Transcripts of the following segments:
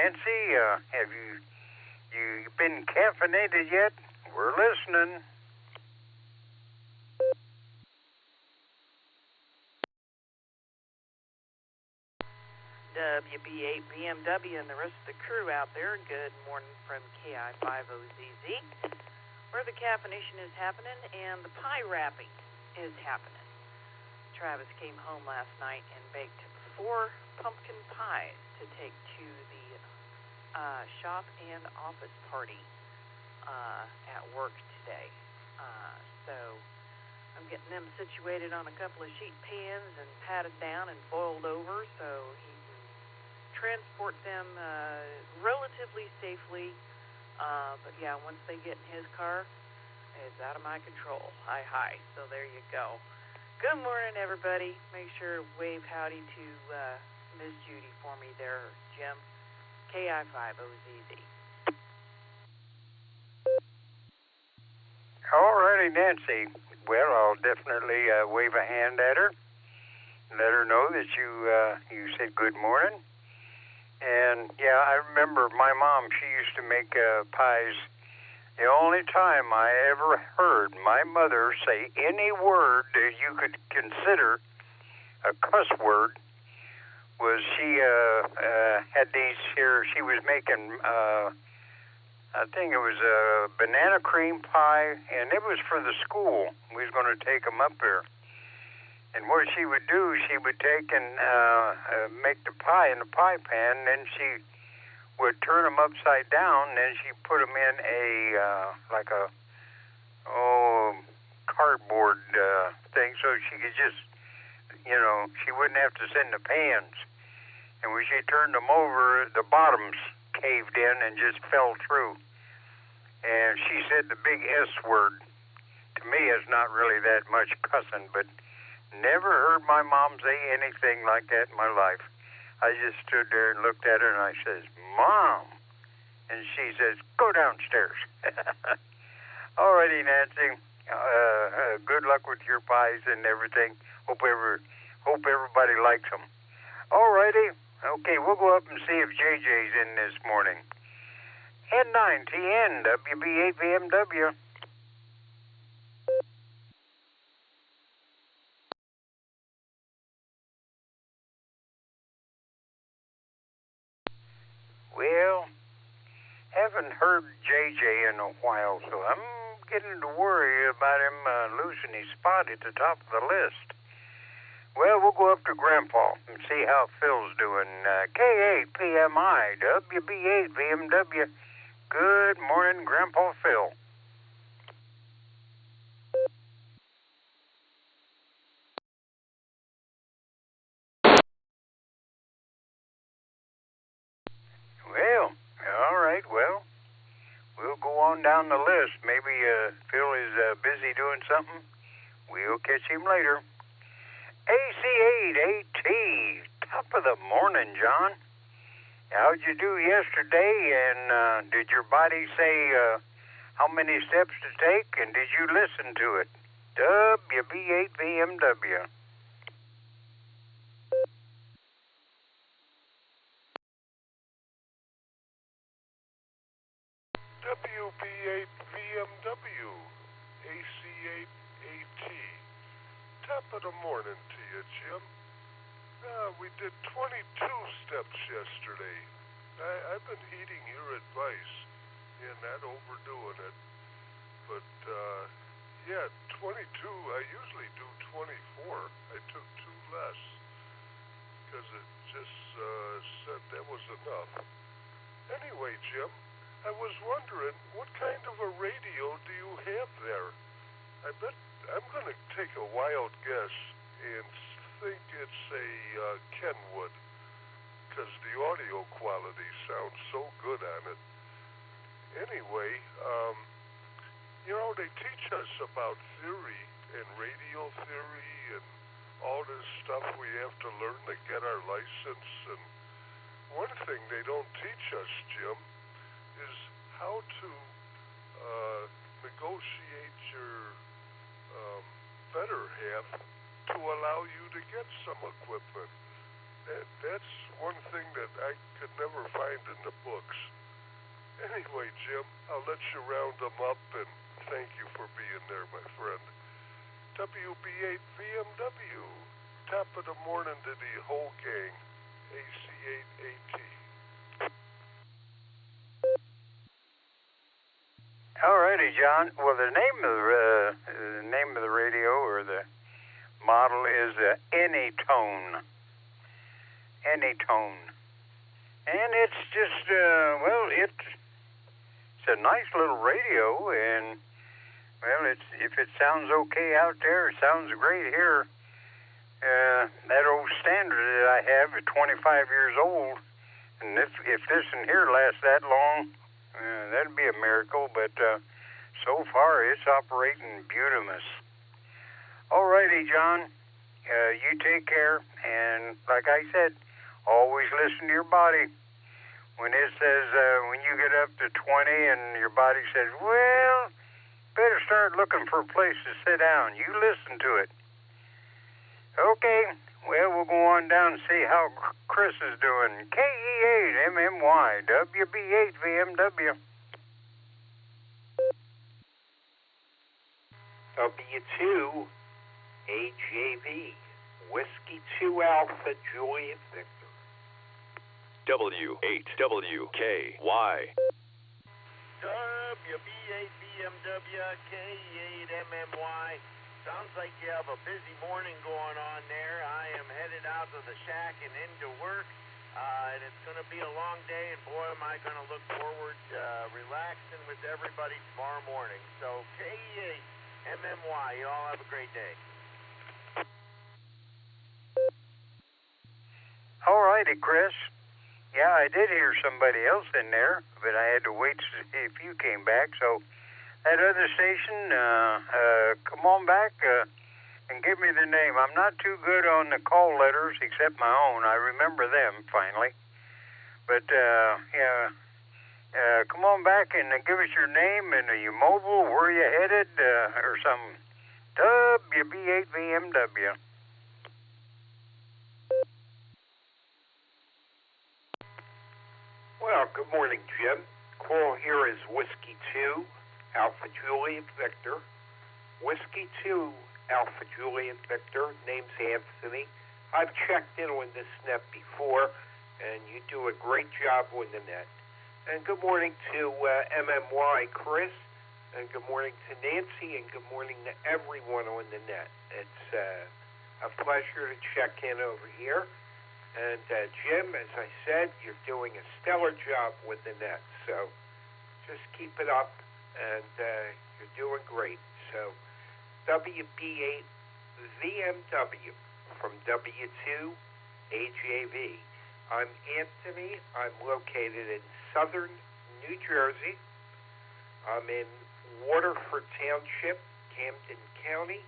Nancy. Have you been caffeinated yet? We're listening. WB8 BMW and the rest of the crew out there, good morning from KI50ZZ, where the caffeination is happening and the pie wrapping is happening. Travis came home last night and baked 4 pumpkin pies to take to the shop and office party at work today. So I'm getting them situated on a couple of sheet pans and patted down and boiled over so he can transport them relatively safely. But yeah, once they get in his car, it's out of my control. Hi. So there you go. Good morning, everybody. Make sure to wave howdy to Miss Judy for me there, Jim. KI50ZZ. All righty, Nancy. Well, I'll definitely wave a hand at her and let her know that you said good morning. And, yeah, I remember my mom, she used to make pies. The only time I ever heard my mother say any word that you could consider a cuss word was she had these here. She was making, I think it was a banana cream pie, and it was for the school. We was going to take them up there. And what she would do, she would take and make the pie in the pie pan, and then she would turn them upside down, and then she put them in a, like a, cardboard thing, so she could just, she wouldn't have to send the pans. And when she turned them over, the bottoms caved in and just fell through. And she said the big S word. To me, it's not really that much cussing, but never heard my mom say anything like that in my life. I just stood there and looked at her, and I says, Mom. And she says, go downstairs. All righty, Nancy. Good luck with your pies and everything. Hope everybody likes them. All righty. Okay, we'll go up and see if JJ's in this morning. N9TN, WB8 BMW. Well, haven't heard JJ in a while, so I'm getting to worry about him losing his spot at the top of the list. Well, we'll go up to Grandpa and see how Phil's doing. K8PMI, WB8 BMW. Good morning, Grandpa Phil. Well, all right, well, we'll go on down the list. Maybe Phil is busy doing something. We'll catch him later. AC8AT, top of the morning, John. How'd you do yesterday, and did your body say how many steps to take, and did you listen to it? WB8 BMW. WB8 BMW, AC8AT. Top of the morning to you, Jim. We did 22 steps yesterday. I've been heeding your advice and not overdoing it. But, 22. I usually do 24. I took 2 less because it just said that was enough. Anyway, Jim, I was wondering, what kind of a radio do you have there? I bet I'm going to take a wild guess and think it's a Kenwood, because the audio quality sounds so good on it. Anyway, they teach us about theory and radio theory and all this stuff we have to learn to get our license. And one thing they don't teach us, Jim, is how to negotiate your better half to allow you to get some equipment. That's one thing that I could never find in the books. Anyway, Jim, I'll let you round them up, and thank you for being there, my friend. WB8 VMW. Top of the morning to the whole gang. AC8AT. Alrighty, John. Well, the name of the radio or the model is Anytone. Anytone, and it's just it's a nice little radio, and well, if it sounds okay out there, it sounds great here. That old standard that I have is 25 years old, and if this in here lasts that long, that'd be a miracle. But so far, it's operating beautimous. Alrighty, John, you take care, and like I said, always listen to your body. When it says, when you get up to 20 and your body says, well, better start looking for a place to sit down, you listen to it. Okay, well, we'll go on down and see how Chris is doing. KE8MMY, WB8VMW. W2 AJV, Whiskey 2 Alpha Juliet Victor. W8WKY. WB8BMW K8MMY. Sounds like you have a busy morning going on there. I am headed out to the shack and into work, and it's going to be a long day, and boy, am I going to look forward to relaxing with everybody tomorrow morning. So K8MMY, you all have a great day. All righty, Chris. Yeah, I did hear somebody else in there, but I had to wait to see if you came back. So that other station, come on back and give me the name. I'm not too good on the call letters except my own. I remember them finally. But, come on back and give us your name and are you mobile, where you headed, or something. WB8VMW. Well, good morning, Jim. Call here is Whiskey 2, Alpha Juliet Victor. Whiskey 2, Alpha Juliet Victor. Name's Anthony. I've checked in on this net before, and you do a great job on the net. And good morning to MMY Chris, and good morning to Nancy, and good morning to everyone on the net. It's a pleasure to check in over here. And Jim, as I said, you're doing a stellar job with the net. So just keep it up, and you're doing great. So WB8VMW from W2 AJV. I'm Anthony. I'm located in southern New Jersey. I'm in Waterford Township, Camden County,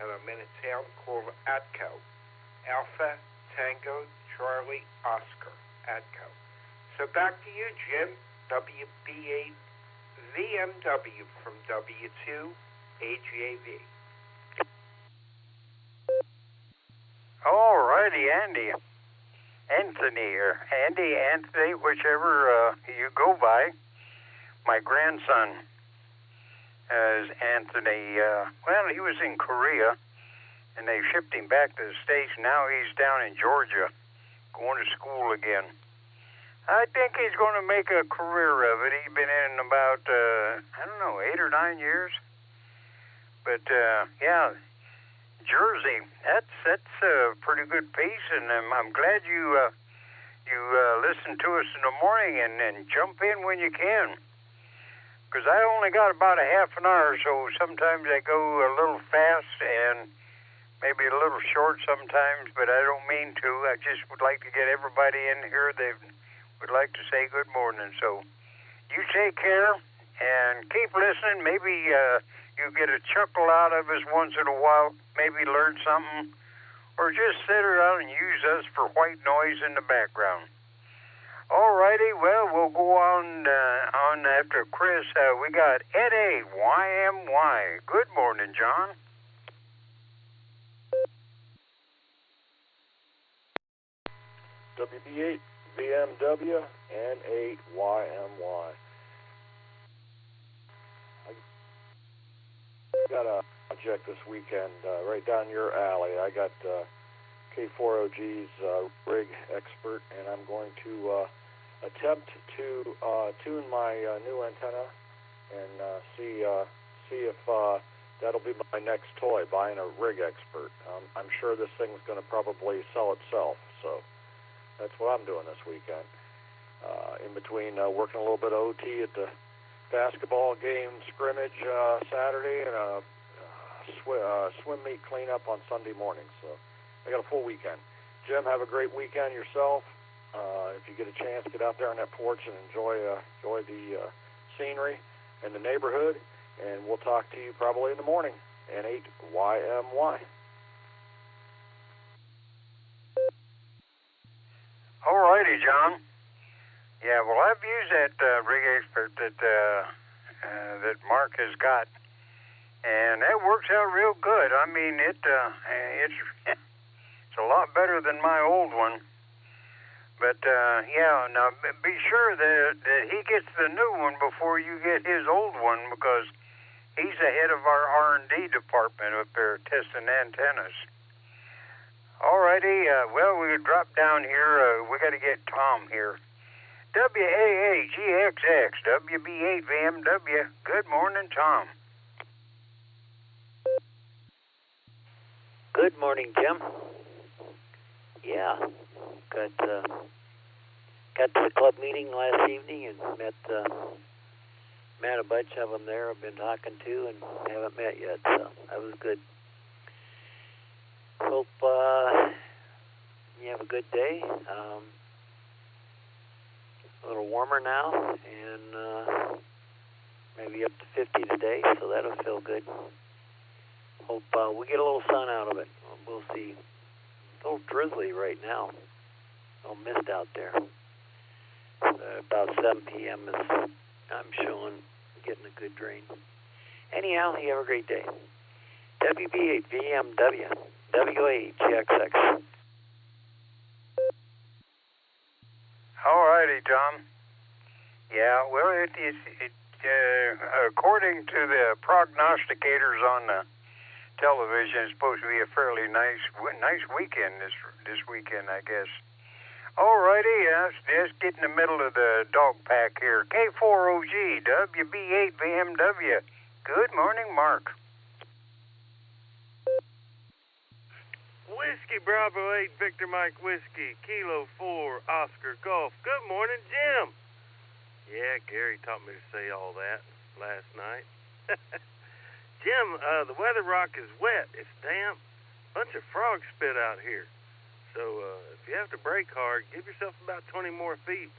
and I'm in a town called Atco. Alpha Tango Charlie Oscar, Atco. So back to you, Jim. WB8VMW from W2 AJV. All righty, Andy. Anthony, or Anthony, whichever you go by. My grandson is Anthony. Well, he was in Korea, and they shipped him back to the States. Now he's down in Georgia, going to school again. I think he's going to make a career of it. He's been in about, 8 or 9 years. But, yeah, Jersey, that's a pretty good piece, and I'm glad you listen to us in the morning and jump in when you can. Because I only got about a half an hour, so sometimes I go a little fast and maybe a little short sometimes, but I don't mean to. I just would like to get everybody in here that would like to say good morning. So you take care and keep listening. Maybe you get a chuckle out of us once in a while, maybe learn something, or just sit around and use us for white noise in the background. All righty, well, we'll go on after Chris. We got NAYMY. Good morning, John. WB8 VMW N8YMY. I got a project this weekend right down your alley. I got K4OG's rig expert, and I'm going to attempt to tune my new antenna and see if that'll be my next toy, buying a rig expert. I'm sure this thing's going to probably sell itself, so that's what I'm doing this weekend. In between working a little bit of OT at the basketball game scrimmage Saturday and a swim meet cleanup on Sunday morning, so I got a full weekend. Jim, have a great weekend yourself. If you get a chance, get out there on that porch and enjoy the scenery and the neighborhood, and we'll talk to you probably in the morning. N8YMY. All righty, John. Yeah, well, I've used that rig expert that Mark has got, and that works out real good. I mean, it's a lot better than my old one. But yeah, now be sure that he gets the new one before you get his old one, because he's the head of our R&D department up there testing antennas. All righty, well, we drop down here. We got to get Tom here. WAAGXX, WB8VMW. Good morning, Tom. Good morning, Jim. Yeah, got to the club meeting last evening and met a bunch of them there I've been talking to and haven't met yet, so that was good. Hope you have a good day. A little warmer now, and maybe up to 50 today, so that'll feel good. Hope we get a little sun out of it. We'll see. It's a little drizzly right now. A little mist out there. About 7 p.m. I'm showing getting a good drain. Anyhow, you have a great day. WB8VMW, WAGXX. All righty, Tom. Yeah, well, according to the prognosticators on the television, it's supposed to be a fairly nice weekend this weekend, I guess. All righty, let's get in the middle of the dog pack here. K4OG, WB8VMW. Good morning, Mark. Whiskey Bravo 8, Victor Mike Whiskey, Kilo 4, Oscar Golf. Good morning, Jim. Yeah, Gary taught me to say all that last night. Jim, the weather rock is wet. It's damp. Bunch of frogs spit out here. So if you have to brake hard, give yourself about 20 more feet.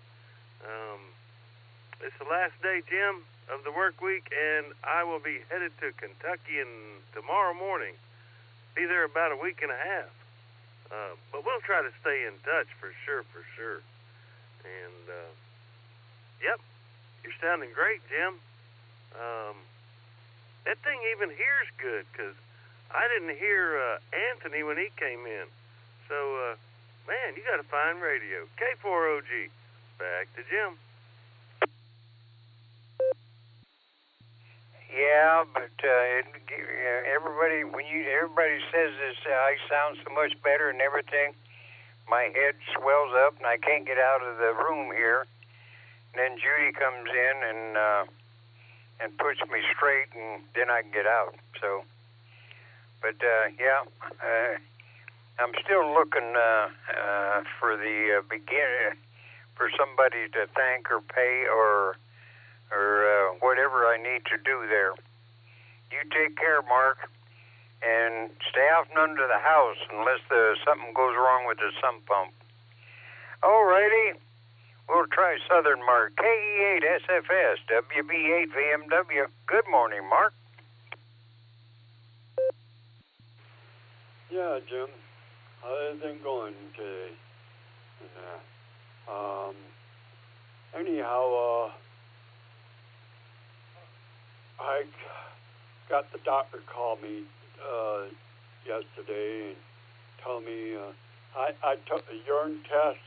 It's the last day, Jim, of the work week, and I will be headed to Kentucky tomorrow morning. Be there about a week and a half. But we'll try to stay in touch for sure. And, yep, you're sounding great, Jim. That thing even hears good, because I didn't hear Anthony when he came in. So, man, you got a fine radio. K4OG. Back to Jim. Yeah, but everybody says this, I sound so much better and everything. My head swells up and I can't get out of the room here. And then Judy comes in and puts me straight, and then I can get out. So, but yeah, I'm still looking for the beginner, for somebody to thank or pay or whatever I need to do there. You take care, Mark, and stay out and under the house unless something goes wrong with the sump pump. All righty, we'll try Southern Mark, KE8SFS, WB8VMW. Good morning, Mark. Yeah, Jim. How's everything going today? Anyhow, I got the doctor call me yesterday and tell me I took a urine test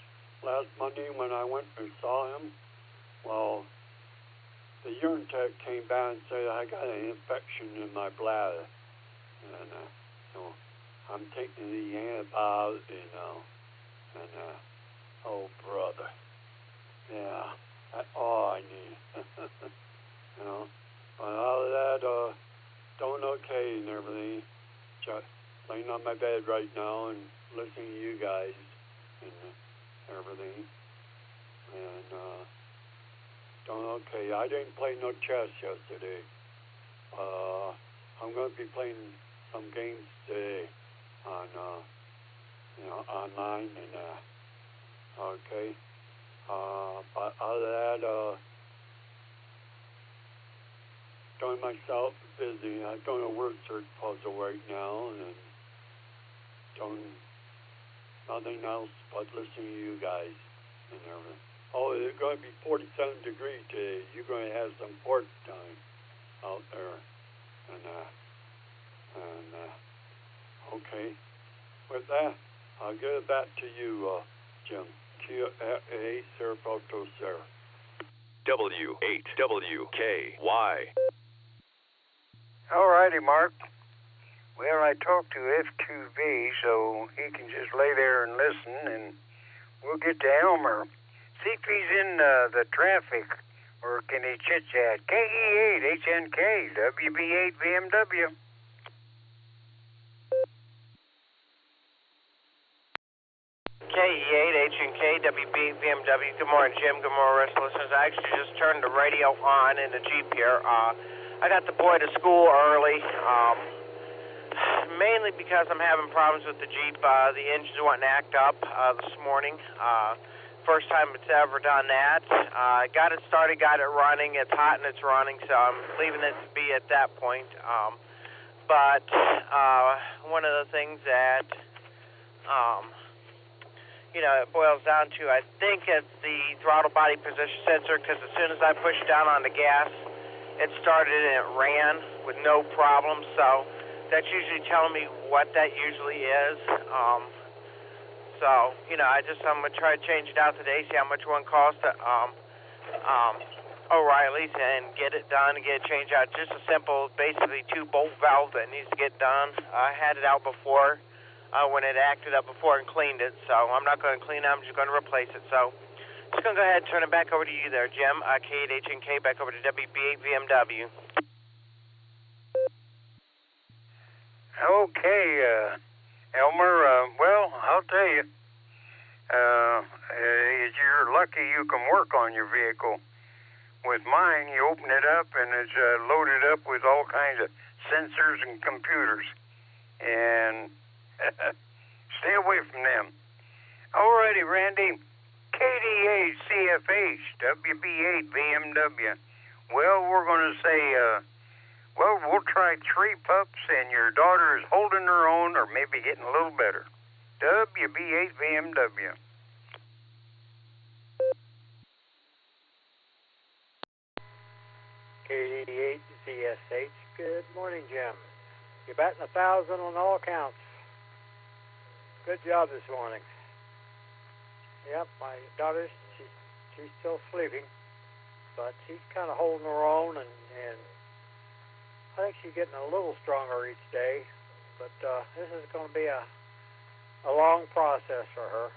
last Monday when I went and saw him, well, the urine tech came back and said I got an infection in my bladder. And so I'm taking the antibiotics, and oh, brother. Yeah, that's all I need. But out of that, doing okay and everything. Just laying on my bed right now and listening to you guys and everything. And doing okay. I didn't play no chess yesterday. I'm going to be playing some games today on, online and okay. But out of that, doing myself busy. I'm doing a word search puzzle right now and doing nothing else but listening to you guys and everything. Oh, it's going to be 47 degrees today. You're going to have some port time out there. And okay. With that, I'll give it back to you, Jim. QA, Sir Photo, Sir. W8WKY. All righty, Mark. Well, I talked to F2V, so he can just lay there and listen, and we'll get to Elmer. See if he's in the traffic, or can he chit-chat? KE8HNK, WB8BMW. KE8HNK, WB8BMW. Good morning, Jim. Good morning, rest listeners. I actually just turned the radio on in the Jeep here. I got the boy to school early, mainly because I'm having problems with the Jeep. The engine's wanting to act up this morning. First time it's ever done that. Got it started, got it running. It's hot and it's running, so I'm leaving it to be at that point. But one of the things that, it boils down to, I think it's the throttle body position sensor, because as soon as I pushed down on the gas, it started and it ran with no problem. So that's usually telling me what that usually is. So, I'm going to try to change it out today, see how much one costs at O'Reilly's and get it done and get it changed out. Just a simple, basically 2-bolt valve that needs to get done. I had it out before when it acted up before and cleaned it, so I'm not going to clean it, I'm just going to replace it. So, just going to go ahead and turn it back over to you there, Jim. K8HNK, back over to WB8BMW. Okay, Elmer, well, I'll tell you, you're lucky you can work on your vehicle. With mine, you open it up and it's loaded up with all kinds of sensors and computers. And stay away from them. Alrighty, Randy. KD8 CFH, WB8 BMW. Well, we're going to say, we'll try 3 pups, and your daughter is holding her own or maybe getting a little better. WB8 BMW. KD8 CSH. Good morning, Jim. You're batting 1,000 on all counts. Good job this morning. Yep, my daughter, she's still sleeping, but she's kind of holding her own, and I think she's getting a little stronger each day. But this is going to be a long process for her.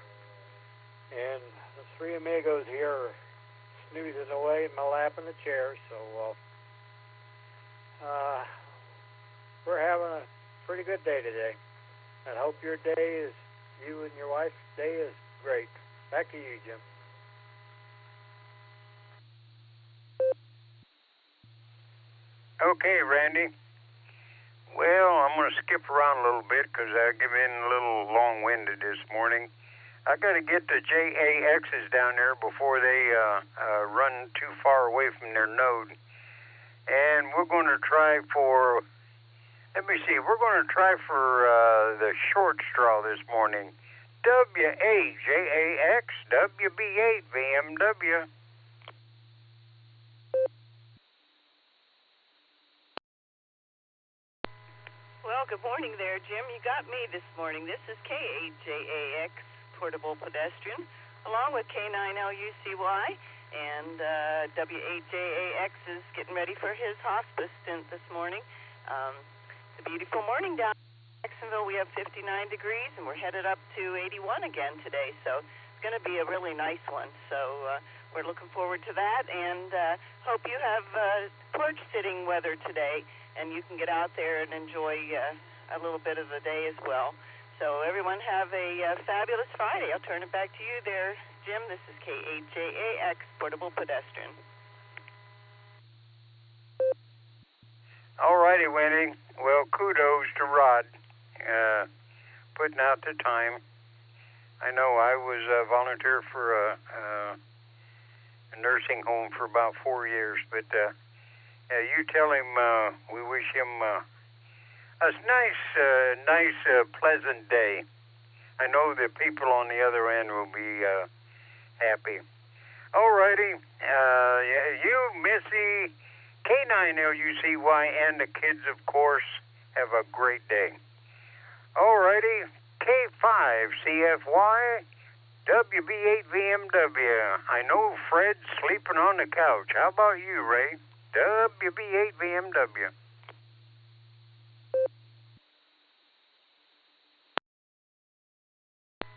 And the 3 amigos here are snoozing away in my lap in the chair, so we're having a pretty good day today. I hope you and your wife's day is great. Back to you, Jim. Okay, Randy. Well, I'm going to skip around a little bit because I give in a little long-winded this morning. I got to get the JAXs down there before they run too far away from their node. And we're going to try for, we're going to try for the short straw this morning. WAJAX, WB8 BMW. Well, good morning there, Jim. You got me this morning. This is K8JAX, Portable Pedestrian. along with K9LUCY, and W8JAX is getting ready for his hospice stint this morning. It's a beautiful morning down in Jacksonville. We have 59 degrees, and we're headed up to 81 again today, so it's going to be a really nice one. So we're looking forward to that, and hope you have porch sitting weather today, and you can get out there and enjoy a little bit of the day as well. So everyone have a fabulous Friday. I'll turn it back to you there, Jim. This is K8JAX, Portable Pedestrian. All righty, Wendy. Well, kudos to Rod putting out the time. I know I was a volunteer for a nursing home for about 4 years, but you tell him we wish him a nice, pleasant day. I know the people on the other end will be happy. All righty. You, Missy, K9LUCY, and the kids, of course, have a great day. All righty. K5CFY, WB8VMW. I know Fred's sleeping on the couch. How about you, Ray? WB8VMW.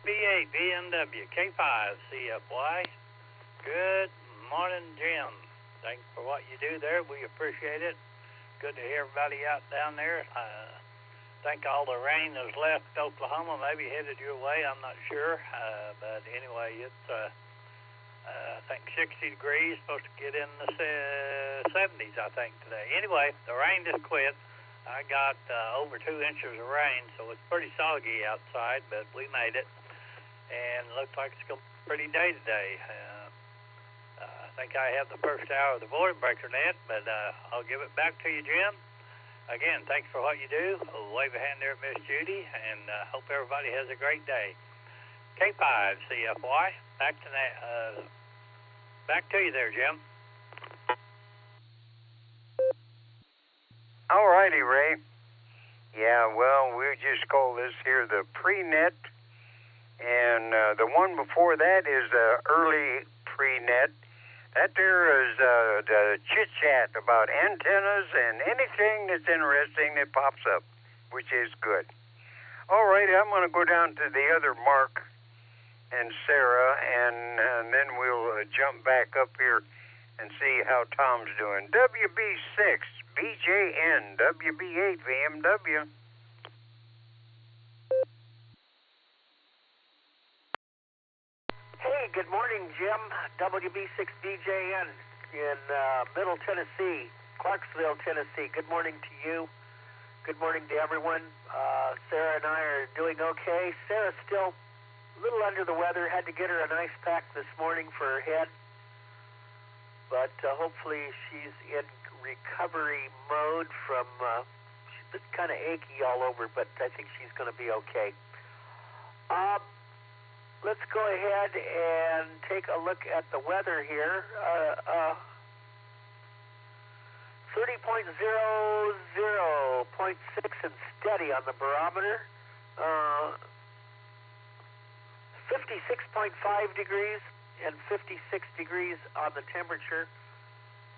B8 BMW K5CFY. Good morning, Jim. Thanks for what you do there. We appreciate it. Good to hear everybody out down there. I think all the rain has left Oklahoma, maybe headed your way. I'm not sure. But anyway, it's I think 60 degrees, supposed to get in the 70s, I think, today. Anyway, the rain just quit. I got over 2 inches of rain, so it's pretty soggy outside, but we made it. And it looks like it's going to be a pretty day today. I think I have the first hour of the Barometer Net, but I'll give it back to you, Jim. Again, thanks for what you do. I'll wave a hand there at Miss Judy, and hope everybody has a great day. K5CFY, back to you there, Jim. All righty, Ray. Yeah, well, we just call this here the pre-net, and the one before that is the early pre-net. That there is the chit-chat about antennas and anything that's interesting that pops up, which is good. All right, I'm going to go down to the other Mark and Sarah, and then we'll jump back up here and see how Tom's doing. WB6, BJN, WB8, VMW. Hey, good morning, Jim. WB6BJN in Middle Tennessee, Clarksville, Tennessee. Good morning to you. Good morning to everyone. Sarah and I are doing okay. Sarah's still a little under the weather. Had to get her an ice pack this morning for her head. But hopefully she's in recovery mode from, she's been kind of achy all over, but I think she's going to be okay. Let's go ahead and take a look at the weather here. 30.00.6 and steady on the barometer. 56.5 degrees and 56 degrees on the temperature.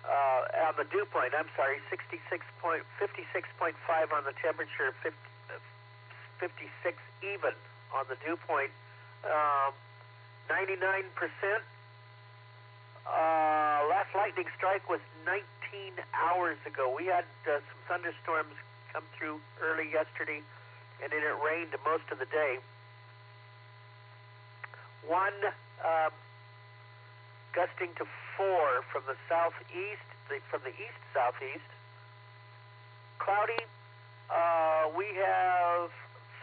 On the dew point, I'm sorry, 56.5 on the temperature, 56 even on the dew point. 99%. Last lightning strike was 19 hours ago. We had some thunderstorms come through early yesterday, and then it rained most of the day. One gusting to 4 from the southeast, from the east-southeast. Cloudy. We have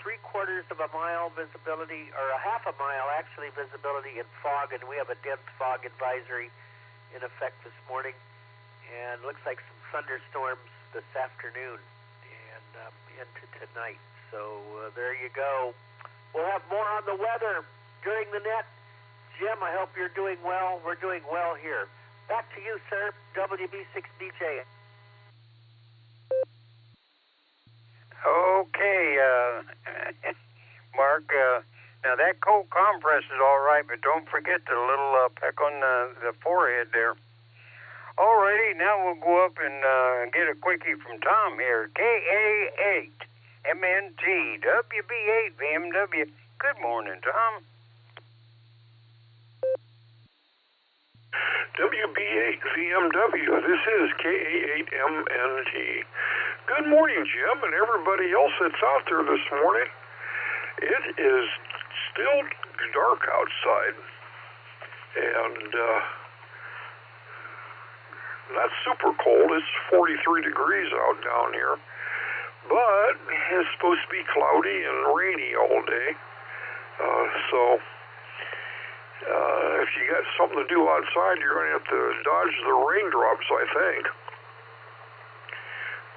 3/4 of a mile visibility, or a half a mile actually visibility in fog, and we have a dense fog advisory in effect this morning, and looks like some thunderstorms this afternoon and into tonight. So there you go. We'll have more on the weather during the net. Jim, I hope you're doing well. We're doing well here. Back to you, sir. WB6BJ. Okay, Mark, Now, that cold compress is all right, but don't forget the little peck on the forehead there. All righty, now we'll go up and get a quickie from Tom here. KA8 MNT WB8 BMW. Good morning, Tom. WB8 VMW, this is KA8MNT. Good morning, Jim, and everybody else that's out there this morning. It is still dark outside, and not super cold. It's 43 degrees out down here, but it's supposed to be cloudy and rainy all day, so if you got something to do outside, you're going to have to dodge the raindrops, I think.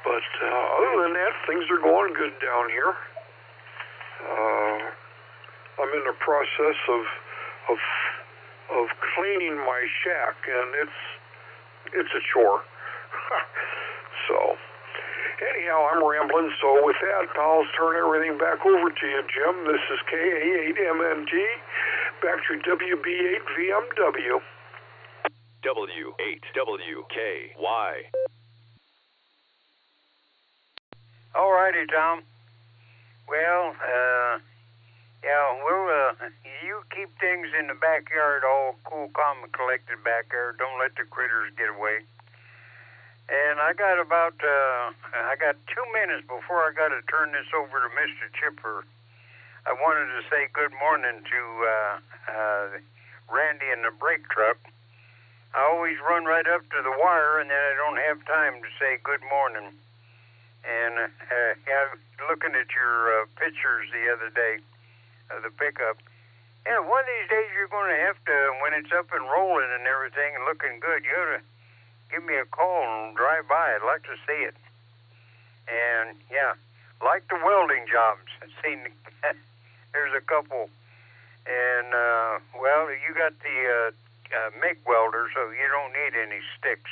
But other than that, things are going good down here. I'm in the process of cleaning my shack, and it's a chore. So anyhow, I'm rambling. So with that, I'll turn everything back over to you, Jim. This is KA8MNT. Back to WB8 VMW. W8WKY. All righty, Tom. Well, yeah, you keep things in the backyard all cool, calm, and collected back there. Don't let the critters get away. And I got 2 minutes before I got to turn this over to Mr. Chipper. I wanted to say good morning to Randy in the brake truck. I always run right up to the wire, and then I don't have time to say good morning. And looking at your pictures the other day of the pickup, yeah, one of these days you're going to have to, when it's up and rolling and everything and looking good, you ought to give me a call and drive by. I'd like to see it. And, yeah, like the welding jobs. I've seen there's a couple. And, well, you got the MIG welder, so you don't need any sticks.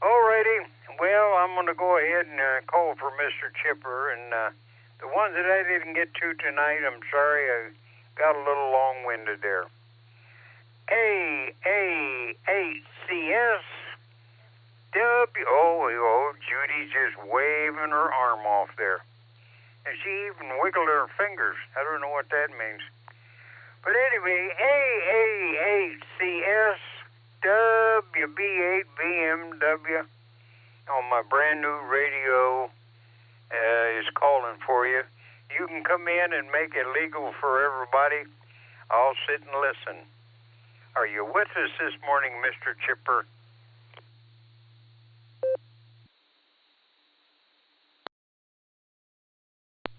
Alrighty. Well, I'm going to go ahead and call for Mr. Chipper. And the ones that I didn't get to tonight, I'm sorry, I got a little long-winded there. KA8CS Judy's just waving her arm off there. And she even wiggled her fingers. I don't know what that means. But anyway, AA8CS WB8 BMW on my brand new radio is calling for you. You can come in and make it legal for everybody. I'll sit and listen. Are you with us this morning, Mr. Chipper?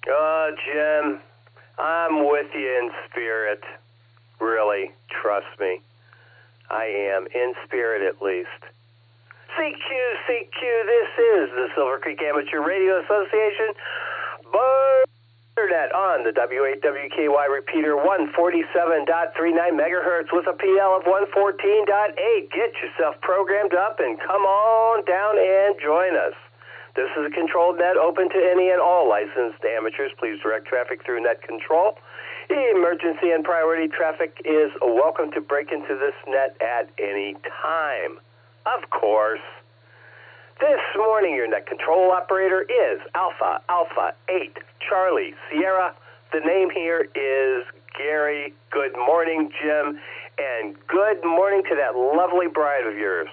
Oh, Jim, I'm with you in spirit. Really, trust me. I am, in spirit at least. CQ, this is the Silvercreek Amateur Radio Association. Barometer Net on the W8WKY repeater 147.39 megahertz with a PL of 114.8. Get yourself programmed up and come on down and join us. This is a controlled net open to any and all licensed amateurs. Please direct traffic through net control. Emergency and priority traffic is welcome to break into this net at any time. Of course. This morning, your net control operator is Alpha 8 Charlie Sierra. The name here is Gary. Good morning, Jim, and good morning to that lovely bride of yours.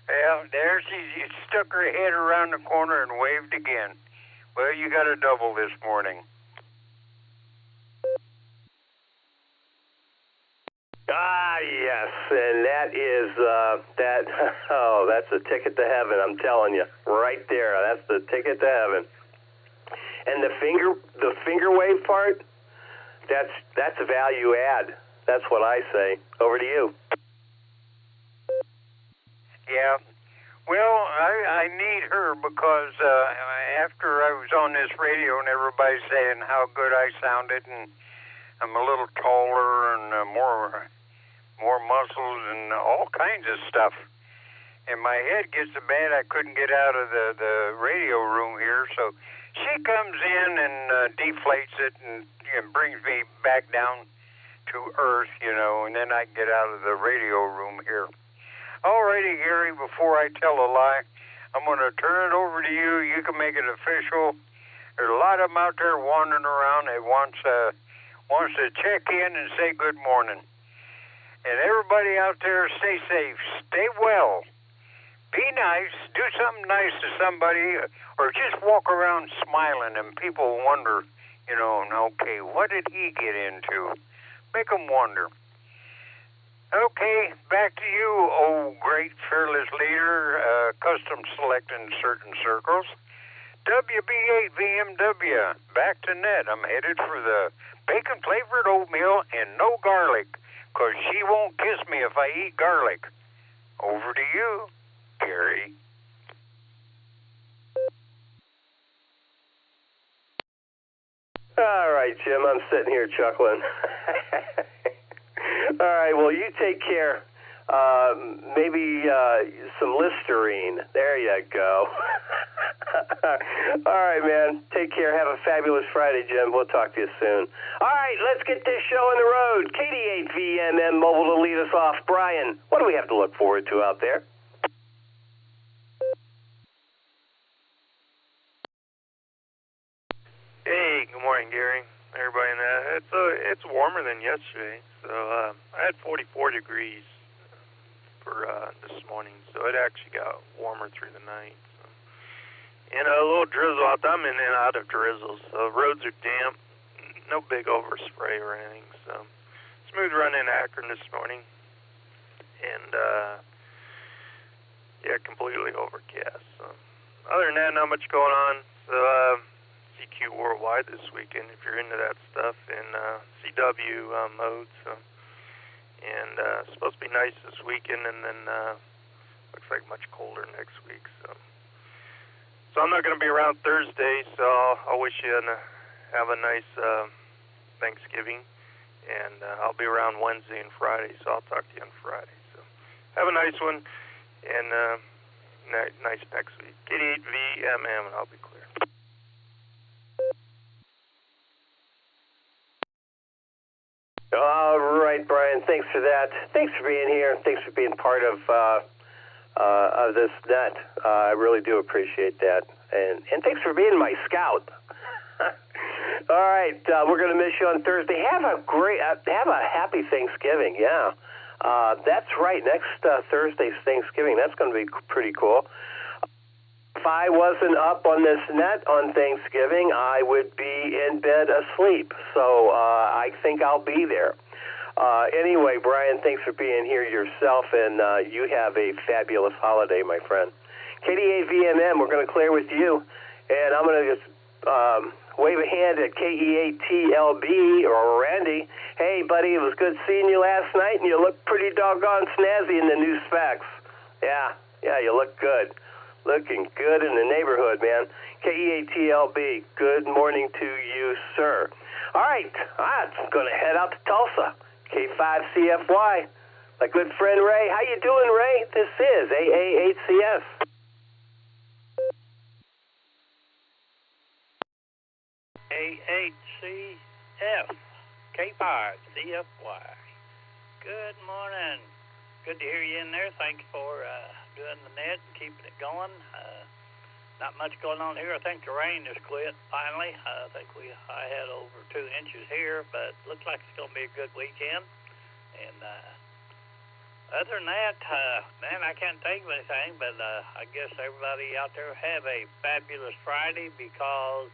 Well, there she stuck her head around the corner and waved again. Well, you got a double this morning. Ah, yes, and that is, that's a ticket to heaven, I'm telling you. Right there, that's the ticket to heaven. And the finger wave part, that's a value add. That's what I say. Over to you. Yeah. Well, I need her because after I was on this radio and everybody's saying how good I sounded, and I'm a little taller and more muscles and all kinds of stuff. and my head gets so bad I couldn't get out of the radio room here. So she comes in and deflates it and brings me back down to earth, and then I can get out of the radio room here. Alrighty, Gary, before I tell a lie, I'm going to turn it over to you. You can make it official. There's a lot of them out there wandering around that wants to check in and say good morning. And everybody out there, stay safe, stay well, be nice, do something nice to somebody, or just walk around smiling and people wonder, okay, what did he get into? Make them wonder. Okay, back to you, oh great fearless leader, custom select in certain circles. WB8 VMW, back to net. I'm headed for the bacon-flavored oatmeal and no garlic, because she won't kiss me if I eat garlic. Over to you, Gary. All right, Jim, I'm sitting here chuckling. All right, well, you take care. Maybe some Listerine. There you go. All right, man. Take care. Have a fabulous Friday, Jim. We'll talk to you soon. All right, let's get this show on the road. KD8VMM Mobile to lead us off. Brian, what do we have to look forward to out there? Hey, good morning, Gary. Everybody in that. It's warmer than yesterday. So I had 44 degrees for this morning, so it actually got warmer through the night. So. And a little drizzle out. I'm in and out of drizzles. So roads are damp. No big overspray or anything. So smooth run in Akron this morning. And yeah, completely overcast. So other than that, not much going on. So CQ Worldwide this weekend if you're into that stuff in CW mode. So. And it's supposed to be nice this weekend, and then looks like much colder next week. So I'm not going to be around Thursday, so I'll wish you have a nice Thanksgiving, and I'll be around Wednesday and Friday, so I'll talk to you on Friday. So have a nice one, and nice next week. KD8VMM, and I'll be clear. All right, Brian, thanks for that. Thanks for being here. Thanks for being part of this net. I really do appreciate that. And thanks for being my scout. All right, we're going to miss you on Thursday. Have a happy Thanksgiving, yeah. That's right, next Thursday's Thanksgiving. That's going to be pretty cool. If I wasn't up on this net on Thanksgiving, I would be in bed asleep. So I think I'll be there. Anyway, Brian, thanks for being here yourself, and you have a fabulous holiday, my friend. KD8VMM, we're going to clear with you, and I'm going to just wave a hand at KE8TLB or Randy. Hey, buddy, it was good seeing you last night, and you look pretty doggone snazzy in the new specs. Yeah, you look good. Looking good in the neighborhood, man. KE8TLB, good morning to you, sir. All right, I'm going to head out to Tulsa. K5CFY. My good friend Ray. How you doing, Ray? This is AA8CS. A8CF, K5CFY. Good morning. Good to hear you in there. Thank you for doing the net and keeping it going. Not much going on here. I think the rain just quit finally. I think I had over 2 inches here, but looks like it's going to be a good weekend. And other than that, man, I can't think of anything, but I guess everybody out there have a fabulous Friday because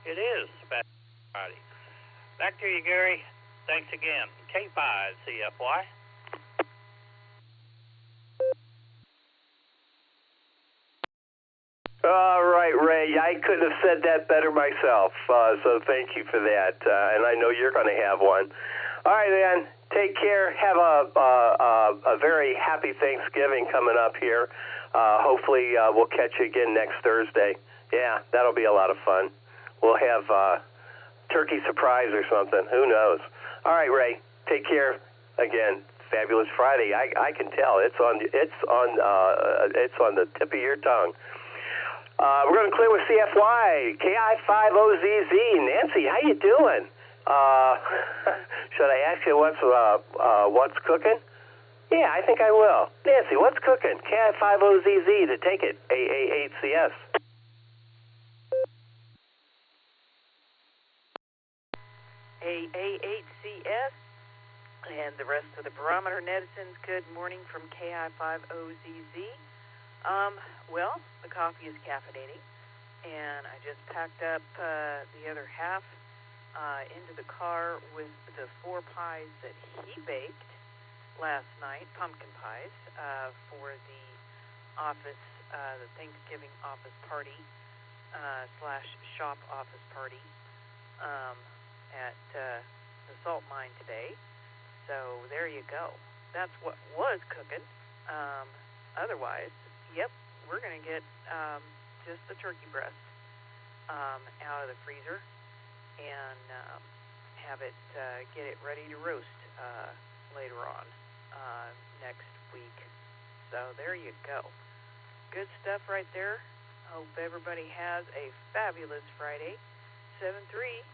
it is Friday. Back to you, Gary. Thanks again. K5CFY. All right, Ray. I couldn't have said that better myself, so thank you for that. And I know you're going to have one. All right, man. Take care. Have a very happy Thanksgiving coming up here. Hopefully, we'll catch you again next Thursday. Yeah, that'll be a lot of fun. We'll have turkey surprise or something. Who knows? All right, Ray. Take care. Again, Fabulous Friday. I can tell. It's on the tip of your tongue. We're going to clear with CFY, KI5OZZ. Nancy, how you doing? Should I ask you what's cooking? Yeah, I think I will. Nancy, what's cooking? KI5OZZ to take it. AA8CS. AA8CS and the rest of the Barometer Netizens, good morning from KI5OZZ. Well, the coffee is caffeinating, and I just packed up the other half into the car with the 4 pies that he baked last night, pumpkin pies, for the office, the Thanksgiving office party / shop office party at the salt mine today. So there you go. That's what was cooking. Otherwise, yep, we're going to get just the turkey breast out of the freezer and have it get it ready to roast later on next week. So there you go. Good stuff right there. Hope everybody has a fabulous Friday. 7-3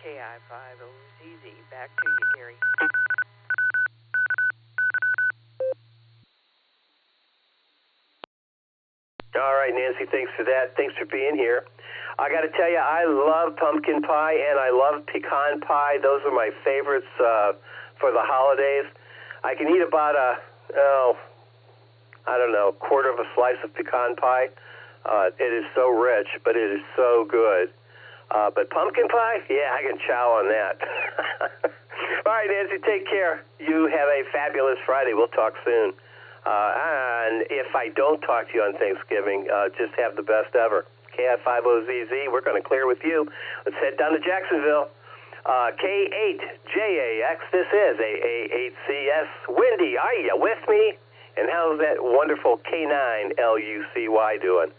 KI5OZZ. Back to you, Gary. All right, Nancy, thanks for that. Thanks for being here. I got to tell you, I love pumpkin pie and I love pecan pie. Those are my favorites for the holidays. I can eat about a quarter of a slice of pecan pie. It is so rich, but it is so good. But pumpkin pie, yeah, I can chow on that. All right, Nancy, take care. You have a fabulous Friday. We'll talk soon. And if I don't talk to you on Thanksgiving, just have the best ever. KI5OZZ, we're going to clear with you. Let's head down to Jacksonville. K8JAX, this is AA8CS. Wendy, are you with me? And how's that wonderful K9LUCY doing?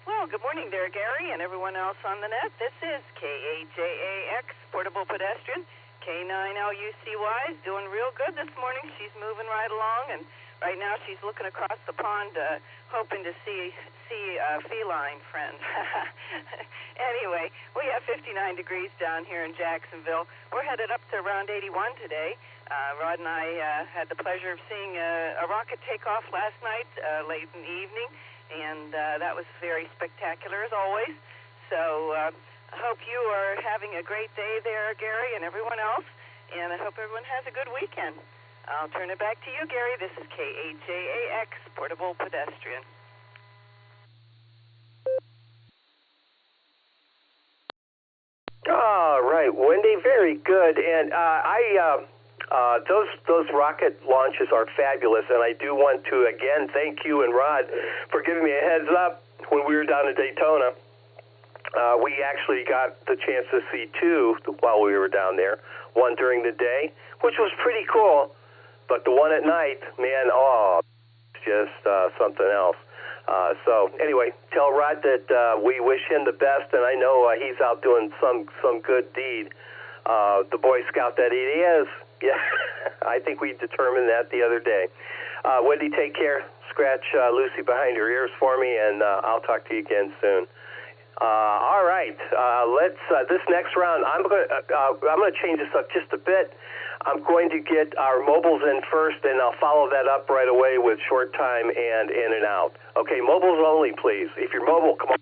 Well, good morning there, Gary, and everyone else on the net. This is K8JAX, Portable Pedestrian. K9LUCY is doing real good this morning. She's moving right along, and right now she's looking across the pond, hoping to see a feline friend. Anyway, we have 59 degrees down here in Jacksonville. We're headed up to around 81 today. Rod and I had the pleasure of seeing a rocket take off last night, late in the evening, and that was very spectacular as always. So I hope you are having a great day there, Gary, and everyone else, and I hope everyone has a good weekend. I'll turn it back to you, Gary. This is K8JAX, Portable Pedestrian. All right, Wendy, very good. And those rocket launches are fabulous, and I do want to, again, thank you and Rod for giving me a heads up when we were down in Daytona. We actually got the chance to see 2 while we were down there, one during the day, which was pretty cool, but the one at night, man, just something else. So anyway, tell Rod that we wish him the best, and I know he's out doing some good deed. The Boy Scout that he is. Yeah, I think we determined that the other day. Wendy, take care. Scratch Lucy behind her ears for me, and I'll talk to you again soon. All right, let's. This next round, I'm going to change this up just a bit. I'm going to get our mobiles in first, and I'll follow that up right away with short time and in and out. Okay, mobiles only, please. If you're mobile, come on.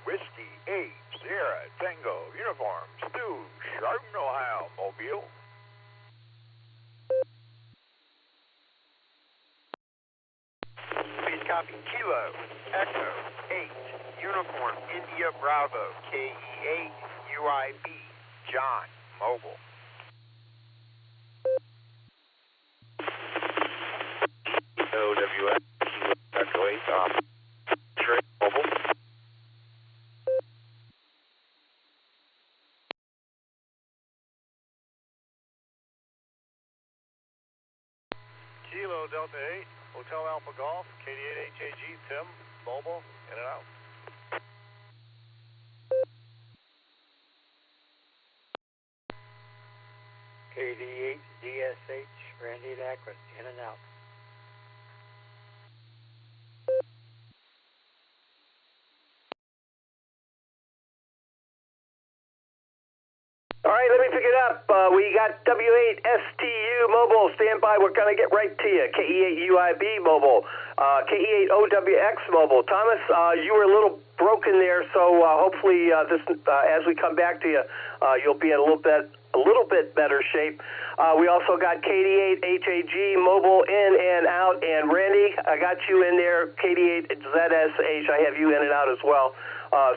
Whiskey 8 Sierra Tango Uniform Stu Chardon, Ohio Mobile. Please copy Kilo Echo 8 Uniform India Bravo KE8 UIB John Mobile. OWS Echo 8 off Trade Mobile. Kilo Delta 8 Hotel Alpha Golf, KD8HAG, Tim, Mobile, in and out. 88 DSH, Randy and Akron, in and out. All right, let me pick it up. We got W8STU mobile. Stand by. We're going to get right to you. KE8UIB mobile. KE8OWX mobile. Thomas, you were a little broken there, so hopefully as we come back to you, you'll be in a little bit better shape. We also got KD8HAG mobile in and out, and Randy, I got you in there. KD8ZSH, I have you in and out as well.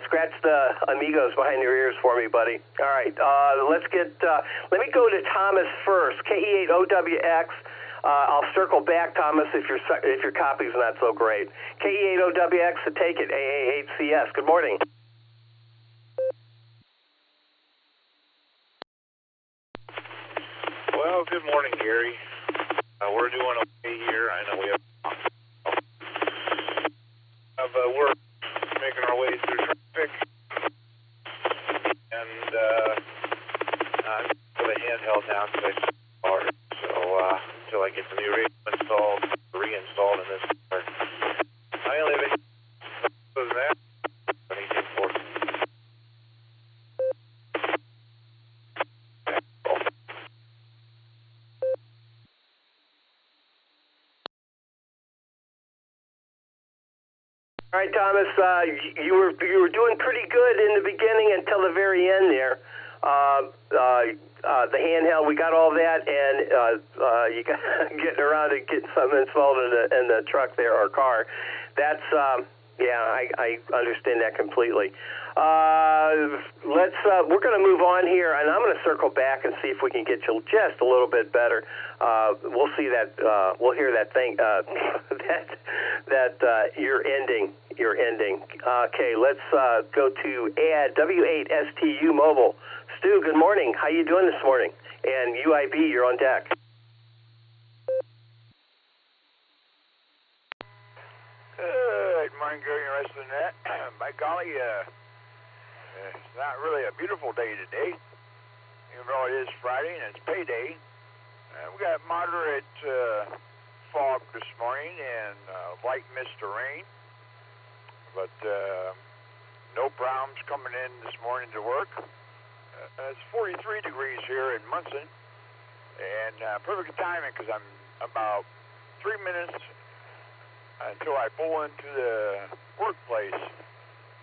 Scratch the amigos behind your ears for me, buddy. All right, let me go to Thomas first. KE8OWX. I'll circle back, Thomas, if your copy's not so great. KE8OWX to take it. AA8CS. Good morning. Well, good morning, Gary. We're doing okay here. I know we have we're making our way through traffic, and for the handheld now because I car, so until I get the new radio installed, reinstalled in this car. I only have other than that, anything for it. All right, Thomas, you were doing pretty good in the beginning until the very end there. The handheld, we got all that, and you got getting around to getting something installed in the truck there or car. That's I understand that completely. We're going to move on here, and I'm going to circle back and see if we can get you just a little bit better. We'll see that. We'll hear that thing. That you're ending. Okay, let's go to add W8STU mobile. Stu, good morning. How you doing this morning? And UIB, you're on deck. Good morning, Gary, and the rest of the net. By golly, it's not really a beautiful day today, even though it is Friday and it's payday. We got moderate fog this morning and light mist of rain, but no problems coming in this morning to work. It's 43 degrees here in Munson, and perfect timing because I'm about 3 minutes until I pull into the workplace.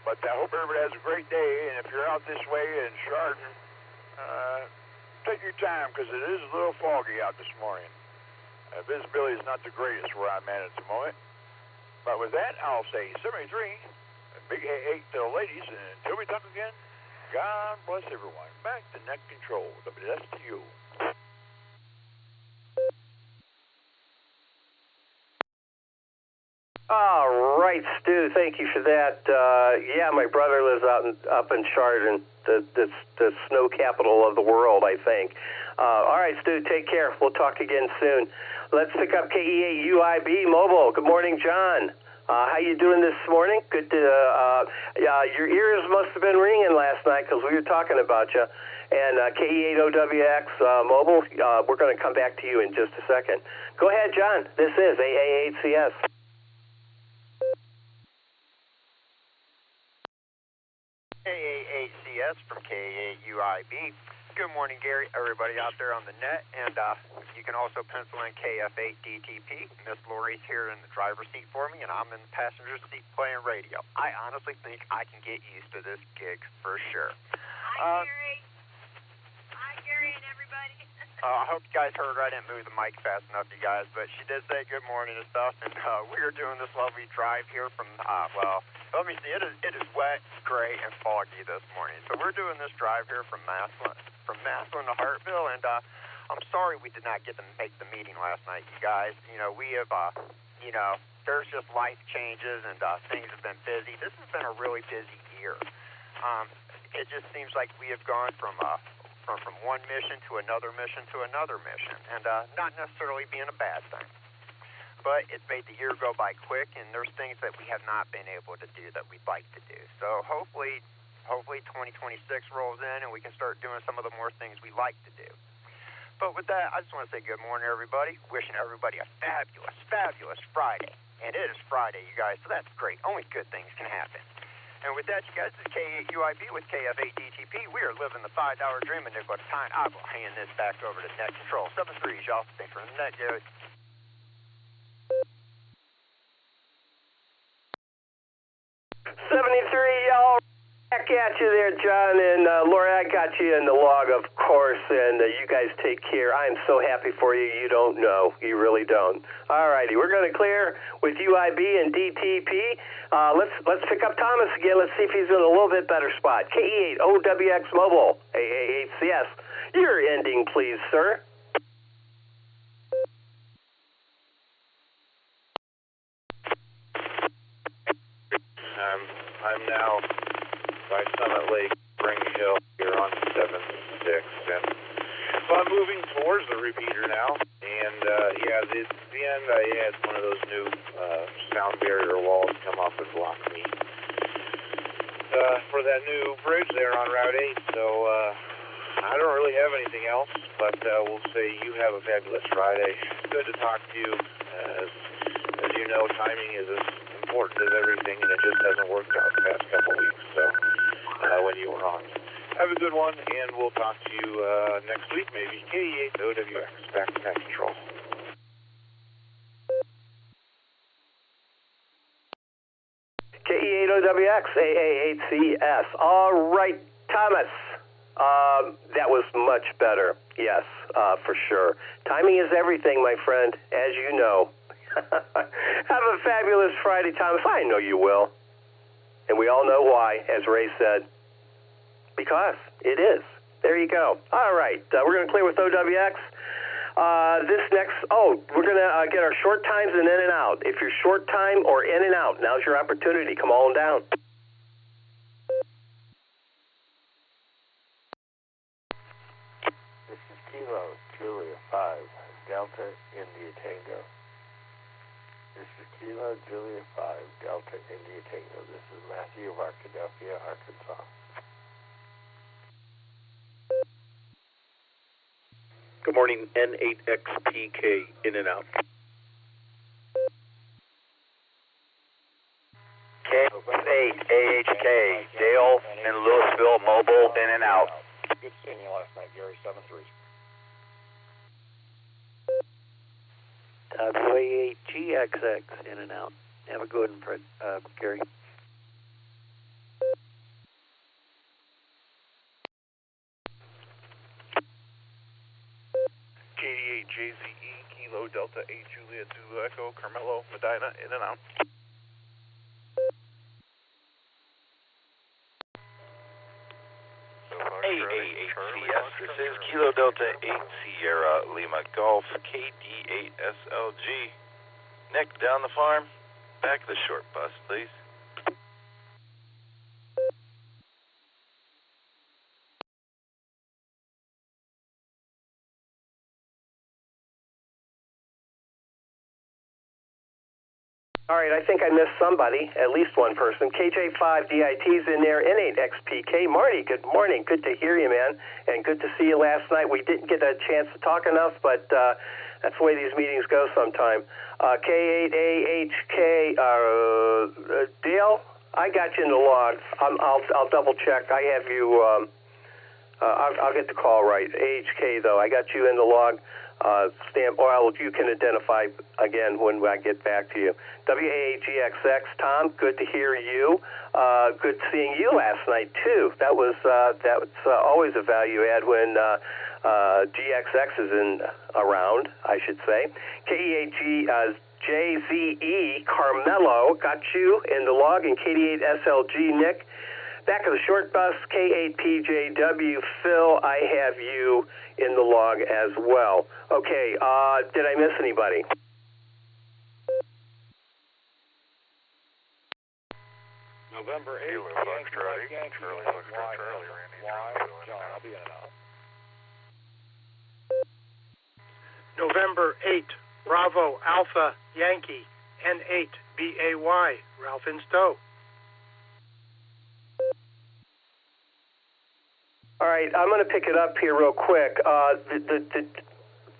But I hope everybody has a great day, and if you're out this way in Chardon, take your time because it is a little foggy out this morning. Visibility is not the greatest where I'm at the moment. But with that, I'll say 73, a big hey to the ladies, and until we talk again, God bless everyone. Back to net control. WS to you. All right, Stu, thank you for that. Yeah, my brother lives up in Chardon, the snow capital of the world, I think. All right, Stu, take care. We'll talk again soon. Let's pick up KE8UIB Mobile. Good morning, John. How you doing this morning? Good to, your ears must have been ringing last night because we were talking about you. And KE8OWX Mobile, we're going to come back to you in just a second. Go ahead, John. This is AA8CS. KA8CS from KA8UIB. Good morning, Gary, everybody out there on the net, and you can also pencil in KF8DTP. Miss Lori's here in the driver's seat for me, and I'm in the passenger seat playing radio. I honestly think I can get used to this gig for sure. Hi, Gary. Hi, Gary and everybody. I hope you guys heard I didn't move the mic fast enough, you guys, but she did say good morning and stuff, and we are doing this lovely drive here from, let me see, it is wet, gray, and foggy this morning. So we're doing this drive here from Maslin to Hartville, and I'm sorry we did not get to make the meeting last night, you guys. You know, we have, there's just life changes, and things have been busy. This has been a really busy year. It just seems like we have gone from one mission to another mission to another mission, and not necessarily being a bad thing. But it's made the year go by quick, and there's things that we have not been able to do that we'd like to do. So hopefully 2026 rolls in, and we can start doing some of the more things we like to do. But with that, I just want to say good morning, everybody. Wishing everybody a fabulous, fabulous Friday. And it is Friday, you guys, so that's great. Only good things can happen. And with that, you guys, this is K8UIB with KF8DTP. We are living the $5 dream, and but time I will hand this back over to Net Control. 7-3, y'all. Thanks for the net, dude. 73, y'all. Back at you there, John, and Laura, I got you in the log, of course, and you guys take care. I am so happy for you. You don't know. You really don't. All righty, we're going to clear with UIB and DTP. Let's pick up Thomas again. Let's see if he's in a little bit better spot. KE8 OWX Mobile, AA8CS. Your ending, please, sir. I'm now by Summit Lake, Spring Hill, here on 7-6, and well, I'm moving towards the repeater now, and yeah, at the end I had one of those new sound barrier walls come up and block me for that new bridge there on Route 8, so I don't really have anything else, but we'll say you have a fabulous Friday. Good to talk to you. As you know, timing is as important as everything, and it just hasn't worked out the past couple weeks, so when you were on. Have a good one, and we'll talk to you next week, maybe. KE8 OWX, back to Net Control. KE8 OWX, AA8CS. All right, Thomas. That was much better. Yes, for sure. Timing is everything, my friend, as you know. Have a fabulous Friday, Thomas. I know you will. And we all know why, as Ray said. Because it is. There you go. All right. We're going to clear with OWX. This next, we're going to get our short times and in and out. If you're short time or in and out, now's your opportunity. Come on down. This is Kilo, Julia 5, Delta, India Tango. This is Kilo, Julia 5, Delta, India Tango. This is Matthew of Arkadelphia, Arkansas. Good morning, N8XPK, in and out. K8AHK, Dale in Louisville, Mobile, in and out. Good seeing you last night, Gary, 7-3. WA8GXX, in and out. Have a good one, Fred, Gary. KD8JZE, Kilo Delta 8 Juliet Zulu Echo, Carmelo, Medina, in and out. AA8CS, this is Kilo Delta 8 Sierra Lima Golf, KD8SLG. Nick, down the farm, back the short bus, please. All right, I think I missed somebody, at least one person. KJ5DIT's in there, N8XPK. Marty, good morning. Good to hear you, man, and good to see you last night. We didn't get a chance to talk enough, but that's the way these meetings go sometime. K8AHK, Dale, I got you in the log. I'll double check. I have you, I'll get the call right. AHK, though, I got you in the log. You can identify again when I get back to you. WAGXX, Tom, good to hear you. Good seeing you last night too. That was always a value add when GXX is around, I should say. KE8JZE, Carmelo, got you in the log, and KD8SLG, Nick. Back of the short bus, K8PJW, Phil, I have you in the log as well. Okay, did I miss anybody? November 8th, Charlie, John, I'll be in and out. November 8, Bravo, Alpha, Yankee, N8, BAY, Ralph in Stowe. All right, I'm going to pick it up here real quick.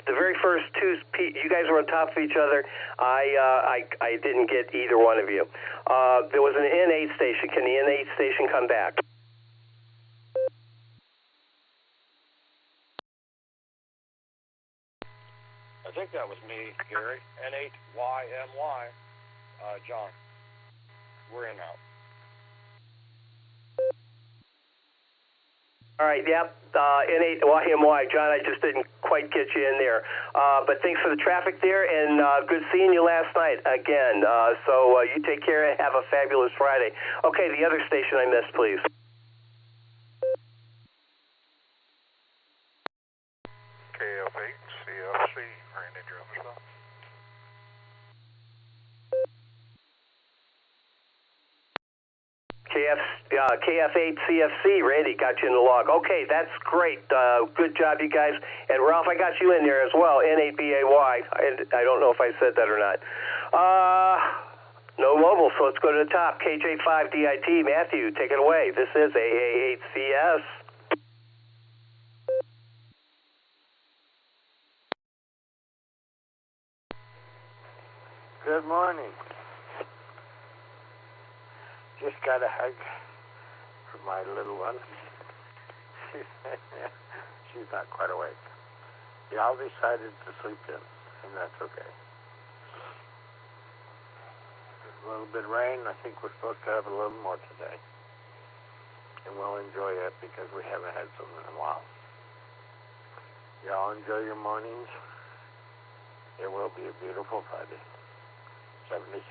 the very first two, you guys were on top of each other. I didn't get either one of you. There was an N8 station. Can the N8 station come back? I think that was me, Gary. N8YMY. John. We're in now. All right, yep. N8YMY. John, I just didn't quite get you in there. But thanks for the traffic there, and good seeing you last night again. So you take care and have a fabulous Friday. Okay, the other station I missed, please. KF8 CFC, Randy Drumsville. KF8 CFC, Randy, got you in the log. Okay, that's great. Good job, you guys. And Ralph, I got you in there as well, N8BAY. I don't know if I said that or not. No mobile, so let's go to the top. KJ5DIT, Matthew, take it away. This is AA8CS. Good morning. Just got a hug from my little one. She's not quite awake. Y'all decided to sleep in, and that's okay. A little bit of rain. I think we're supposed to have a little more today. And we'll enjoy it because we haven't had some in a while. Y'all enjoy your mornings. It will be a beautiful Friday. 73.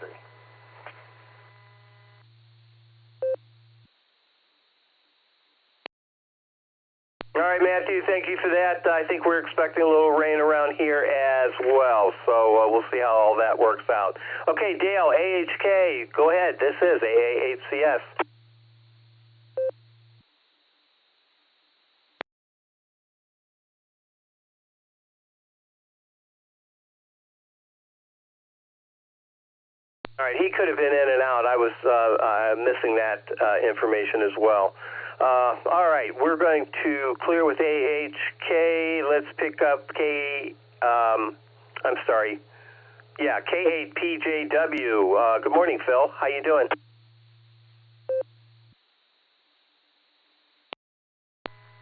All right, Matthew, thank you for that. I think we're expecting a little rain around here as well, so we'll see how all that works out. Okay, Dale, AHK, go ahead. This is AA8CS. All right, he could have been in and out. I was missing that information as well. All right, we're going to clear with AHK. Let's pick up K8PJW. Good morning, Phil. How you doing?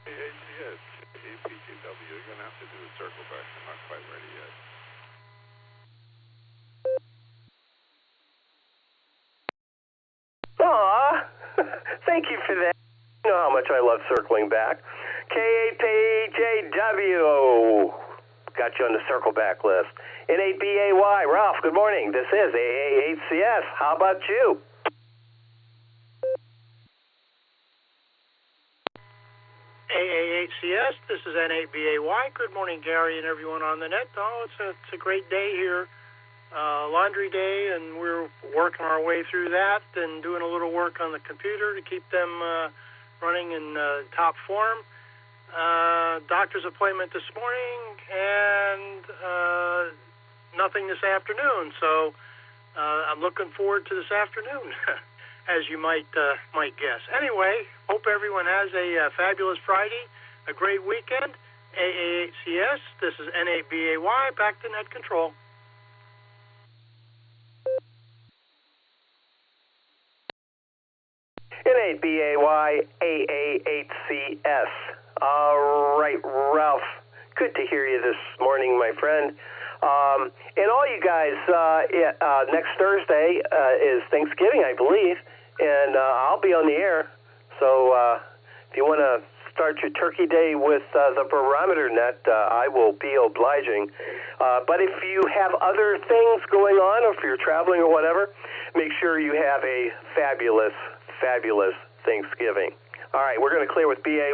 AHCS, APJW. You're going to have to do a circle back. I'm not quite ready yet. Aw, thank you for that. You know how much I love circling back. K8PJW. Got you on the circle back list. N8BAY. Ralph, good morning. This is AA8CS. How about you? AA8CS, this is N8BAY. Good morning, Gary and everyone on the net. Oh, it's a great day here. Laundry day, and we're working our way through that and doing a little work on the computer to keep them running in top form. Doctor's appointment this morning, and nothing this afternoon. So I'm looking forward to this afternoon, as you might guess. Anyway, hope everyone has a fabulous Friday, a great weekend. AA8CS, this is N8BAY, back to net control. N8BAY, AA8CS. All right, Ralph, good to hear you this morning, my friend. And all you guys, next Thursday is Thanksgiving, I believe, and I'll be on the air. So if you want to start your turkey day with the Barometer Net, I will be obliging. But if you have other things going on, or if you're traveling or whatever, make sure you have a fabulous Thanksgiving. All right, we're going to clear with BAY.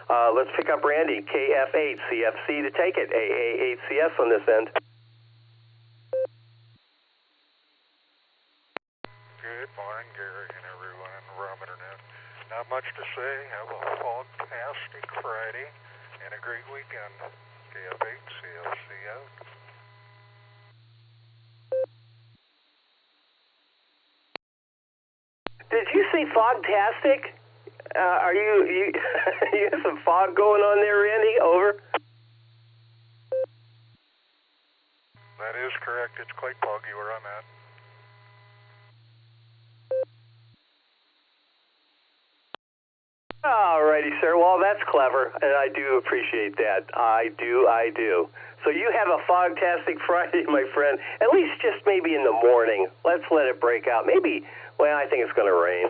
Let's pick up Randy, KF8 CFC to take it. AA8CS on this end. Good morning, Gary and everyone in the Barometer Net. Not much to say. Have a fantastic Friday and a great weekend. KF8 CFC out. Did you say fogtastic? Are you you have some fog going on there, Randy? Over. That is correct. It's quite foggy where I'm at. Alrighty, sir. Well, that's clever, and I do appreciate that. I do. So you have a fog-tastic Friday, my friend. At least just maybe in the morning. Let's let it break out. Maybe, well, I think it's going to rain.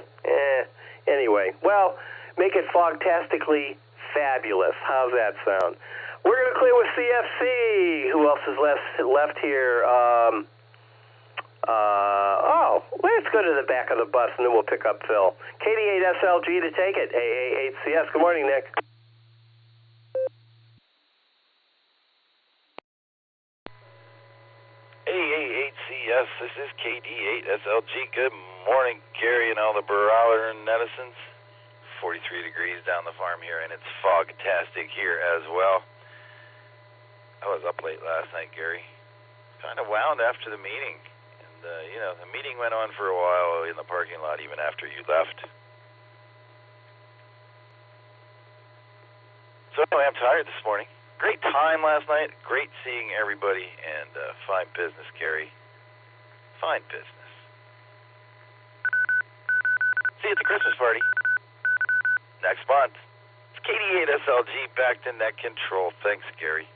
Anyway, well, make it fog-tastically fabulous. How's that sound? We're going to clear with CFC. Who else is left here? Let's go to the back of the bus, and then we'll pick up Phil. KD8SLG to take it. AA8CS. Good morning, Nick. AA8CS, this is KD8SLG. Good morning, Gary and all the Barometer Netizens. 43 degrees down the farm here, and it's fog-tastic here as well. I was up late last night, Gary. Kind of wound after the meeting. And, the meeting went on for a while in the parking lot even after you left. So I'm tired this morning. Great time last night. Great seeing everybody, and fine business, Gary. Fine business. See you at the Christmas party next month. It's KD8SLG back to net control. Thanks, Gary.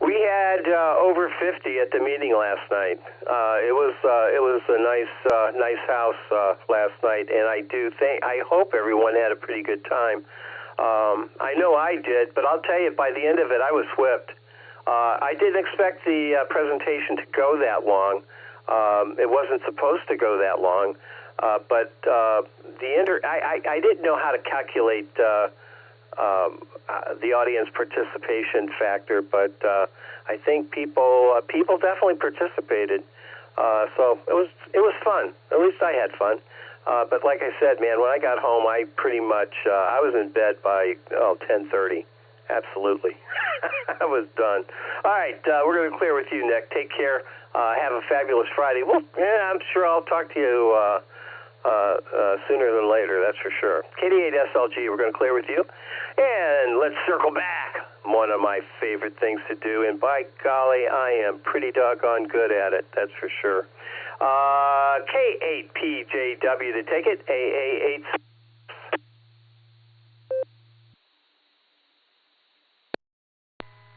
We had over 50 at the meeting last night. It was a nice house last night, and I hope everyone had a pretty good time. I know I did, but I'll tell you, by the end of it, I was whipped. I didn't expect the presentation to go that long. It wasn't supposed to go that long, but I didn't know how to calculate the audience participation factor, but I think people definitely participated. So it was fun. At least I had fun. But like I said, man, when I got home, I pretty much I was in bed by 10:30. Absolutely, I was done. All right, we're going to clear with you, Nick. Take care. Have a fabulous Friday. Well, yeah, I'm sure I'll talk to you sooner than later. That's for sure. KD8SLG, we're going to clear with you. And let's circle back. One of my favorite things to do, and by golly, I am pretty doggone good at it. That's for sure. K8PJW to take it. AA8.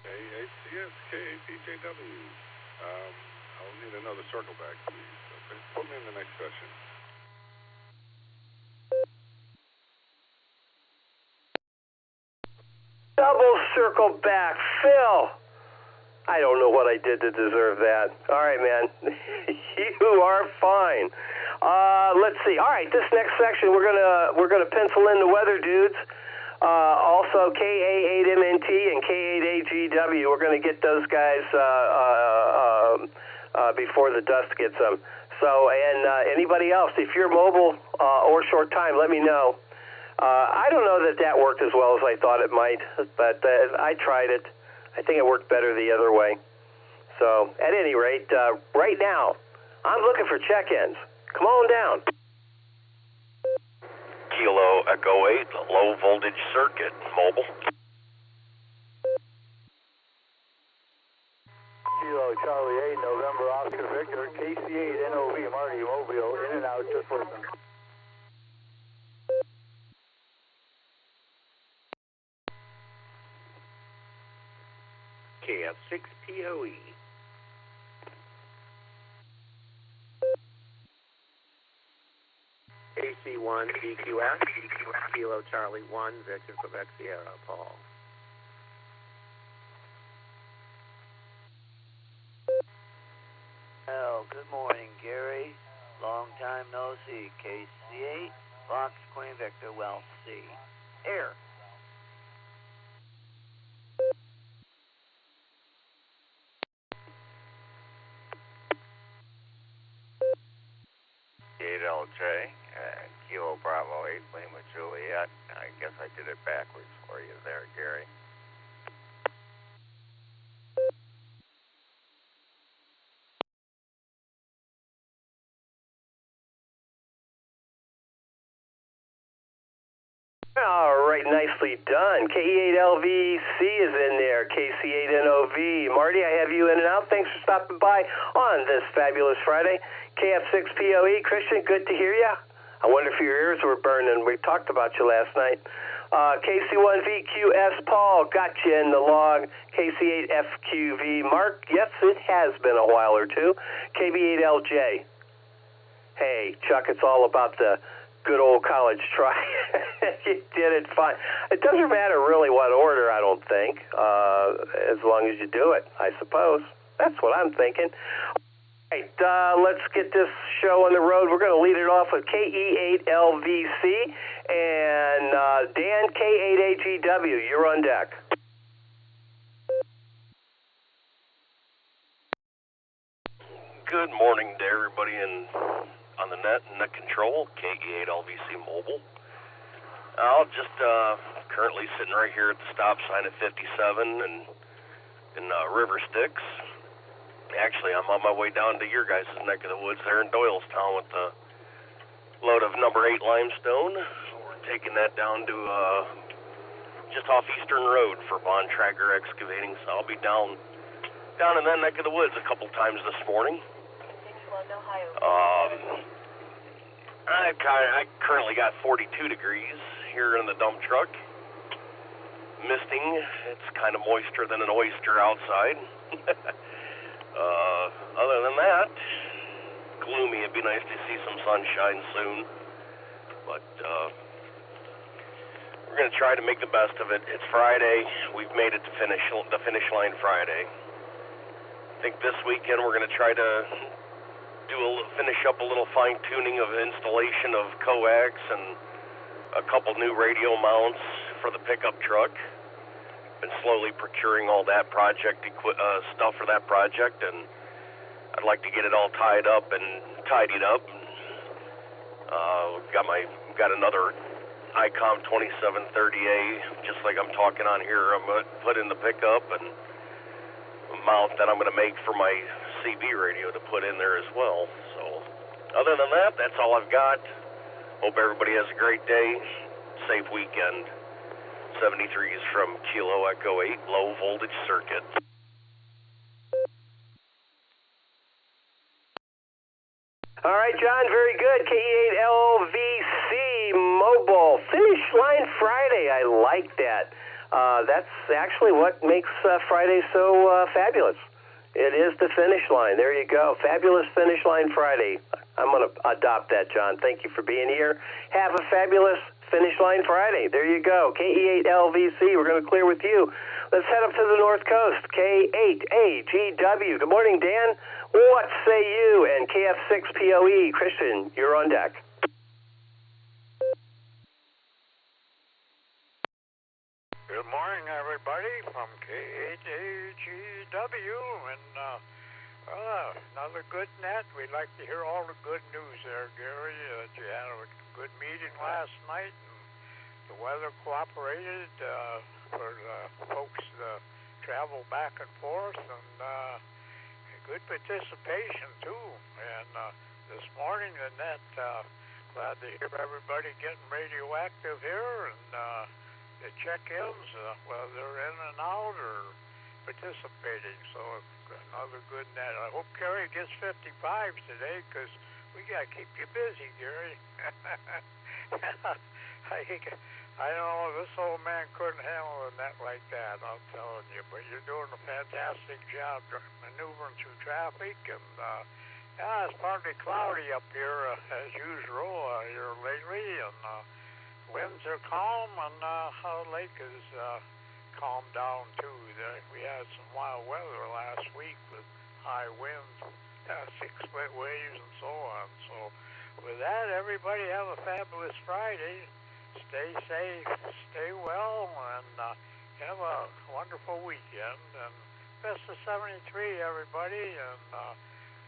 AACS, K8PJW. I'll need another circle back, please. Okay. Put me in the next session. Double circle back. Phil, I don't know what I did to deserve that. All right, man. You are fine. Let's see. All right, this next section we're gonna pencil in the weather dudes. Also KA8MNT and K8AGW. We're gonna get those guys before the dust gets them. So, and anybody else, if you're mobile or short time, let me know. I don't know that worked as well as I thought it might, but I tried it. I think it worked better the other way. So, at any rate, right now, I'm looking for check-ins. Come on down. Kilo Echo 8, low voltage circuit, mobile. Kilo Charlie 8, November Oscar Victor, KC8 NOV, Marty Mobile, in and out, just listen. KF6POE. AC1 DQS, Kilo Charlie 1, Victor Quebec Sierra, Paul. Oh, good morning, Gary. Long time no see. KC8, Fox Queen Victor, well, C. Air. LJ, Kilo Bravo 8, Lima Juliet. I guess I did it backwards for you there, Gary. All right, nicely done. K8LVC is in there. KC8NOV. Marty, I have you in and out. Thanks for stopping by on this fabulous Friday. KF6POE. Christian, good to hear you. I wonder if your ears were burning. We talked about you last night. KC1VQS Paul, got you in the log. KC8FQV Mark, yes, it has been a while or two. KB8LJ. Hey, Chuck, it's all about the good old college try. You did it fine. It doesn't matter really what order, I don't think, as long as you do it, I suppose. That's what I'm thinking. All right, let's get this show on the road. We're going to lead it off with KE8LVC and Dan, K8AGW. You're on deck. Good morning to everybody on the net and net control, KE8LVC Mobile. I'll just currently sitting right here at the stop sign at 57 and in River Styx. Actually, I'm on my way down to your guys' neck of the woods there in Doylestown with the load of number 8 limestone. We're taking that down to just off Eastern Road for Bond Tracker Excavating. So I'll be down in that neck of the woods a couple times this morning. I currently got 42 degrees here in the dump truck. Misting. It's kind of moister than an oyster outside. Other than that, gloomy. It'd be nice to see some sunshine soon. But we're going to try to make the best of it. It's Friday. We've made it to the finish line Friday. I think this weekend we're going to try to finish up a little fine-tuning of installation of coax and a couple new radio mounts for the pickup truck. Been slowly procuring all that project stuff for that project, and I'd like to get it all tied up and tidied up. Got another ICOM 2730A, just like I'm talking on here. I'm going to put in the pickup and a mount that I'm going to make for my CB radio to put in there as well. So other than that, that's all I've got. Hope everybody has a great day. Safe weekend. 73s from Kilo Echo 8 low voltage circuit. All right, John, very good. KE8LVC Mobile. Finish line Friday. I like that. That's actually what makes Friday so fabulous. It is the finish line. There you go. Fabulous finish line Friday. I'm going to adopt that, John. Thank you for being here. Have a fabulous finish line Friday. There you go. KE8LVC. We're going to clear with you. Let's head up to the North Coast. K8AGW. Good morning, Dan. What say you? And KF6POE. Christian, you're on deck. Good morning, everybody, from K8AGW, and another good net. We'd like to hear all the good news there, Gary. You had a good meeting last night, and the weather cooperated for the folks to travel back and forth, and good participation, too. And this morning, the net, glad to hear everybody getting radioactive here, and the check-ins, whether they're in and out or participating. So another good net. I hope Gary gets 55 today, because we got to keep you busy, Gary. I don't know, this old man couldn't handle a net like that, I'm telling you. But you're doing a fantastic job maneuvering through traffic. And it's partly cloudy up here, as usual, here lately. And winds are calm, and the lake is calmed down, too. We had some wild weather last week with high winds, 6-foot waves, and so on. So with that, everybody have a fabulous Friday. Stay safe, stay well, and have a wonderful weekend. And best of 73, everybody. And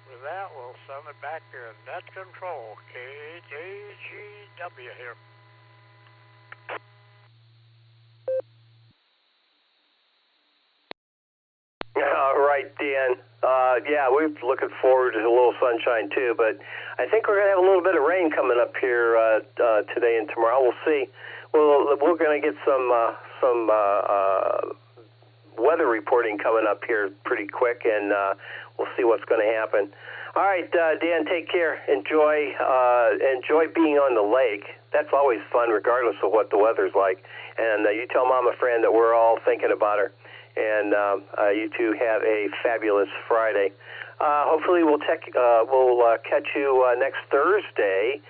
with that, we'll send it back to Net Control, KHAGW here. All right, Dan. Yeah, we're looking forward to a little sunshine, too, but I think we're going to have a little bit of rain coming up here today and tomorrow. We'll see. we're going to get some weather reporting coming up here pretty quick, and we'll see what's going to happen. All right, Dan, take care. Enjoy being on the lake. That's always fun, regardless of what the weather's like. And you tell Mama Fran that we're all thinking about her. And you two have a fabulous Friday. Hopefully, we'll catch you next Thursday,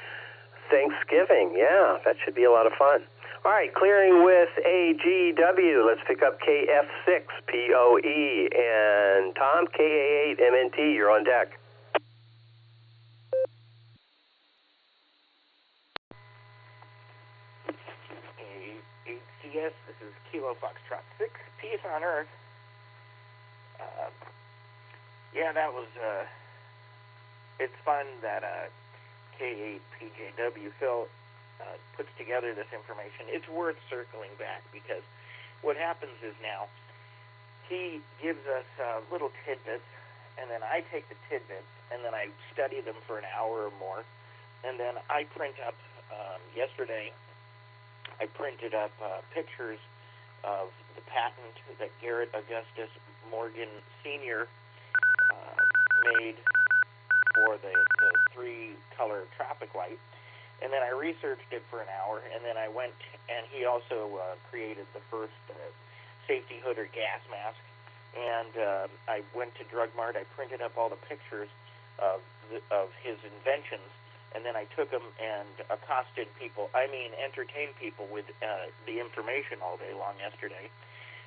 Thanksgiving. Yeah, that should be a lot of fun. All right, clearing with AGW. Let's pick up KF6POE. And Tom, KA8MNT, you're on deck. Yes, this is Kilo Foxtrot 6, Peace on Earth. Yeah, that was, it's fun that K8PJW Phil puts together this information. It's worth circling back because what happens is now he gives us little tidbits, and then I take the tidbits, and then I study them for an hour or more, and then I print up, yesterday, I printed up pictures of the patent that Garrett Augustus Morgan Sr. Made for the three-color traffic light. And then I researched it for an hour, and then I went, and he also created the first safety hood or gas mask. And I went to Drug Mart. I printed up all the pictures of his inventions. And then I took them and entertained people with the information all day long yesterday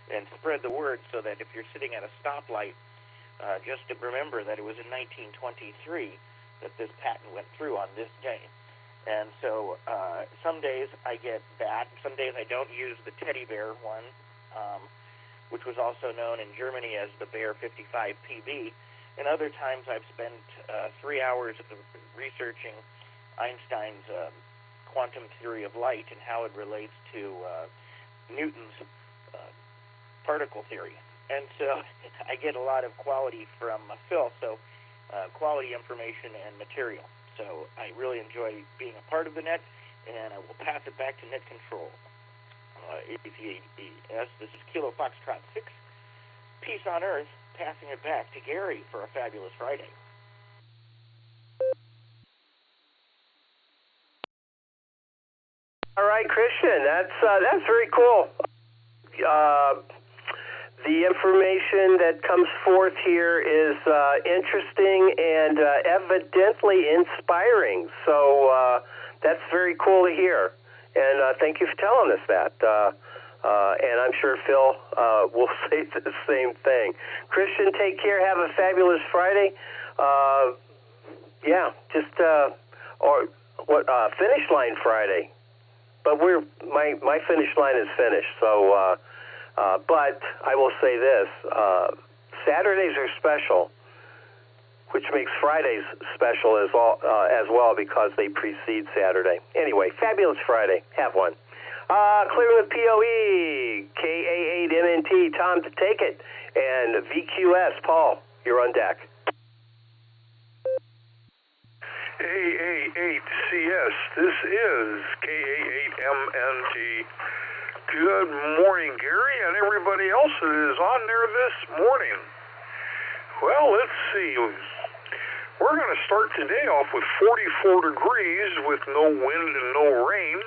and spread the word so that if you're sitting at a stoplight, just to remember that it was in 1923 that this patent went through on this day. And so some days I get that. Some days I don't use the teddy bear one, which was also known in Germany as the Bear 55 PB. And other times I've spent 3 hours researching Einstein's quantum theory of light and how it relates to Newton's particle theory. And so I get a lot of quality from Phil, so quality information and material. So I really enjoy being a part of the net, and I will pass it back to Net Control. APCS, this is Kilo Foxtrot 6, Peace on Earth, passing it back to Gary for a fabulous Friday. All right, Christian, that's very cool. The information that comes forth here is interesting and evidently inspiring. So that's very cool to hear. And thank you for telling us that. And I'm sure Phil will say the same thing. Christian, take care. Have a fabulous Friday. Finish line Friday. But my finish line is finished. So, but I will say this: Saturdays are special, which makes Fridays special as well because they precede Saturday. Anyway, fabulous Friday. Have one. Clear with POE, KA8MNT, Tom to take it, and VQS, Paul, you're on deck. AA8CS, this is KA8MNT. Good morning, Gary, and everybody else that is on there this morning. Well, let's see. We're going to start today off with 44 degrees with no wind and no rain,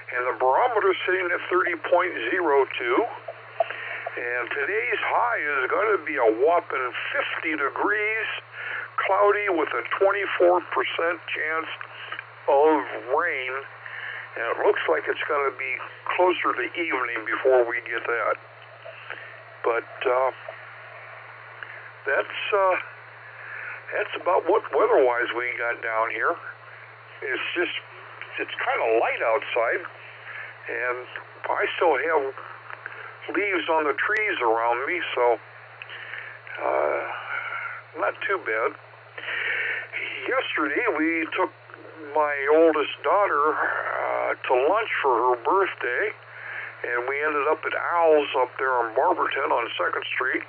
and the barometer sitting at 30.02. And today's high is going to be a whopping 50 degrees, cloudy with a 24% chance of rain. And it looks like it's going to be closer to evening before we get that. But that's about what weather-wise we got down here. It's kind of light outside, and I still have leaves on the trees around me, so not too bad. Yesterday we took my oldest daughter to lunch for her birthday, and we ended up at Al's up there on Barberton on 2nd Street,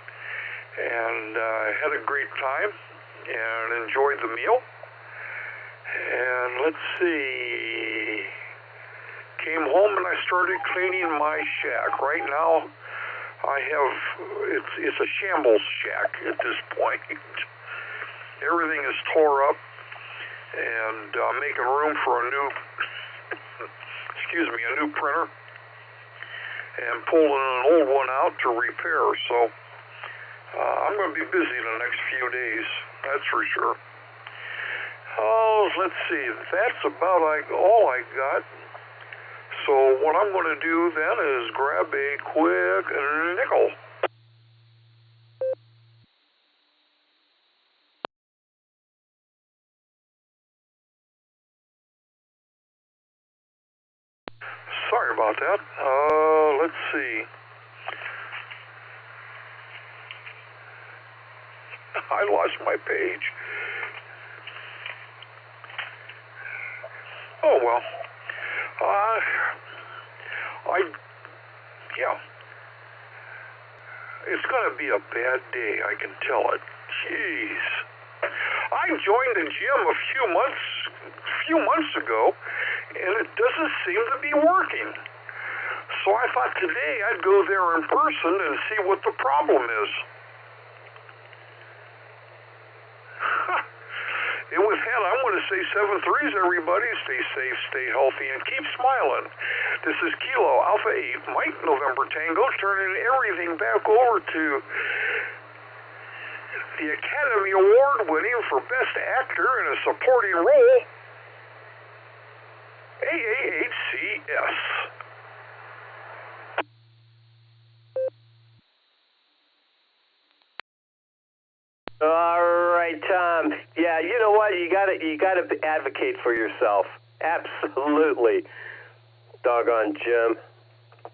and had a great time and enjoyed the meal. And let's see, came home and I started cleaning my shack. Right now, I have, it's a shambles shack at this point. Everything is tore up, and I'm making room for a new, a new printer, and pulling an old one out to repair. So I'm going to be busy in the next few days, that's for sure. Oh, let's see, that's about all I got. So what I'm going to do then is grab a quick nickel. Sorry about that. Let's see. I lost my page. Oh, well. It's going to be a bad day, I can tell it. Jeez. I joined the gym a few months ago, and it doesn't seem to be working. So I thought today I'd go there in person and see what the problem is. And with that, I want to say 7-3s, everybody. Stay safe, stay healthy, and keep smiling. This is Kilo Alpha 8, Mike November Tango, turning everything back over to the Academy Award winning for Best Actor in a Supporting Role, AAHCS. All right, Tom. Yeah, you know what? You gotta advocate for yourself. Absolutely. Doggone Jim.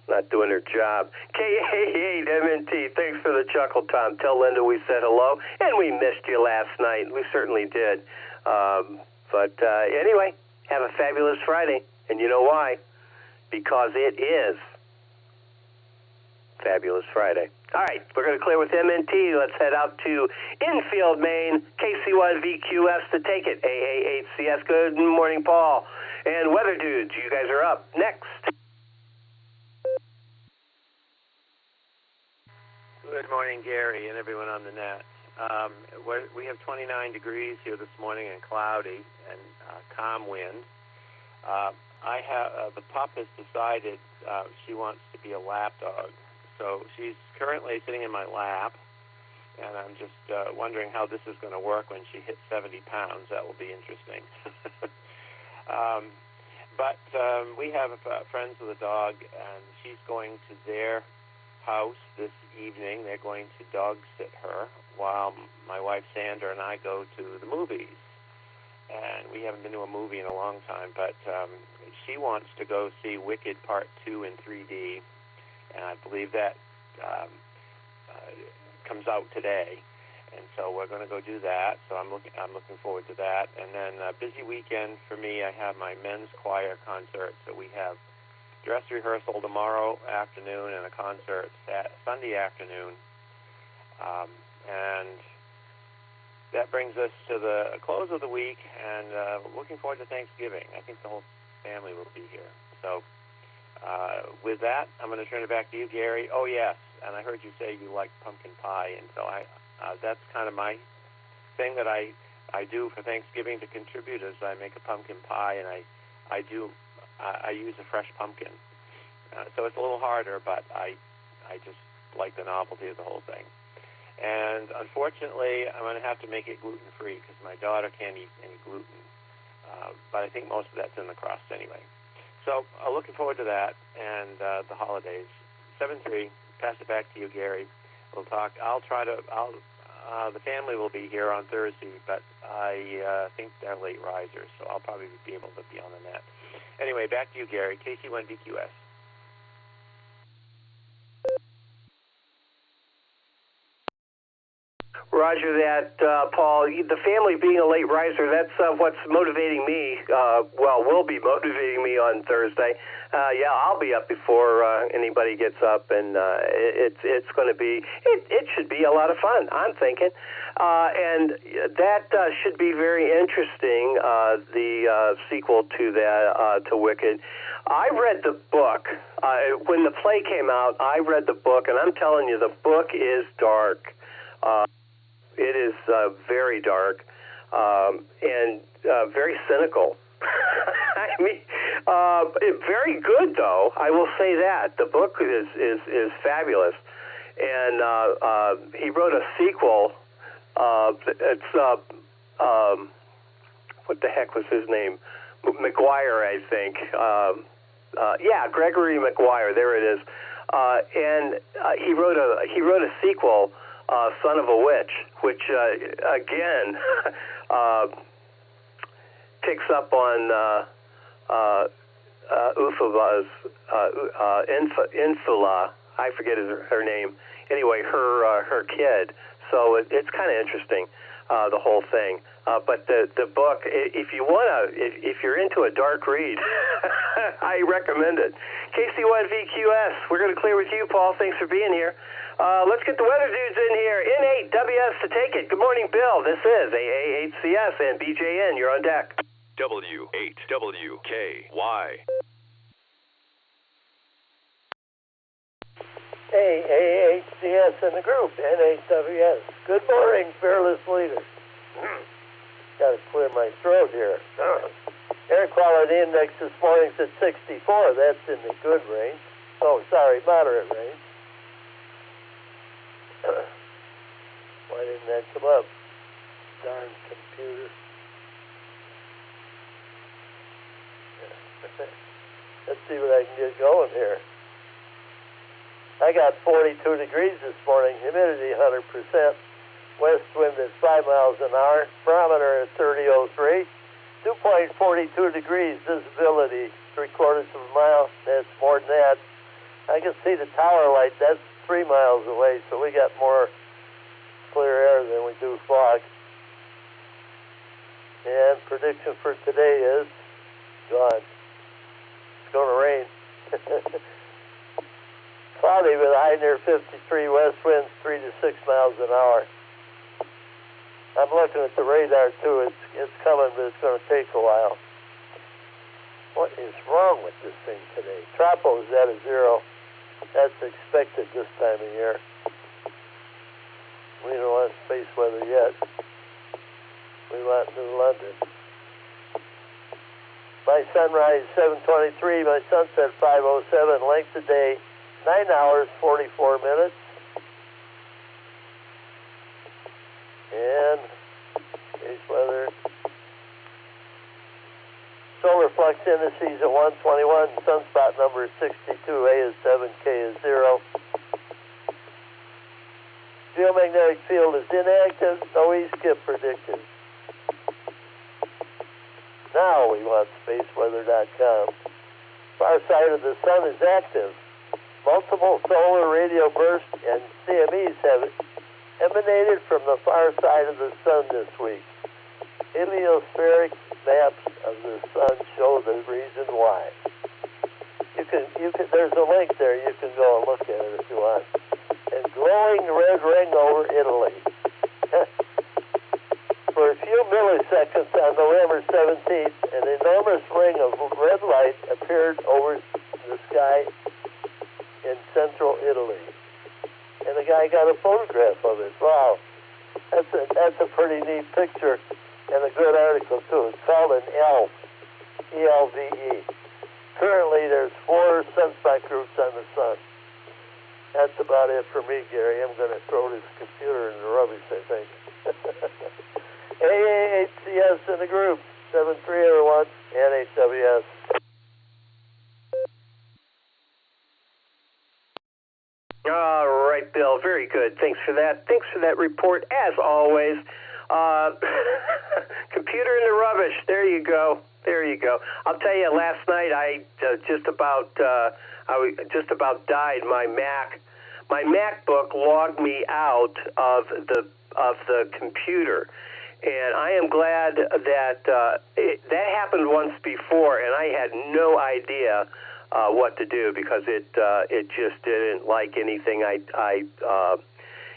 Not doing her job. K88MNT, thanks for the chuckle, Tom. Tell Linda we said hello, and we missed you last night. We certainly did. But anyway, have a fabulous Friday. And you know why? Because it is Fabulous Friday. All right, we're going to clear with MNT. Let's head out to Infield, Maine, KC1VQS to take it. AAHCS. Good morning, Paul. And Weather Dudes, you guys are up next. Good morning, Gary, and everyone on the net. We have 29 degrees here this morning and cloudy and calm wind. The pup has decided she wants to be a lap dog. So she's currently sitting in my lap, and I'm just wondering how this is going to work when she hits 70 pounds. That will be interesting. But we have friends with a dog, and she's going to their house this evening. They're going to dog sit her while my wife Sandra and I go to the movies. And we haven't been to a movie in a long time, but she wants to go see Wicked Part 2 in 3D. And I believe that comes out today, and so we're going to go do that. So I'm looking forward to that. And then a busy weekend for me. I have my men's choir concert, so we have dress rehearsal tomorrow afternoon and a concert Sunday afternoon. And that brings us to the close of the week, and looking forward to Thanksgiving. I think the whole family will be here. So. With that, I'm going to turn it back to you, Gary. Oh, yes, and I heard you say you like pumpkin pie, and so that's kind of my thing that I do for Thanksgiving to contribute is I make a pumpkin pie, and I use a fresh pumpkin. So it's a little harder, but I just like the novelty of the whole thing. And unfortunately, I'm going to have to make it gluten-free because my daughter can't eat any gluten. But I think most of that's in the crust anyway. So looking forward to that and the holidays. 7-3, pass it back to you, Gary. We'll talk. The family will be here on Thursday, but I think they're late risers, so I'll probably be able to be on the net. Anyway, back to you, Gary. KC1VQS. Roger that, Paul. The family being a late riser, that's what's motivating me. Will be motivating me on Thursday. I'll be up before anybody gets up, and it's going to be. It should be a lot of fun, I'm thinking, and that should be very interesting. The sequel to that to Wicked. I read the book when the play came out. I read the book, and I'm telling you, the book is dark. It is very dark and very cynical. I mean, very good though. I will say that the book is fabulous, and he wrote a sequel. It's what the heck was his name? McGuire, I think. Gregory McGuire. There it is. And he wrote a sequel. Son of a Witch, which again picks up on Ufaba's Infula. I forget her name. Anyway, her kid. So it's kind of interesting, the whole thing. But the book, if you're into a dark read, I recommend it. KC1VQS. We're going to clear with you, Paul. Thanks for being here. Let's get the weather dudes in here. N8WS to take it. Good morning, Bill. This is AA8CS and BJN. You're on deck. W8WKY. Hey, AA8CS in the group. N8WS. Good morning, fearless leaders. Got to clear my throat here. Air quality index this morning's at 64. That's in the good range. Moderate range. Why didn't that come up? Darn computer. Let's see what I can get going here. I got 42 degrees this morning, humidity 100%, west wind at 5 miles an hour, barometer at 3003, 2.42 degrees, visibility 3/4 of a mile. That's more than that. I can see the tower light. That's 3 miles away, so we got more clear air than we do fog. And prediction for today is gone. It's going to rain. Cloudy with a high near 53, west winds 3 to 6 miles an hour. I'm looking at the radar too. It's coming, but it's going to take a while. What is wrong with this thing today? Tropo is at a 0. That's expected this time of year. We don't want space weather yet. We want New London. My sunrise 7:23, my sunset 5:07. Length of day 9 hours 44 minutes. And space weather. Solar flux indices at 121. Sunspot number is 62. A is 7. K is 0. Geomagnetic field is inactive. No E-skip predicted. Now we want spaceweather.com. Far side of the sun is active. Multiple solar radio bursts and CMEs have emanated from the far side of the sun this week. Heliospheric maps of the sun show the reason why. You can. There's a link there. You can go and look at it if you want. And glowing red ring over Italy. For a few milliseconds on November 17th, an enormous ring of red light appeared over the sky in central Italy. And the guy got a photograph of it. Wow. That's a pretty neat picture and a good article, too. It's called an ELVE, E-L-V-E. Currently, there's 4 sunspot groups on the sun. That's about it for me, Gary. I'm going to throw this computer in the rubbish, I think. AA8CS in the group, 7301, NHWS. All right, Bill. Very good. Thanks for that. Thanks for that report, as always. Computer in the rubbish. There you go. There you go. I'll tell you, last night I just about died. My MacBook logged me out of the the computer. And I am glad that that happened once before, and I had no idea what to do because it just didn't like anything.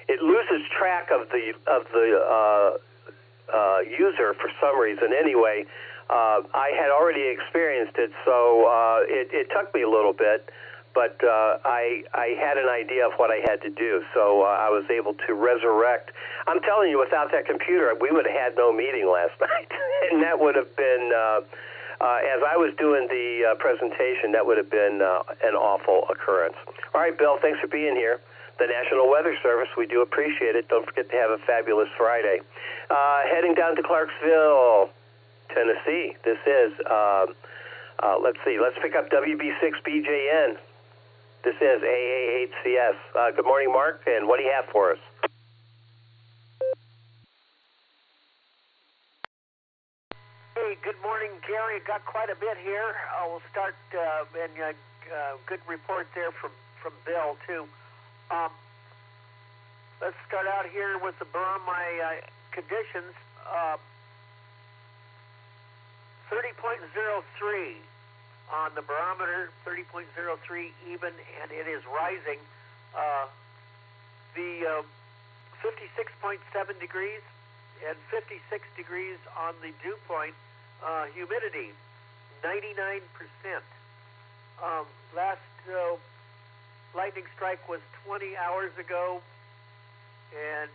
It loses track of the user for some reason. Anyway, I had already experienced it, so it took me a little bit. But I had an idea of what I had to do, so I was able to resurrect. I'm telling you, without that computer, we would have had no meeting last night, and that would have been, as I was doing the presentation, that would have been an awful occurrence. All right, Bill, thanks for being here. The National Weather Service, we do appreciate it. Don't forget to have a fabulous Friday. Heading down to Clarksville, Tennessee. This is, let's see, let's pick up WB6BJN. This is AA8CS. Good morning, Mark, and what do you have for us? Hey, good morning, Gary. Got quite a bit here. We'll start, and good report there from Bill, too. Let's start out here with my conditions. 30.03. On the barometer, 30.03 even, and it is rising. The 56.7 degrees and 56 degrees on the dew point. Humidity, 99%. Last lightning strike was 20 hours ago, and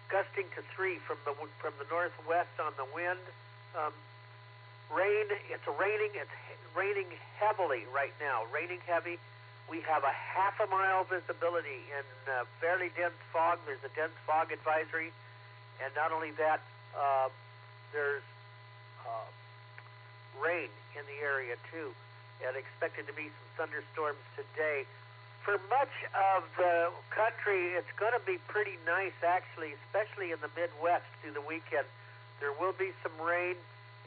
gusting to 3 from the northwest on the wind. Rain. It's raining heavily right now. Raining heavy. We have a half a mile visibility in fairly dense fog. There's a dense fog advisory, and not only that, there's rain in the area too, and expected to be some thunderstorms today. For much of the country, it's going to be pretty nice, actually, especially in the Midwest through the weekend. There will be some rain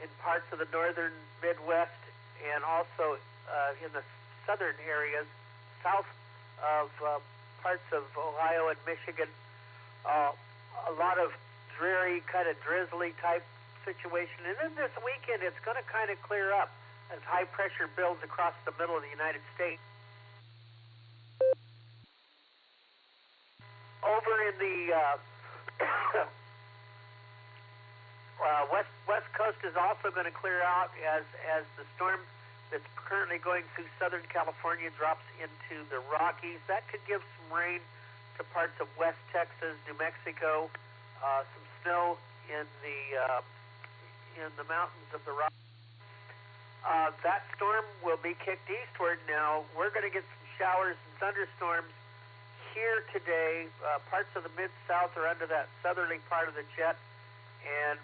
in parts of the northern Midwest and also in the southern areas, south of parts of Ohio and Michigan. A lot of dreary, kind of drizzly type situation. And then this weekend, it's going to kind of clear up as high pressure builds across the middle of the United States. Over in the west coast is also going to clear out as the storm that's currently going through Southern California drops into the Rockies. That could give some rain to parts of West Texas, New Mexico, some snow in the mountains of the Rockies. That storm will be kicked eastward now. We're going to get some showers and thunderstorms here today. Parts of the Mid-South are under that southerly part of the jet, and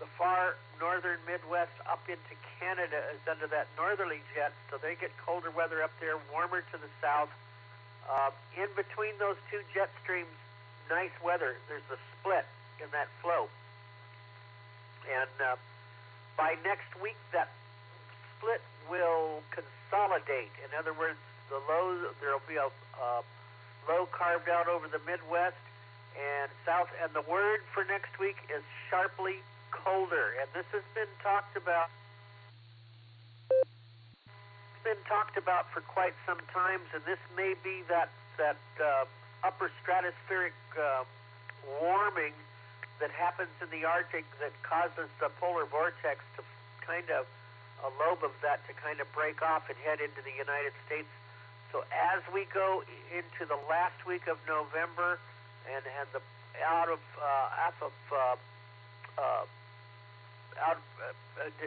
the far northern Midwest up into Canada is under that northerly jet, so they get colder weather up there, warmer to the south. In between those two jet streams, nice weather. There's a split in that flow. And by next week, that split will consolidate. In other words, there will be a low carved out over the Midwest and south, and the word for next week is sharply colder. And this has been talked about. It's been talked about for quite some time, and this may be that upper stratospheric warming that happens in the Arctic that causes the polar vortex to kind of, a lobe of that to kind of break off and head into the United States. So as we go into the last week of November and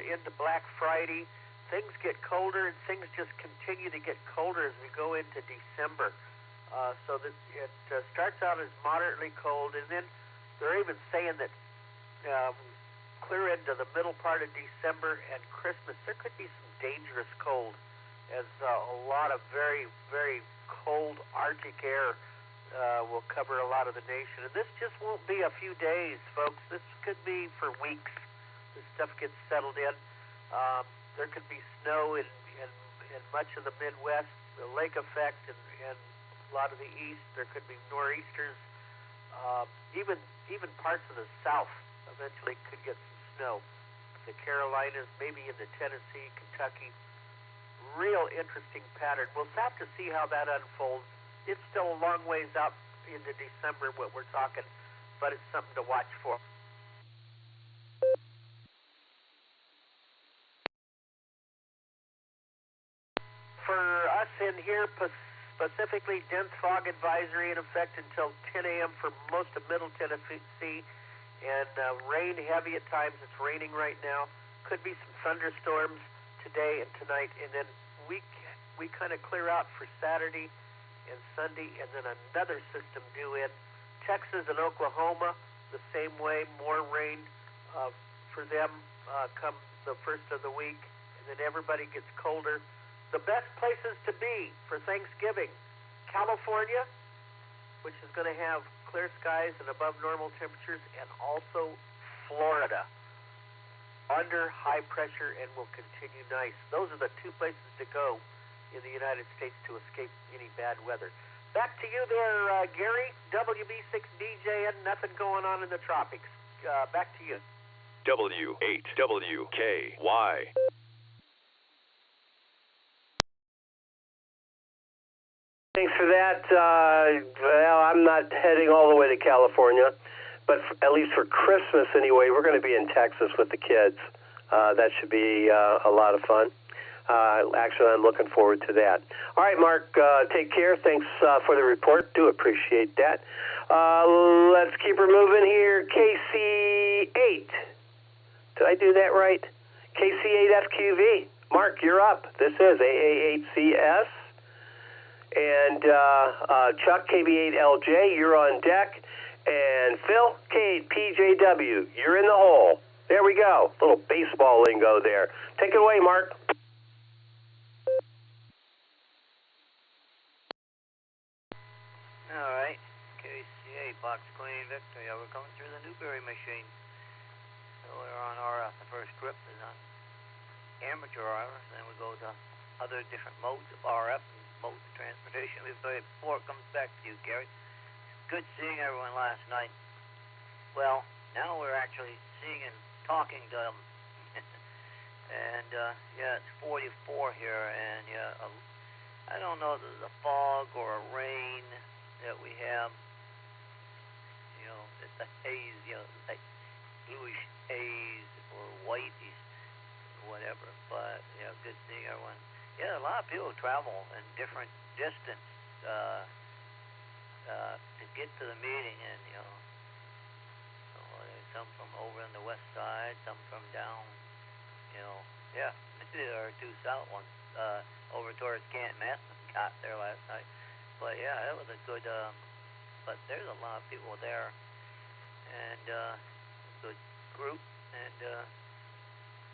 into Black Friday, things get colder, and things just continue to get colder as we go into December. So that it starts out as moderately cold, and then they're even saying that clear into the middle part of December and Christmas, there could be some dangerous cold, as a lot of very, very cold Arctic air will cover a lot of the nation. And this just won't be a few days, folks. This could be for weeks. This stuff gets settled in. There could be snow in much of the Midwest the lake effect and a lot of the east. There could be nor'easters. Even parts of the south eventually could get some snow. The Carolinas, maybe into Tennessee, Kentucky. Real interesting pattern. We'll have to see how that unfolds. It's still a long ways out into December, what we're talking, but it's something to watch for. For us in here, specifically, dense fog advisory in effect until 10 a.m. for most of Middle Tennessee, and rain heavy at times. It's raining right now. Could be some thunderstorms today and tonight, and then we kind of clear out for Saturday and Sunday, and then another system due in. Texas and Oklahoma, the same way, more rain for them come the first of the week, and then everybody gets colder. The best places to be for Thanksgiving, California, which is going to have clear skies and above normal temperatures, and also Florida, under high pressure and will continue nice. Those are the two places to go in the United States to escape any bad weather. Back to you there, Gary, WB6DJN, nothing going on in the tropics. Back to you. W8WKY. Thanks for that. Well, I'm not heading all the way to California, but at least for Christmas anyway, we're going to be in Texas with the kids. That should be a lot of fun. Actually, I'm looking forward to that. All right, Mark, take care. Thanks for the report. Do appreciate that. Let's keep her moving here. KC8. Did I do that right? KC8FQV. Mark, you're up. This is AA8CS. And Chuck, KB8LJ, you're on deck. And Phil, K8PJW, you're in the hole. There we go. Little baseball lingo there. Take it away, Mark. All right. KC8, Box Queen Victor. Yeah, we're coming through the Newberry machine. So we're on RF. The first trip is on amateur RF. Then we go to other different modes of RF and modes of transportation. Before it comes back to you, Gary. Good seeing everyone last night. Well, now we're actually seeing and talking to them. And, yeah, it's 44 here, and, yeah, I don't know if there's a fog or a rain that we have. You know, it's a haze, you know, like bluish haze or whiteish or whatever. But, you know, good seeing everyone. Yeah, a lot of people travel in different distance to get to the meeting, and, you know, so some from over on the west side, some from down, you know, yeah, there are two south ones over towards Canton, Mass. Got there last night. But, yeah, it was a good, but there's a lot of people there, and good group, and,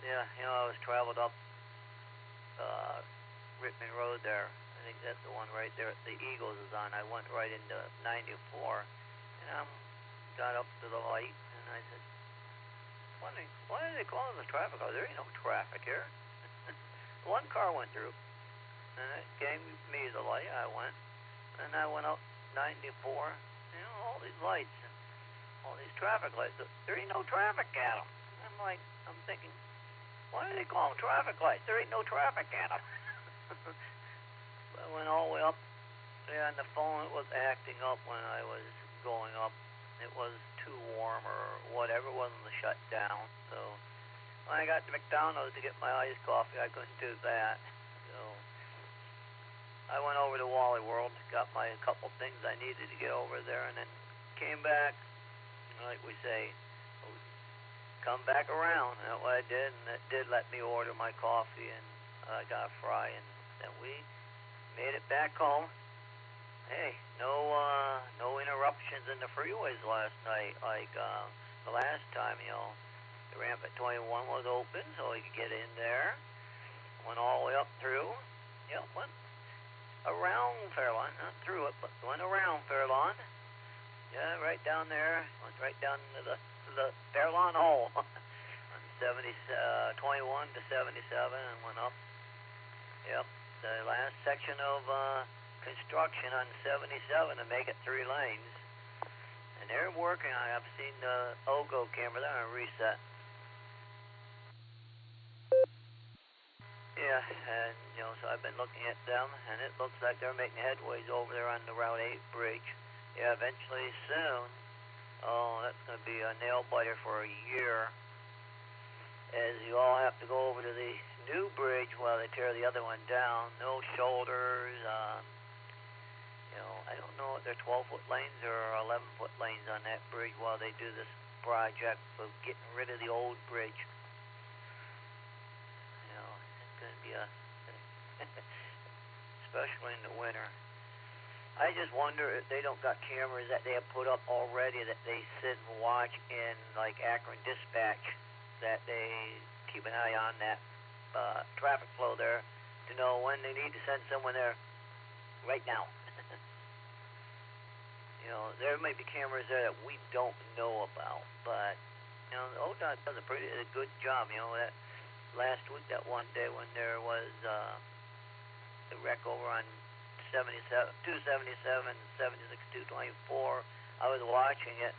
yeah, you know, I was traveled up Richmond Road there. I think that's the one right there. The Eagles is on. I went right into 94, and I got up to the light, and I said, wondering, why are they calling the traffic? Oh, there ain't no traffic here. One car went through, and it gave me the light. I went, and I went up 94. You know, all these lights and all these traffic lights. There ain't no traffic at them. I'm thinking, why do they call them traffic lights? There ain't no traffic at them. I went all the way up. Yeah, and the phone was acting up when I was going up. It was too warm or whatever. It wasn't shut down. So when I got to McDonald's to get my iced coffee, I couldn't do that. So I went over to Wally World, got my couple things I needed to get over there, and then came back. Like we say, come back around. That's what I did, and it did let me order my coffee, and I got a fry, and then we made it back home. Hey, no interruptions in the freeways last night like the last time, you know. The ramp at 21 was open, so we could get in there. Went all the way up through. Yep, went around Fairlawn, not through it, but went around Fairlawn. Yeah, right down there. Went right down to the Fairlawn hole. On 21 to 77 and went up. Yep. the last section of construction on 77 to make it 3 lanes. And they're working on it. I've seen the OGO camera. They're on a reset. Yeah, and, you know, so I've been looking at them, and it looks like they're making headways over there on the Route 8 bridge. Yeah, eventually soon. Oh, that's going to be a nail-biter for a year, as you all have to go over to the new bridge while they tear the other one down. No shoulders. You know, I don't know if they're 12-foot lanes or 11-foot lanes on that bridge while they do this project of getting rid of the old bridge. You know, it's going to be a, especially in the winter. I just wonder if they don't got cameras that they have put up already that they sit and watch in, like Akron Dispatch, that they keep an eye on that traffic flow there to know when they need to send someone there right now. You know, there may be cameras there that we don't know about, but, you know, ODOT does a good job. You know, that last week, that one day when there was the wreck over on 277, 76224, I was watching it,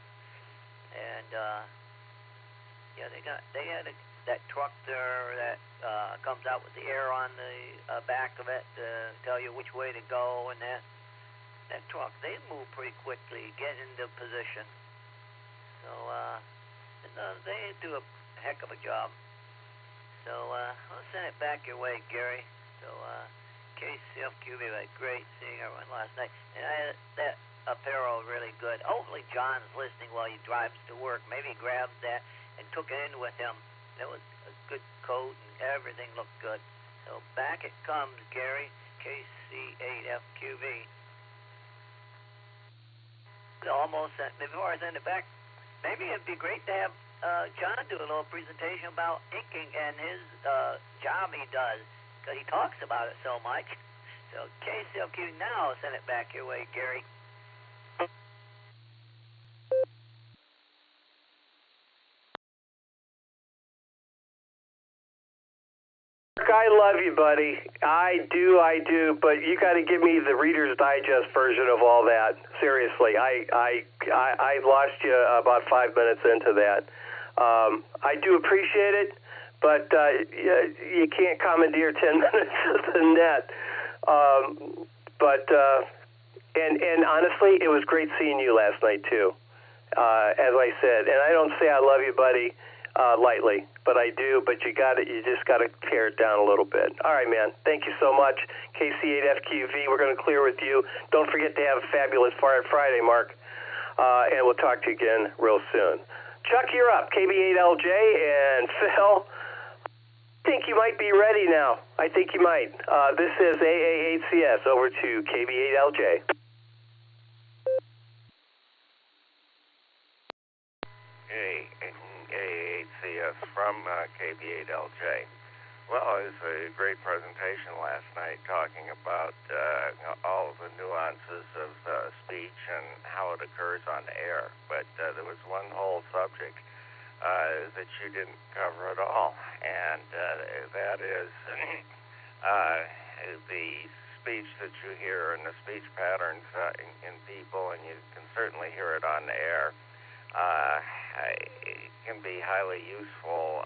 and, yeah, they had that truck there that comes out with the air on the back of it to tell you which way to go, and that truck, they move pretty quickly, get into position. So, they do a heck of a job. So, I'll send it back your way, Gary. So, KCFQB, great seeing everyone last night. And that apparel really good. Hopefully John's listening while he drives to work. Maybe he grabbed that and took it in with him. That was a good coat and everything looked good. So, back it comes, Gary, KC8FQB. Almost before I send it back, maybe it'd be great to have John do a little presentation about inking and his job he does, because he talks about it so much. So KCLQ now, send it back your way, Gary. I love you, buddy. I do, but you got to give me the Reader's Digest version of all that. Seriously, I lost you about 5 minutes into that. I do appreciate it, but you can't commandeer 10 minutes of the net. And honestly, it was great seeing you last night too. As I said, and I don't say I love you, buddy, lightly, but I do. But you just got to tear it down a little bit. All right, man. Thank you so much, KC8FQV. We're going to clear with you. Don't forget to have a fabulous Friday, Mark. And we'll talk to you again real soon. Chuck, you're up. KB8LJ and Phil. I think you might be ready now. I think you might. This is AA8CS. Over to KB8LJ. Hey, AA8CS from KB8LJ. Well, it was a great presentation last night talking about all of the nuances of speech and how it occurs on air. But there was one whole subject that you didn't cover at all, and that is the speech that you hear and the speech patterns in people, and you can certainly hear it on the air. It can be highly useful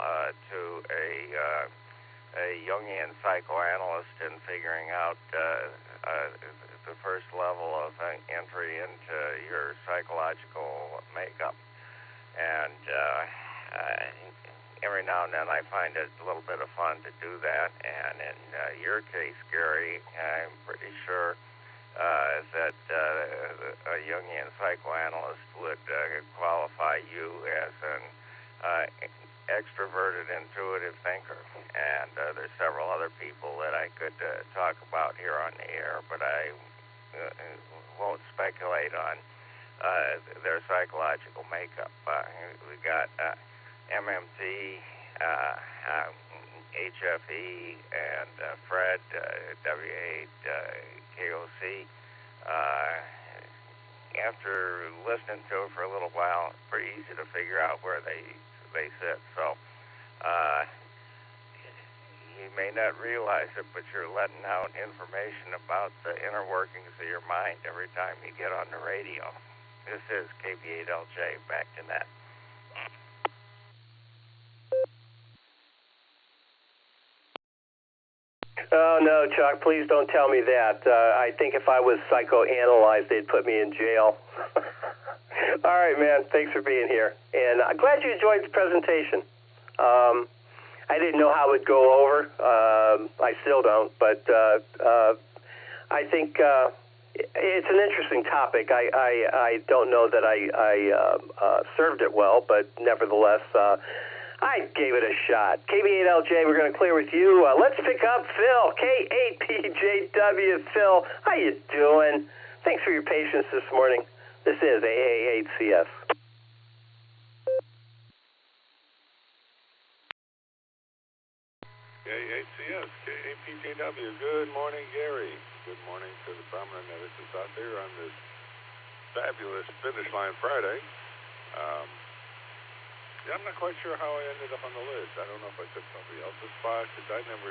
to a Jungian psychoanalyst in figuring out the first level of entry into your psychological makeup. And every now and then I find it a little bit of fun to do that. And in your case, Gary, I'm pretty sure that a Jungian psychoanalyst would qualify you as an extroverted, intuitive thinker. And there's several other people that I could talk about here on the air, but I won't speculate on their psychological makeup. We got MMT, HFE, and Fred, W8KOC. After listening to it for a little while, it's pretty easy to figure out where they sit. So you may not realize it, but you're letting out information about the inner workings of your mind every time you get on the radio. This is KB8LJ, back to net. Oh, no, Chuck, please don't tell me that. I think if I was psychoanalyzed, they'd put me in jail. All right, man, thanks for being here. And I'm glad you enjoyed the presentation. I didn't know how it would go over. I still don't, but I think it's an interesting topic. I don't know that I served it well, but nevertheless, I gave it a shot. KB8LJ, we're going to clear with you. Let's pick up Phil, K8PJW. Phil, how you doing? Thanks for your patience this morning. This is AA8CS. AA8CS, K8PJW. Good morning, Gary. Good morning to the Barometer Net out there on this fabulous finish line Friday. Yeah, I'm not quite sure how I ended up on the list. I don't know if I took somebody else's spot, because I never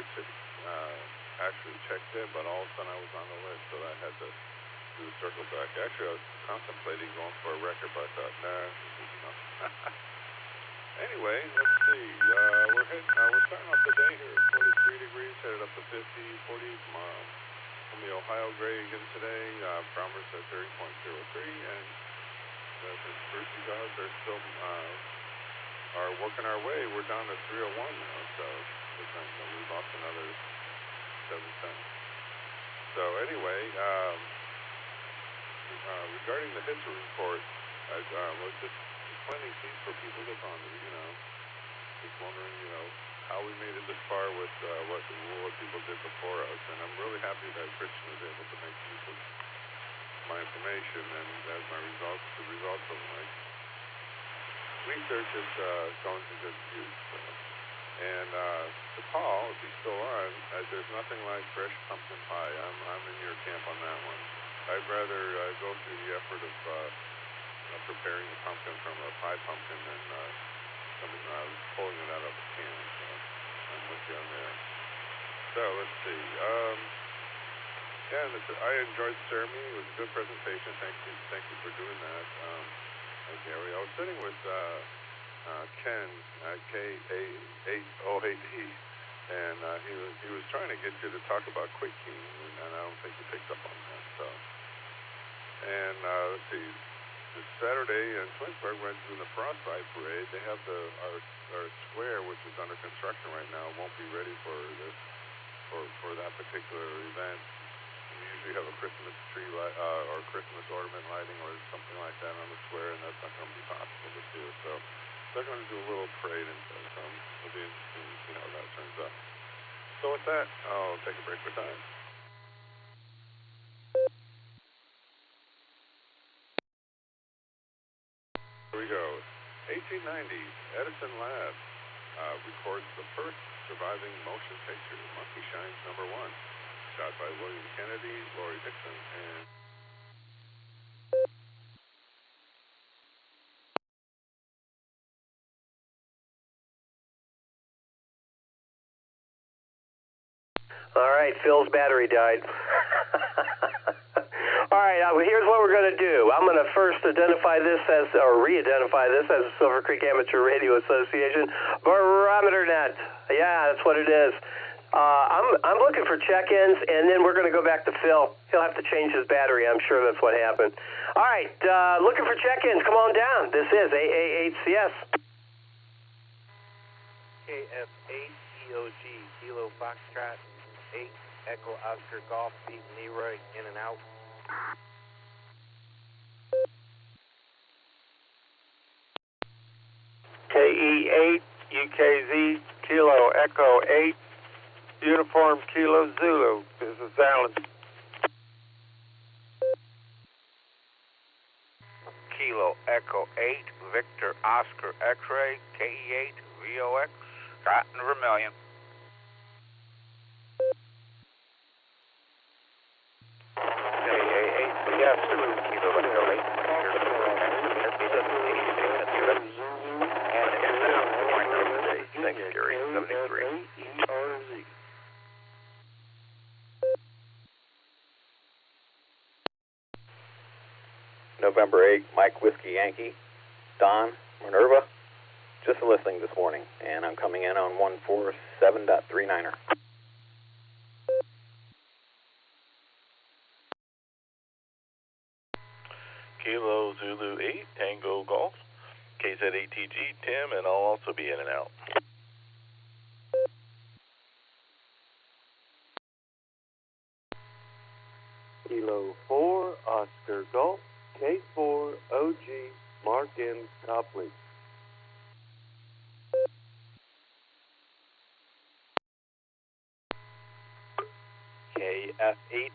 actually checked in, but all of a sudden I was on the list, so I had to do a circle back. Actually, I was contemplating going for a record, but I thought, nah, this is enough. Anyway, let's see. We're starting off the day here at 43 degrees, headed up to 50, 40 tomorrow. From the Ohio gray again today, barometer's at 30.03, and since Brucey guys are still are working our way, we're down to 301 now, so we've lost another 7 cents. So anyway, regarding the history report, I was just planting seeds for people to ponder, just wondering, how we made it this far with what people did before us, and I'm really happy that Christian was able to make use of my information, and as the results of my research is going to good use. And to Paul, if he's still on, there's nothing like fresh pumpkin pie. I'm in your camp on that one. I'd rather go through the effort of preparing the pumpkin from a pie pumpkin than pulling it out of a can. So I'm with you on there. So let's see. I enjoyed the ceremony. It was a good presentation. Thank you for doing that. Gary, I was sitting with Ken at K808E, and he was trying to get you to talk about quick keying, and I don't think you picked up on that. So, and let's see, this Saturday in Twinsburg, we're doing the Frostbite Parade. They have our square, which is under construction right now, won't be ready for that particular event. We usually have a Christmas tree or Christmas ornament lighting or something like that on the square, and that's not going to be possible to do. So they're going to do a little parade instead. So it'll be interesting to see how that turns out. So with that, I'll take a break for time. Here we go. 1890, Edison Lab records the first surviving motion picture, Monkey Shines #1. Shot by William Kennedy, Laurie Dixon, and all right, Phil's battery died. All right, here's what we're going to do. I'm going to first re-identify this as the Silvercreek Amateur Radio Association Barometer Net. Yeah, that's what it is. I'm looking for check-ins, and then we're going to go back to Phil. He'll have to change his battery. I'm sure that's what happened. All right, looking for check-ins. Come on down. This is AA8CS. KF8 EOG, Kilo Foxtrot 8, Echo Oscar Golf, Pete Leroy, in and out. KE8 UKZ, Kilo Echo 8, Uniform Kilo Zulu. This is Alan. Kilo Echo 8, Victor Oscar X-Ray, KE8, VOX, Cotton Vermilion. KA8, Kilo Echo 8, Thanks, Gary. 73. November 8, Mike Whiskey Yankee, Don, Minerva. Just listening this morning, and I'm coming in on 147.39er. Kilo Zulu 8, Tango Golf, KZATG, Tim, and I'll also be in and out. Kilo 4, Oscar Golf, K4, OG, Mark M. Copley. KF8,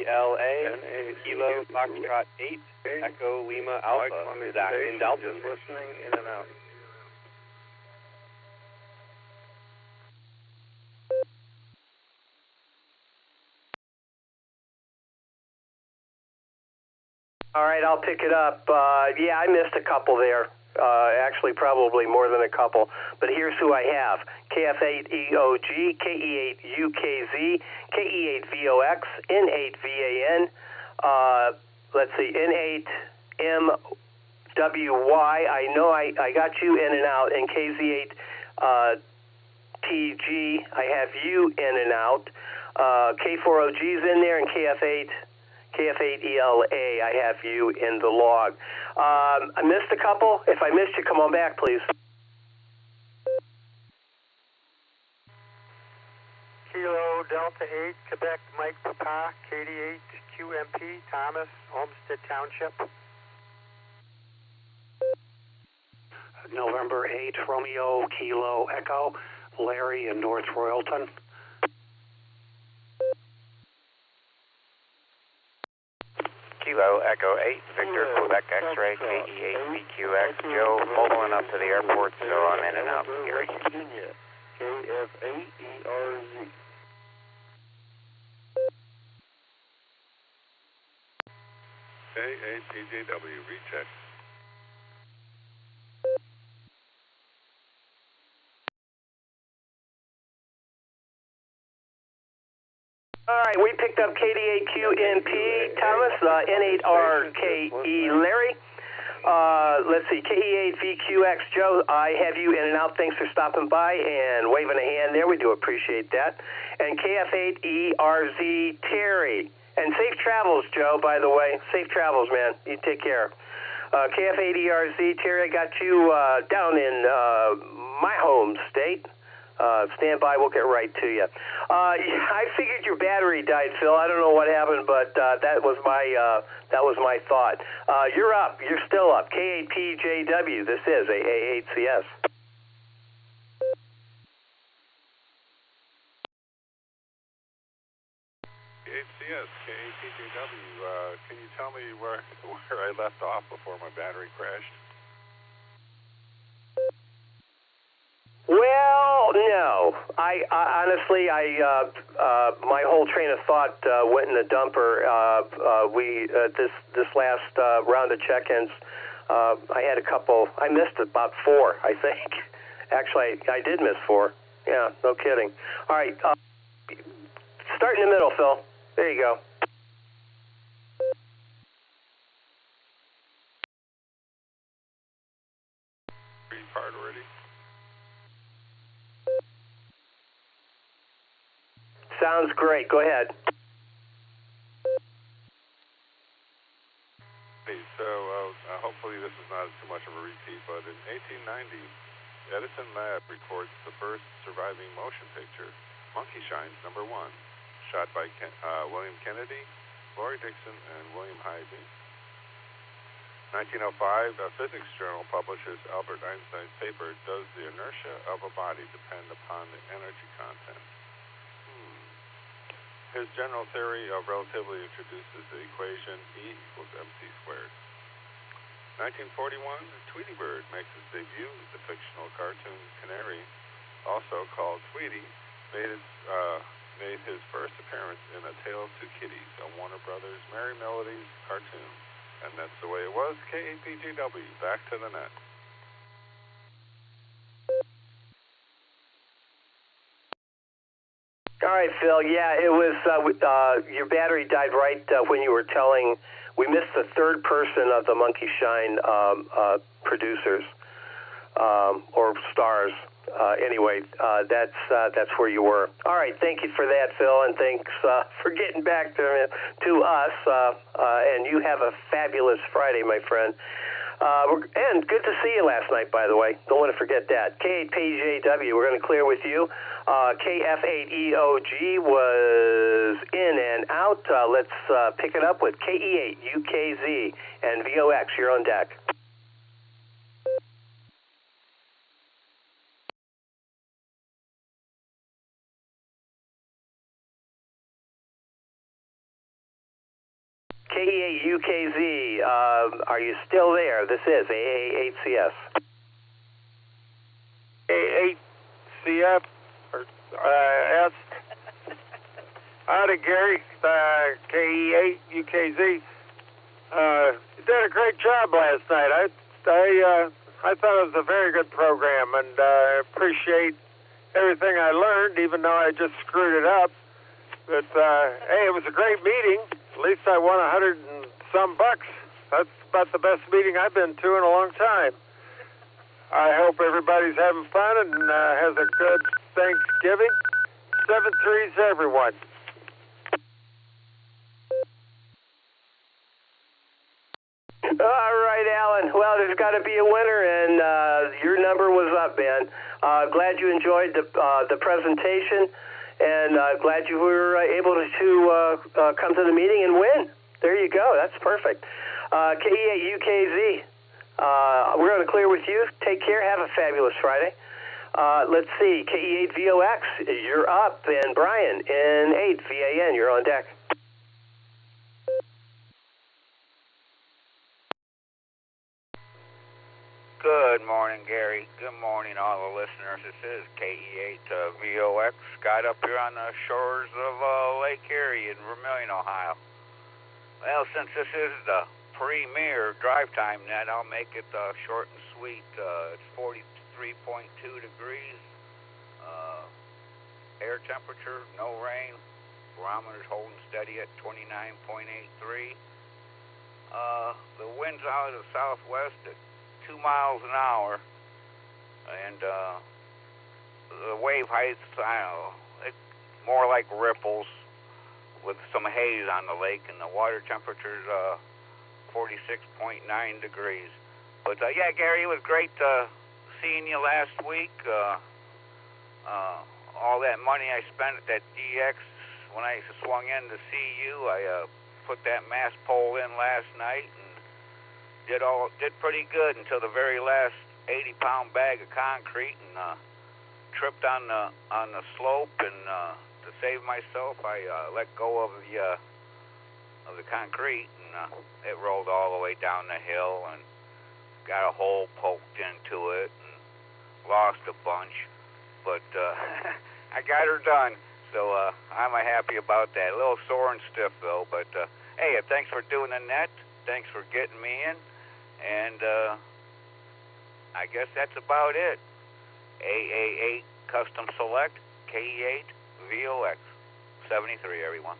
ELA, Kilo Foxtrot 8, Echo Lima Alpha, Zach in Dalton. Just listening in and out. All right, I'll pick it up. Yeah, I missed a couple there. Actually, probably more than a couple. But here's who I have. KF8EOG, KE8UKZ, KE8VOX, N8VAN, let's see, N8MWY. I know I got you in and out. And KZ8TG, I have you in and out. K4OG's in there, and KF8ELA, I have you in the log. I missed a couple. If I missed you, come on back, please. Kilo Delta 8, Quebec Mike Papa, KD8 QMP, Thomas, Olmsted Township. November 8, Romeo Kilo Echo, Larry in North Royalton. Kilo Echo 8, Victor, Quebec X-Ray, KE8BQX, Joe, pulling up to the airport, so I'm in and out, Gary. Virginia, KF8ERZ. KATJW, recheck. All right, we picked up KD8QMP, Thomas, N8RKE, Larry. Let's see, KE8VQX, Joe, I have you in and out. Thanks for stopping by and waving a hand there. We do appreciate that. And KF8ERZ, Terry. And safe travels, Joe, by the way. Safe travels, man. You take care. KF8ERZ, Terry, I got you down in my home state. Stand by, we'll get right to you. I figured your battery died, Phil. I don't know what happened, but that was my thought. You're up. You're still up. K8PJW. This is AA8CS. KHCS, KATJW. Can you tell me where I left off before my battery crashed? Well, no. I honestly, my whole train of thought went in the dumper. This last round of check-ins, I had a couple. I missed about 4, I think. Actually, I did miss 4. Yeah, no kidding. All right, start in the middle, Phil. There you go. Part already? Sounds great. Go ahead. Hey, so hopefully this is not too much of a repeat, but in 1890, Edison Lab records the first surviving motion picture, Monkey Shines #1, shot by William Kennedy, Laurie Dixon, and William Hyde. 1905, a physics journal publishes Albert Einstein's paper, Does the Inertia of a Body Depend Upon the Energy Content? His general theory of relativity introduces the equation E equals mc squared. 1941, Tweety Bird makes his debut. The fictional cartoon canary, also called Tweety, made his first appearance in A Tale of Two Kitties, a Warner Brothers Merry Melodies cartoon. And that's the way it was. KAPGW, back to the net. All right, Phil. Yeah, it was your battery died right when you were telling We missed the third person of the Monkey Shine producers or stars. Anyway, that's where you were. All right, thank you for that, Phil, and thanks for getting back to us. And you have a fabulous Friday, my friend. And good to see you last night, by the way. Don't want to forget that. K8PJW, we're going to clear with you. KF8EOG was in and out. Let's pick it up with KE8UKZ and VOX. You're on deck. KE8UKZ, are you still there? This is AA8CS. AA8CF, or S. Howdy, Gary. KE8UKZ. You did a great job last night. I thought it was a very good program, and I appreciate everything I learned, even though I just screwed it up. But, hey, it was a great meeting. At least I won $100 and some bucks. That's about the best meeting I've been to in a long time. I hope everybody's having fun and has a good Thanksgiving. 7-3s, everyone. All right, Alan. Well, there's got to be a winner, and your number was up, man. Glad you enjoyed the presentation. And glad you were able to come to the meeting and win. There you go. That's perfect. KE8UKZ, we're going to clear with you. Take care. Have a fabulous Friday. Let's see. KE8VOX, you're up. And Brian, N8VAN, you're on deck. Good morning, Gary. Good morning, all the listeners. This is KE8VOX, got up here on the shores of Lake Erie in Vermilion, Ohio. Well, since this is the premier drive time net, I'll make it short and sweet. It's 43.2 degrees. Air temperature, no rain. Barometer's holding steady at 29.83. The wind's out of the southwest at 2 miles an hour, and the wave heights, I don't know, it's more like ripples with some haze on the lake, and the water temperature's 46.9 degrees. But yeah, Gary, it was great seeing you last week. All that money I spent at that DX when I swung in to see you, I put that mast pole in last night, and did pretty good until the very last 80-pound bag of concrete, and tripped on the slope, and to save myself, I let go of the concrete, and it rolled all the way down the hill, and got a hole poked into it, and lost a bunch, but I got her done, so I'm happy about that. A little sore and stiff though, but hey, thanks for doing the net. Thanks for getting me in. And I guess that's about it. AA8 Custom Select, KE8 VOX 73, everyone.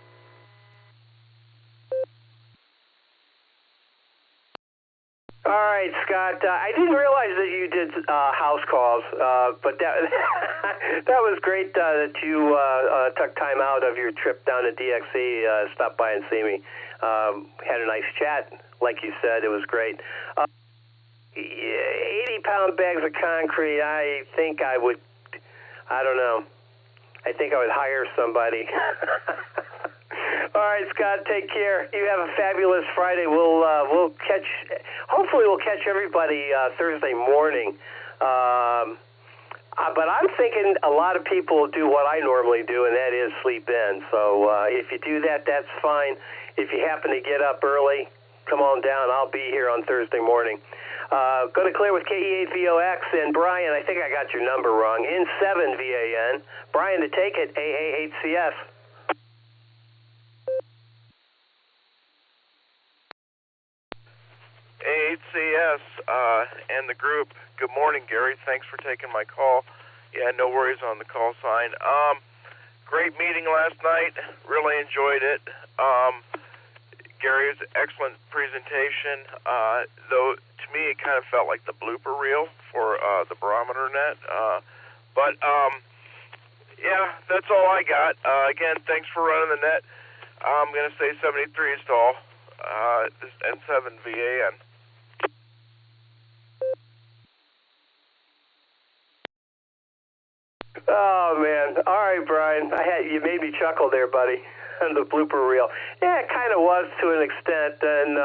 All right, Scott. I didn't realize that you did house calls, but that that was great that you took time out of your trip down to DXE, stopped by and see me. Had a nice chat. Like you said, it was great. 80-pound bags of concrete, I think I would hire somebody. All right, Scott, take care. You have a fabulous Friday. Hopefully we'll catch everybody Thursday morning. But I'm thinking a lot of people do what I normally do, and that is sleep in. So if you do that, that's fine. If you happen to get up early, come on down. I'll be here on Thursday morning. Going to clear with KE8VOX, and Brian, I think I got your number wrong. N7VAN. Brian to take it, AA8CS. A8CS and the group. Good morning, Gary. Thanks for taking my call. Yeah, no worries on the call sign. Great meeting last night. Really enjoyed it. Gary, it was an excellent presentation. Though to me, it kind of felt like the blooper reel for the Barometer Net. Yeah, that's all I got. Again, thanks for running the net. I'm going to say 73 stall. This N7 VAN. Oh man! All right, Brian. You made me chuckle there, buddy. On the blooper reel. Yeah, it kind of was to an extent, and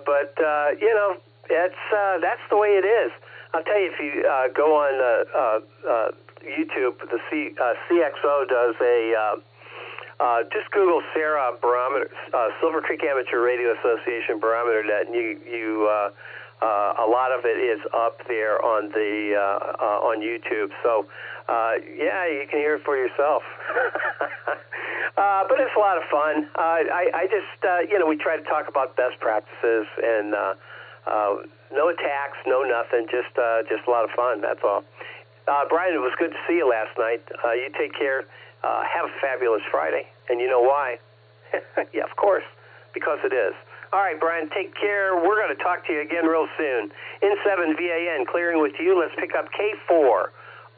but you know, that's the way it is. I'll tell you, if you go on YouTube, the CXO does a just Google Sarah Barometer, Silvercreek Amateur Radio Association Barometer Net, and you a lot of it is up there on the on YouTube. So yeah, you can hear it for yourself. But it's a lot of fun. I just you know, we try to talk about best practices and no attacks, no nothing, just a lot of fun. That's all. Brian, it was good to see you last night. You take care. Have a fabulous Friday. And you know why? Yeah, of course, because it is. All right, Brian, take care. We're going to talk to you again real soon. N7 VAN, clearing with you. Let's pick up K4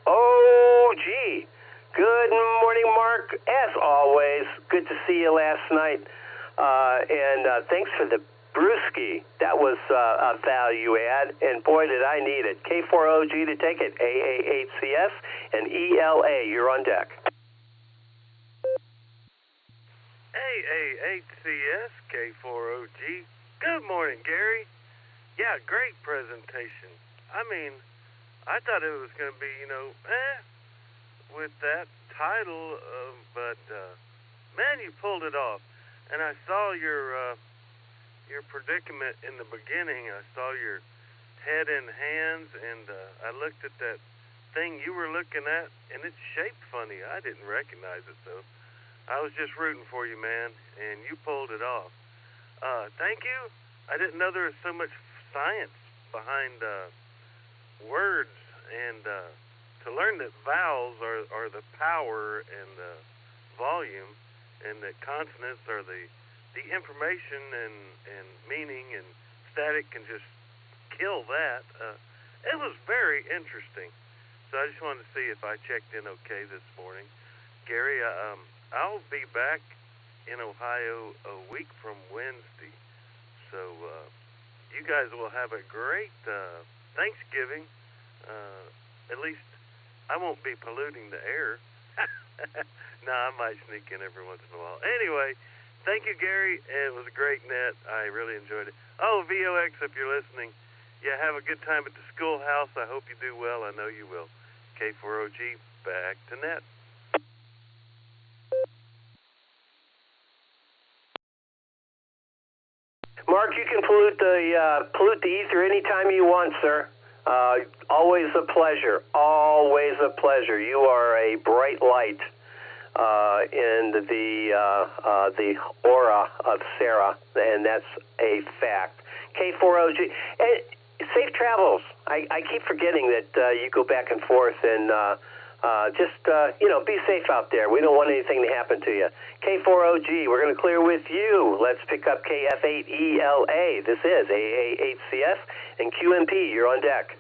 OG. Good morning, Mark. As always, good to see you last night. And thanks for the brewski. That was a value add, and boy, did I need it. K4OG to take it, AA8CS, and ELA, you're on deck. AA8CS, K4OG. Good morning, Gary. Yeah, great presentation. I mean, I thought it was going to be, you know, with that title, but man, you pulled it off. And I saw your predicament in the beginning. I saw your head and hands, and I looked at that thing you were looking at, and it's shaped funny. I didn't recognize it, so I was just rooting for you, man, and you pulled it off. Thank you. I didn't know there was so much science behind words, and to learn that vowels are the power and the volume, and that consonants are the information and meaning, and static can just kill that. It was very interesting. So I just wanted to see if I checked in okay this morning. Gary, I'll be back in Ohio a week from Wednesday. So you guys will have a great Thanksgiving. At least I won't be polluting the air. No, I might sneak in every once in a while. Anyway, thank you, Gary. It was a great net. I really enjoyed it. Oh, VOX, if you're listening, yeah, have a good time at the schoolhouse. I hope you do well. I know you will. K4OG, back to net. Mark, you can pollute the ether anytime you want, sir. Always a pleasure. Always a pleasure. You are a bright light in the aura of Sarah, and that's a fact. K4OG. And safe travels. I keep forgetting that you go back and forth, and just be safe out there. We don't want anything to happen to you. K4OG, we're going to clear with you. Let's pick up KF8ELA. This is AA8CS, and QMP, you're on deck.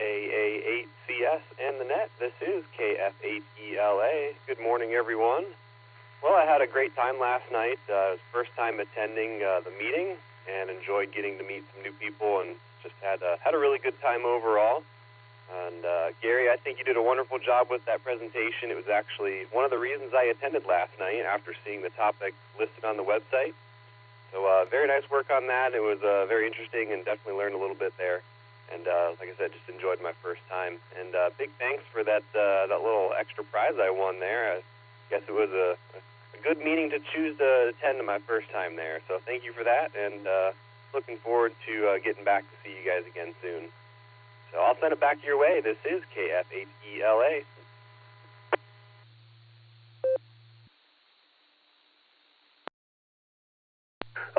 AA8CS and the net. This is KF8ELA. Good morning, everyone. Well, I had a great time last night. It was first time attending the meeting, and enjoyed getting to meet some new people, and just had a really good time overall. And Gary, I think you did a wonderful job with that presentation. It was actually one of the reasons I attended last night after seeing the topic listed on the website. So very nice work on that. It was very interesting, and definitely learned a little bit there. And like I said, just enjoyed my first time. And big thanks for that little extra prize I won there. I guess it was a good meeting to choose to attend to my first time there. So thank you for that, and looking forward to getting back to see you guys again soon. So I'll send it back your way. This is KF8ELA.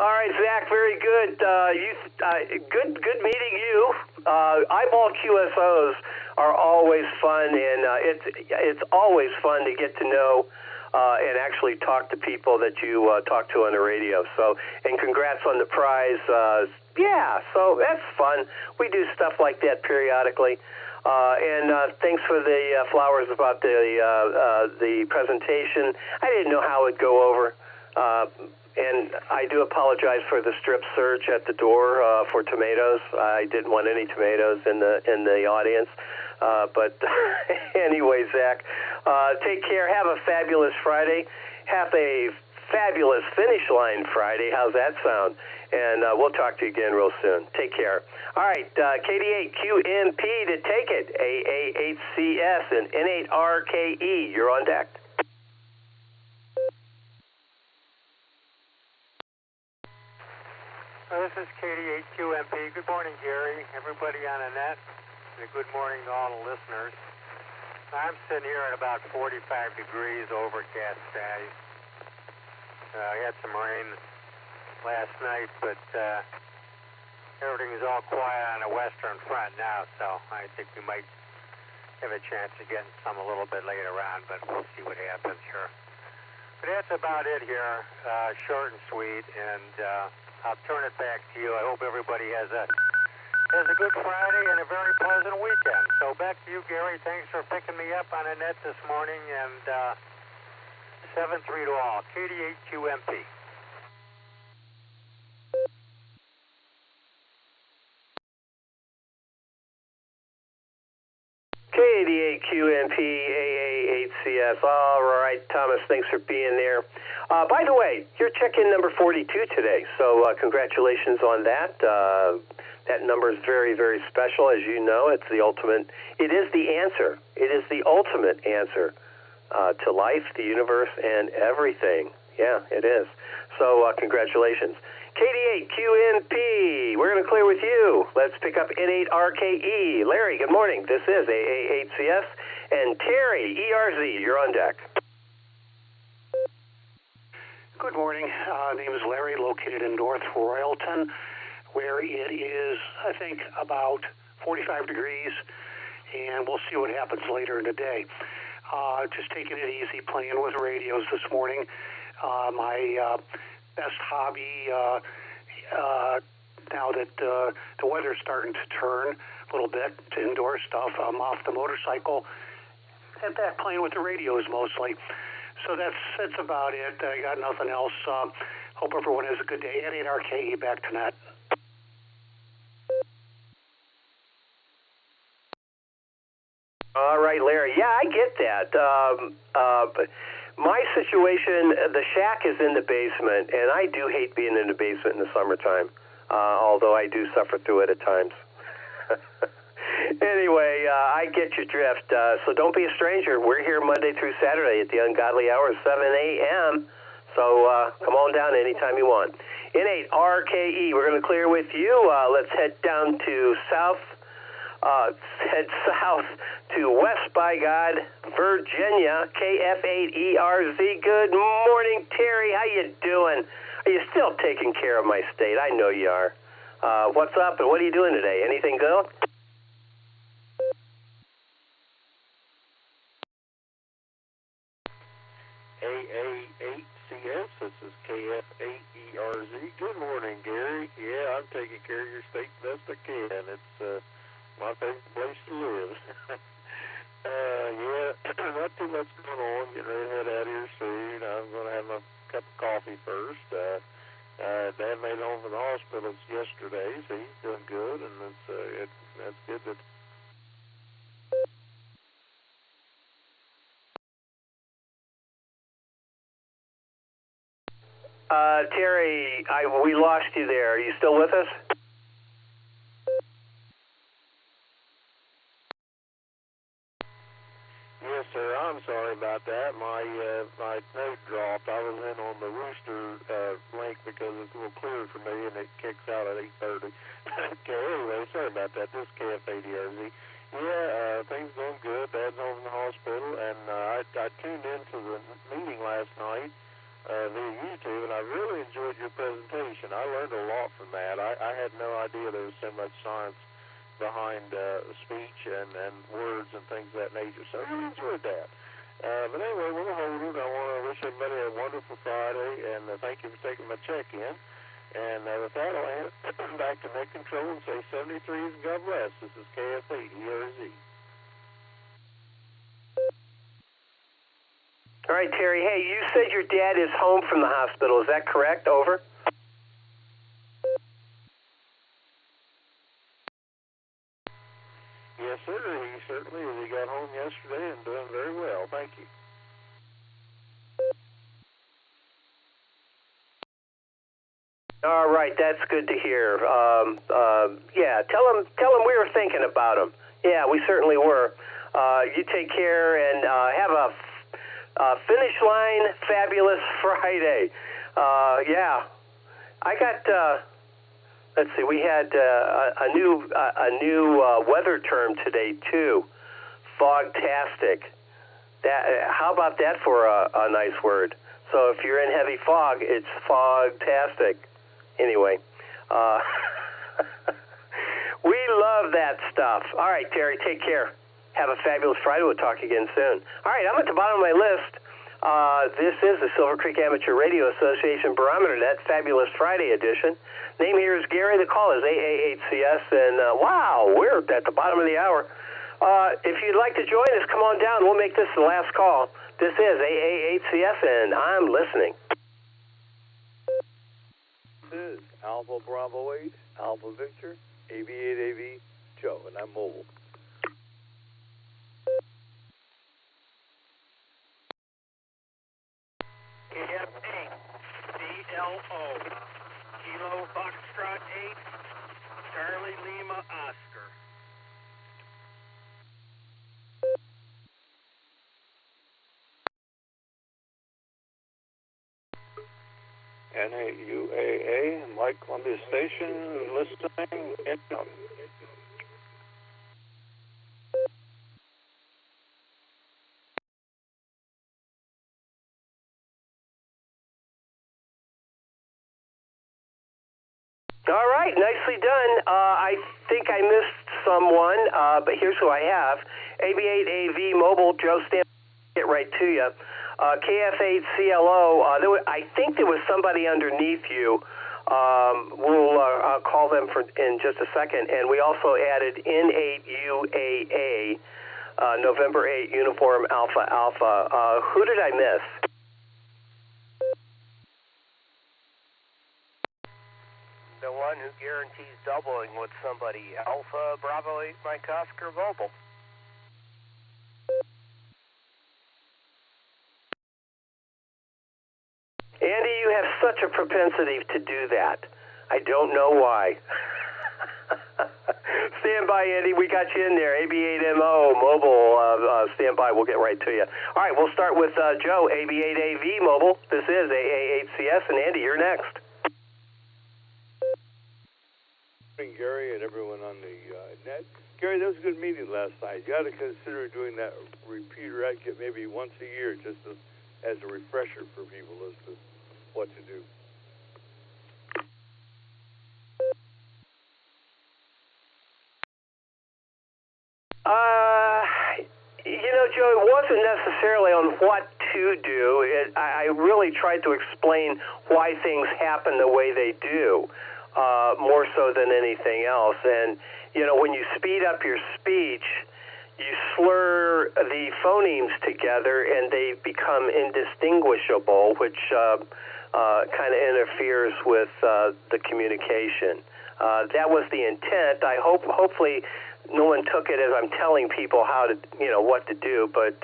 All right, Zach, very good. Good meeting you. Eyeball QSOs are always fun, and it's always fun to get to know and actually talk to people that you talk to on the radio. So, and congrats on the prize. Yeah, so that's fun. We do stuff like that periodically. And thanks for the flowers about the presentation. I didn't know how it would go over. And I do apologize for the strip search at the door for tomatoes. I didn't want any tomatoes in the audience. But anyway, Zach, take care. Have a fabulous Friday. Have a fabulous finish line Friday. How's that sound? And we'll talk to you again real soon. Take care. All right, KD8QMP to take it. AA8CS and N8RKE. You're on deck. This is KD8QMP. Good morning, Gary. Everybody on the net. And good morning to all the listeners. I'm sitting here at about 45 degrees, overcast day. I had some rain last night, but everything is all quiet on the western front now, so I think we might have a chance of getting some a little bit later on, but we'll see what happens here. But that's about it here, short and sweet, and I'll turn it back to you. I hope everybody has a good Friday and a very pleasant weekend. So back to you, Gary. Thanks for picking me up on the net this morning, and 7-3 to all. KD8QMP. KD8QMP, AA8CS. All right, Thomas, thanks for being there. By the way, you're check-in number 42 today, so congratulations on that. That number is very, very special. As you know, it's the ultimate. It is the answer. It is the ultimate answer to life, the universe, and everything. Yeah, it is. So congratulations. KD8QNP, we're going to clear with you. Let's pick up N8RKE. Larry, good morning. This is AA8CS. And Terry, ERZ, you're on deck. Good morning. Name is Larry, located in North Royalton, where it is, I think, about 45 degrees, and we'll see what happens later in the day. Just taking it easy, playing with radios this morning. My best hobby, now that the weather's starting to turn a little bit to indoor stuff, I'm off the motorcycle and back playing with the radios mostly. So that's about it. I got nothing else. Hope everyone has a good day. N8RKE, back to net. All right, Larry. Yeah, I get that. But my situation, the shack is in the basement, and I do hate being in the basement in the summertime, although I do suffer through it at times. Anyway, I get your drift. So don't be a stranger. We're here Monday through Saturday at the ungodly hour of 7 a.m., so come on down anytime you want. N8RKE, we're going to clear with you. Let's head down to head south to West by God, Virginia, KF8ERZ. Good morning, Terry. How you doing? Are you still taking care of my state? I know you are. What's up, and what are you doing today? Anything good? AA8CS, this is KF8ERZ. Good morning, Gary. Yeah, I'm taking care of your state best I can. It's my favorite place to live. Yeah, not too much going on. Getting ready to head out here soon. I'm going to have my cup of coffee first. Dad made it home from the hospital yesterday, so he's doing good, and that's good that. Terry, we lost you there. Are you still with us? Yes, sir. I'm sorry about that. My note dropped. I was in on the Rooster link because it's a little clearer for me, and it kicks out at 8:30. Okay, anyway, sorry about that. This is KF8ERZ. Yeah, things going good. Dad's home in the hospital, and I tuned into the meeting last night via YouTube, and I really enjoyed your presentation. I learned a lot from that. I had no idea there was so much science behind speech and words and things of that nature, so I really enjoyed that. But anyway, we'll hold it. I want to wish everybody a wonderful Friday, and thank you for taking my check-in. And with that, I'll hand it back to Net Control and say 73 and God bless. This is KF8 ERZ. All right, Terry. Hey, you said your dad is home from the hospital. Is that correct? Over. Yes, sir. He certainly is. He got home yesterday and doing very well. Thank you. All right, that's good to hear. Yeah, tell him we were thinking about him. Yeah, we certainly were. You take care and have a finish line fabulous Friday. Yeah, I got. Let's see, we had a new weather term today too. Fogtastic. How about that for a nice word? So if you're in heavy fog, it's fogtastic. Anyway, we love that stuff. All right, Terry, take care. Have a fabulous Friday. We'll talk again soon. All right, I'm at the bottom of my list. This is the Silvercreek Amateur Radio Association Barometer Net Fabulous Friday edition. Name here is Gary. The call is AA8CS, and wow, we're at the bottom of the hour. If you'd like to join us, come on down. We'll make this the last call. This is AA8CS, and I'm listening. This is Alpha Bravo 8, Alpha Victor, AB8AV, Joe, and I'm mobile. KF8, CLO, Kilo Foxtrot 8, Charlie Lima Oscar. NAUAA, Mike Columbia Station, listening, incoming. All right, nicely done. I think I missed someone, but here's who I have. AB8AV Mobile, Joe Stamp, get right to you. KF8CLO, I think there was somebody underneath you. We'll call them in just a second. And we also added N8UAA, November 8, Uniform Alpha Alpha. Who did I miss? The one who guarantees doubling with somebody, Alpha Bravo 8 Mike Oscar Mobile. Andy, you have such a propensity to do that. I don't know why. Stand by, Andy. We got you in there. AB8MO Mobile, stand by. We'll get right to you. All right, we'll start with Joe, AB8AV Mobile. This is AA8CS, and Andy, you're next. Gary and everyone on the net. Gary, that was a good meeting last night. You ought to consider doing that repeater etiquette maybe once a year, just as a refresher for people as to what to do. Joe, it wasn't necessarily on what to do. I really tried to explain why things happen the way they do. More so than anything else. And, when you speed up your speech, you slur the phonemes together and they become indistinguishable, which kind of interferes with the communication. That was the intent. Hopefully no one took it as I'm telling people how to, what to do, but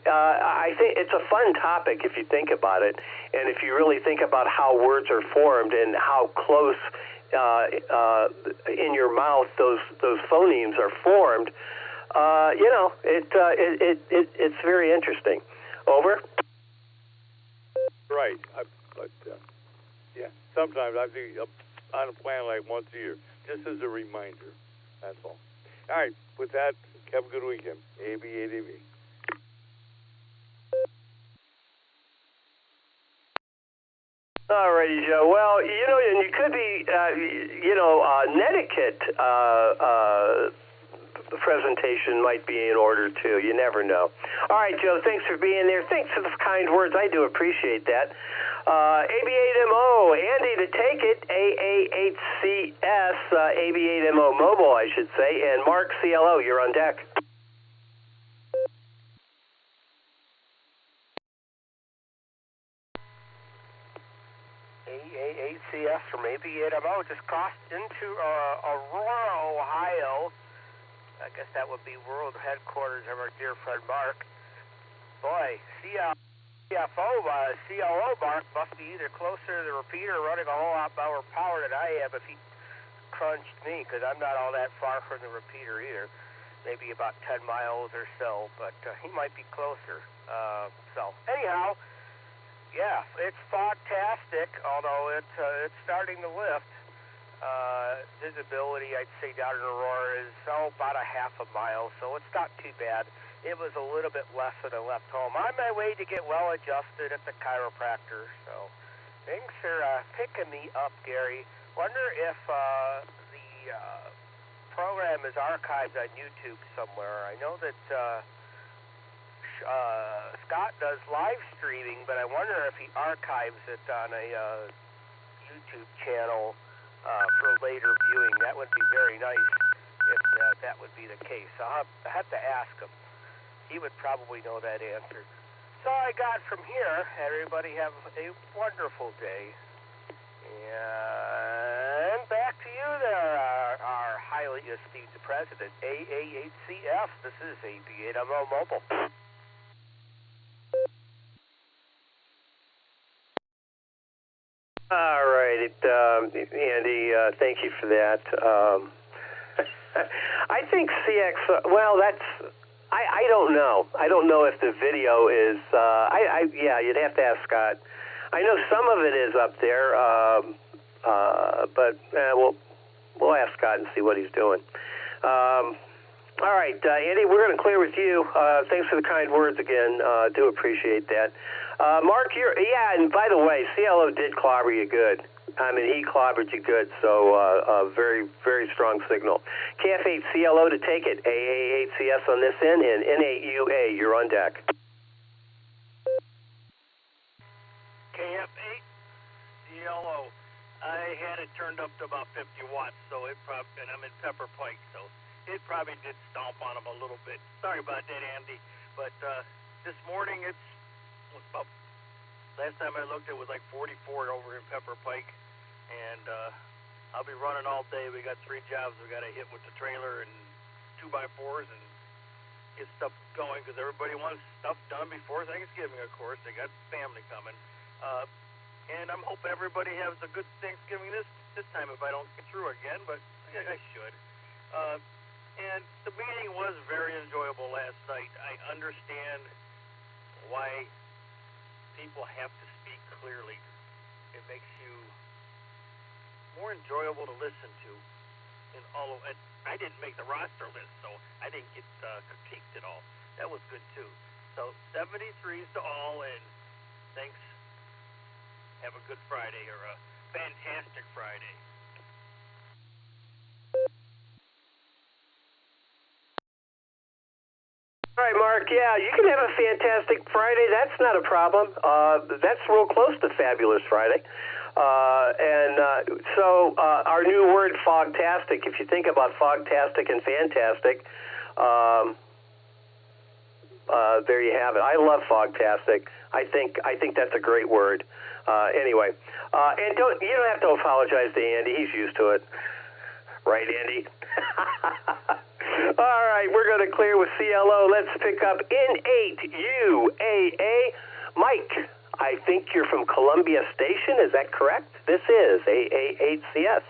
I think it's a fun topic if you think about it, and if you really think about how words are formed and how close in your mouth those phonemes are formed. It's very interesting. Over. Right, sometimes I think on a plan like once a year, just as a reminder. That's all. All right, with that, have a good weekend. AB8AV. All righty, Joe. Well, and you could be, netiquette presentation might be in order, too. You never know. All right, Joe, thanks for being there. Thanks for the kind words. I do appreciate that. AB8MO, Andy to take it, AA8CS, AB8MO Mobile, I should say, and Mark CLO, you're on deck. AA8CS from AB8MO just crossed into Aurora, Ohio. I guess that would be world headquarters of our dear friend Mark. Boy, CFO, CLO Mark must be either closer to the repeater or running a whole lot more power than I am if he crunched me, because I'm not all that far from the repeater either. Maybe about 10 miles or so, but he might be closer. So, anyhow, yeah, it's fogtastic, although it's starting to lift. Visibility, I'd say, down in Aurora is about a half a mile, so it's not too bad. It was a little bit less when I left home. On my way to get well adjusted at the chiropractor, so things are picking me up, Gary. Wonder if the program is archived on YouTube somewhere. I know that Scott does live streaming, but I wonder if he archives it on a YouTube channel for later viewing. That would be very nice if that would be the case. I'll have to ask him. He would probably know that answer. So I got from here. Everybody have a wonderful day. And back to you there, our highly esteemed president, AA8CF. This is AB8MO Mobile. All right, Andy, thank you for that. I think CX, well, I don't know. I don't know if the video is, yeah, you'd have to ask Scott. I know some of it is up there, but we'll ask Scott and see what he's doing. All right, Andy, we're going to clear with you. Thanks for the kind words again. Do appreciate that. Mark, and by the way, CLO did clobber you good. I mean, he clobbered you good, so very, very strong signal. KF8 CLO to take it, AA8CS on this end, and N8UA, you're on deck. KF8 CLO. I had it turned up to about 50 watts, so it probably, and I'm in Pepper Pike, so it probably did stomp on them a little bit. Sorry about that, Andy. But this morning it was about, last time I looked, it was like 44 over in Pepper Pike. And I'll be running all day. We got 3 jobs we got to hit with the trailer and 2x4s and get stuff going because everybody wants stuff done before Thanksgiving, of course. They got family coming. And I'm hoping everybody has a good Thanksgiving this time if I don't get through again, but I should. And the meeting was very enjoyable last night. I understand why people have to speak clearly. It makes you more enjoyable to listen to. And I didn't make the roster list, so I didn't get critiqued at all. That was good too. So 73s to all, and thanks. Have a good Friday, or a fantastic Friday. All right, Mark, yeah, you can have a fantastic Friday. That's not a problem. That's real close to Fabulous Friday. So our new word, fogtastic, if you think about fogtastic and fantastic, there you have it. I love fogtastic. I think that's a great word. Anyway, and you don't have to apologize to Andy. He's used to it. Right, Andy? All right, we're going to clear with CLO. Let's pick up N8UAA. Mike, I think you're from Columbia Station. Is that correct? This is AA8CS.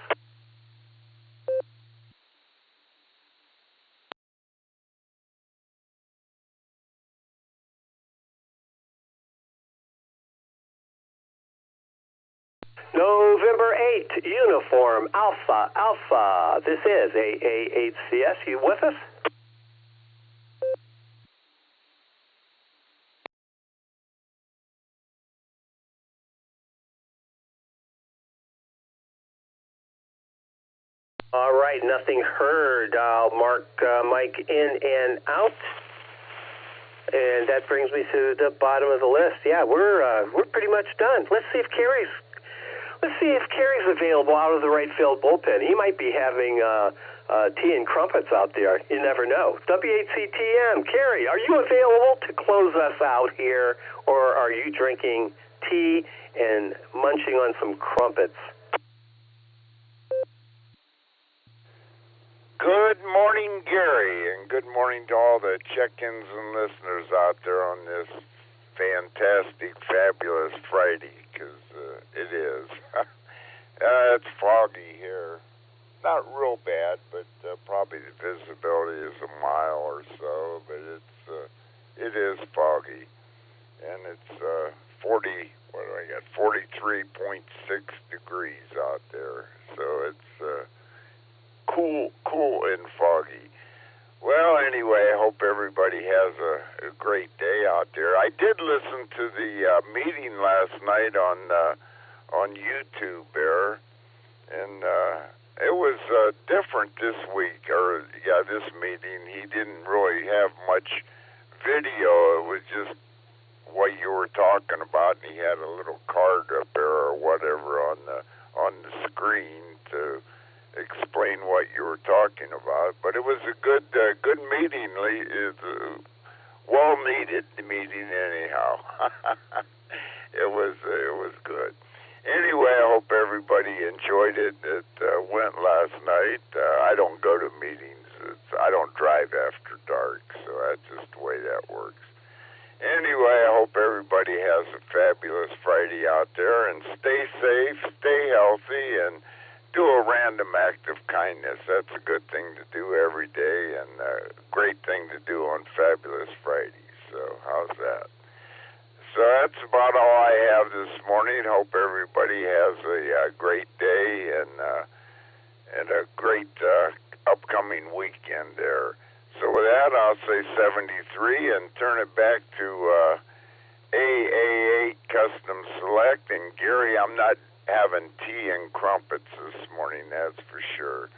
November 8, Uniform Alpha Alpha. This is AA8CS. You with us? All right, nothing heard. I'll mark Mike in and out. And that brings me to the bottom of the list. Yeah, we're pretty much done. Let's see if Carrie's available out of the right field bullpen. He might be having tea and crumpets out there. You never know. W8CTM, Carrie, are you available to close us out here, or are you drinking tea and munching on some crumpets? Good morning, Gary, and good morning to all the check-ins and listeners out there on this fantastic, fabulous Friday, because it is. It's foggy here. Not real bad, but probably the visibility is a mile or so, but it is foggy, and it's 43.6 degrees out there, so it's cool and foggy. Well, anyway, I hope everybody has a great day out there. I did listen to the meeting last night on YouTube there, and it was different this week, this meeting. He didn't really have much video. It was just what you were talking about, and he had a little card up there or whatever on the screen to explain what you were talking about. But it was a good meeting. Well needed meeting anyhow. It was good. Anyway, I hope everybody enjoyed it. It went last night. I don't go to meetings. I don't drive after dark, so that's just the way that works. Anyway, I hope everybody has a fabulous Friday out there, and stay safe, stay healthy, and do a random act of kindness. That's a good thing to do every day, and a great thing to do on Fabulous Friday. So how's that? So that's about all I have this morning. Hope everybody has a great day and a great upcoming weekend there. So with that, I'll say 73 and turn it back to AA8 Custom Select. And Gary, I'm not having tea and crumpets this morning, that's for sure.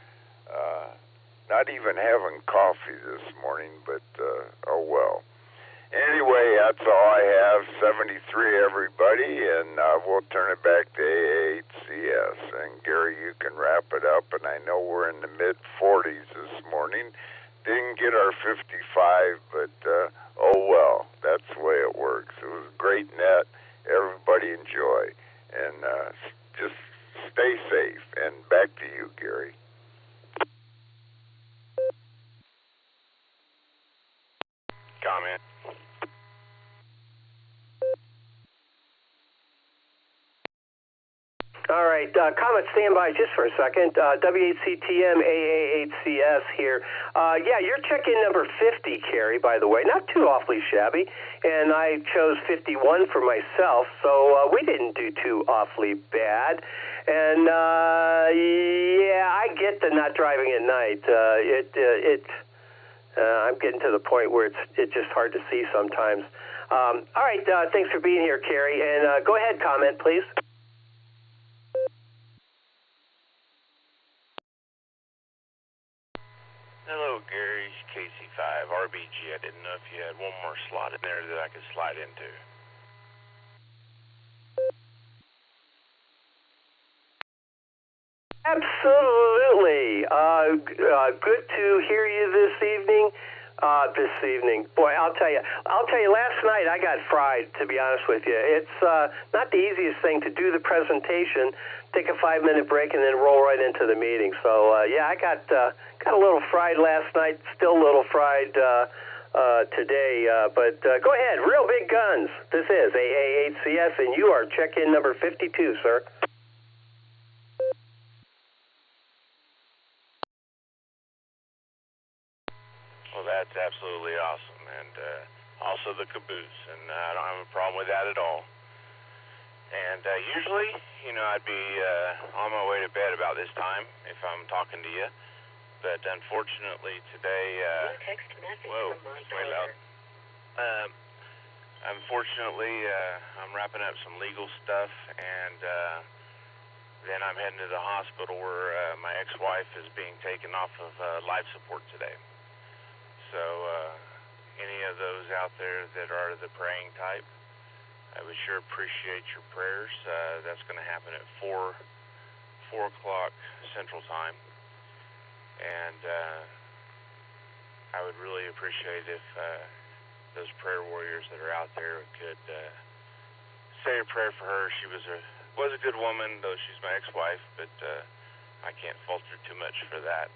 Not even having coffee this morning, but oh well. Anyway, that's all I have. 73, everybody, and we'll turn it back to AA8CS. And Gary, you can wrap it up, and I know we're in the mid-40s this morning. Didn't get our 55, but oh well, that's the way it works. It was a great net. Everybody enjoy, and just stay safe. And back to you, Gary. Comment. All right, comment standby just for a second. W8CTM AA8CS here. Yeah, you're check-in number 50, Carrie, by the way. Not too awfully shabby. And I chose 51 for myself, so we didn't do too awfully bad. And, yeah, I get the not driving at night. I'm getting to the point where it's just hard to see sometimes. All right, thanks for being here, Carrie. And go ahead, comment, please. Hello, Gary. KC5 RBG. I didn't know if you had one more slot in there that I could slide into. Absolutely. Good to hear you this evening. Boy, I'll tell you. Last night I got fried. To be honest with you, it's not the easiest thing to do the presentation, take a 5-minute break, and then roll right into the meeting. So yeah, I got a little fried last night. Still a little fried today. But go ahead, real big guns. This is AA8CS, and you are check-in number 52, sir. Well, that's absolutely awesome, and also the caboose, and I don't have a problem with that at all. And usually, I'd be on my way to bed about this time if I'm talking to you, but unfortunately today, whoa, it's way loud. Unfortunately, I'm wrapping up some legal stuff, and then I'm heading to the hospital where my ex-wife is being taken off of life support today. So any of those out there that are the praying type, I would sure appreciate your prayers. That's going to happen at 4 o'clock Central Time. And I would really appreciate if those prayer warriors that are out there could say a prayer for her. She was a good woman, though she's my ex-wife, but I can't fault her too much for that.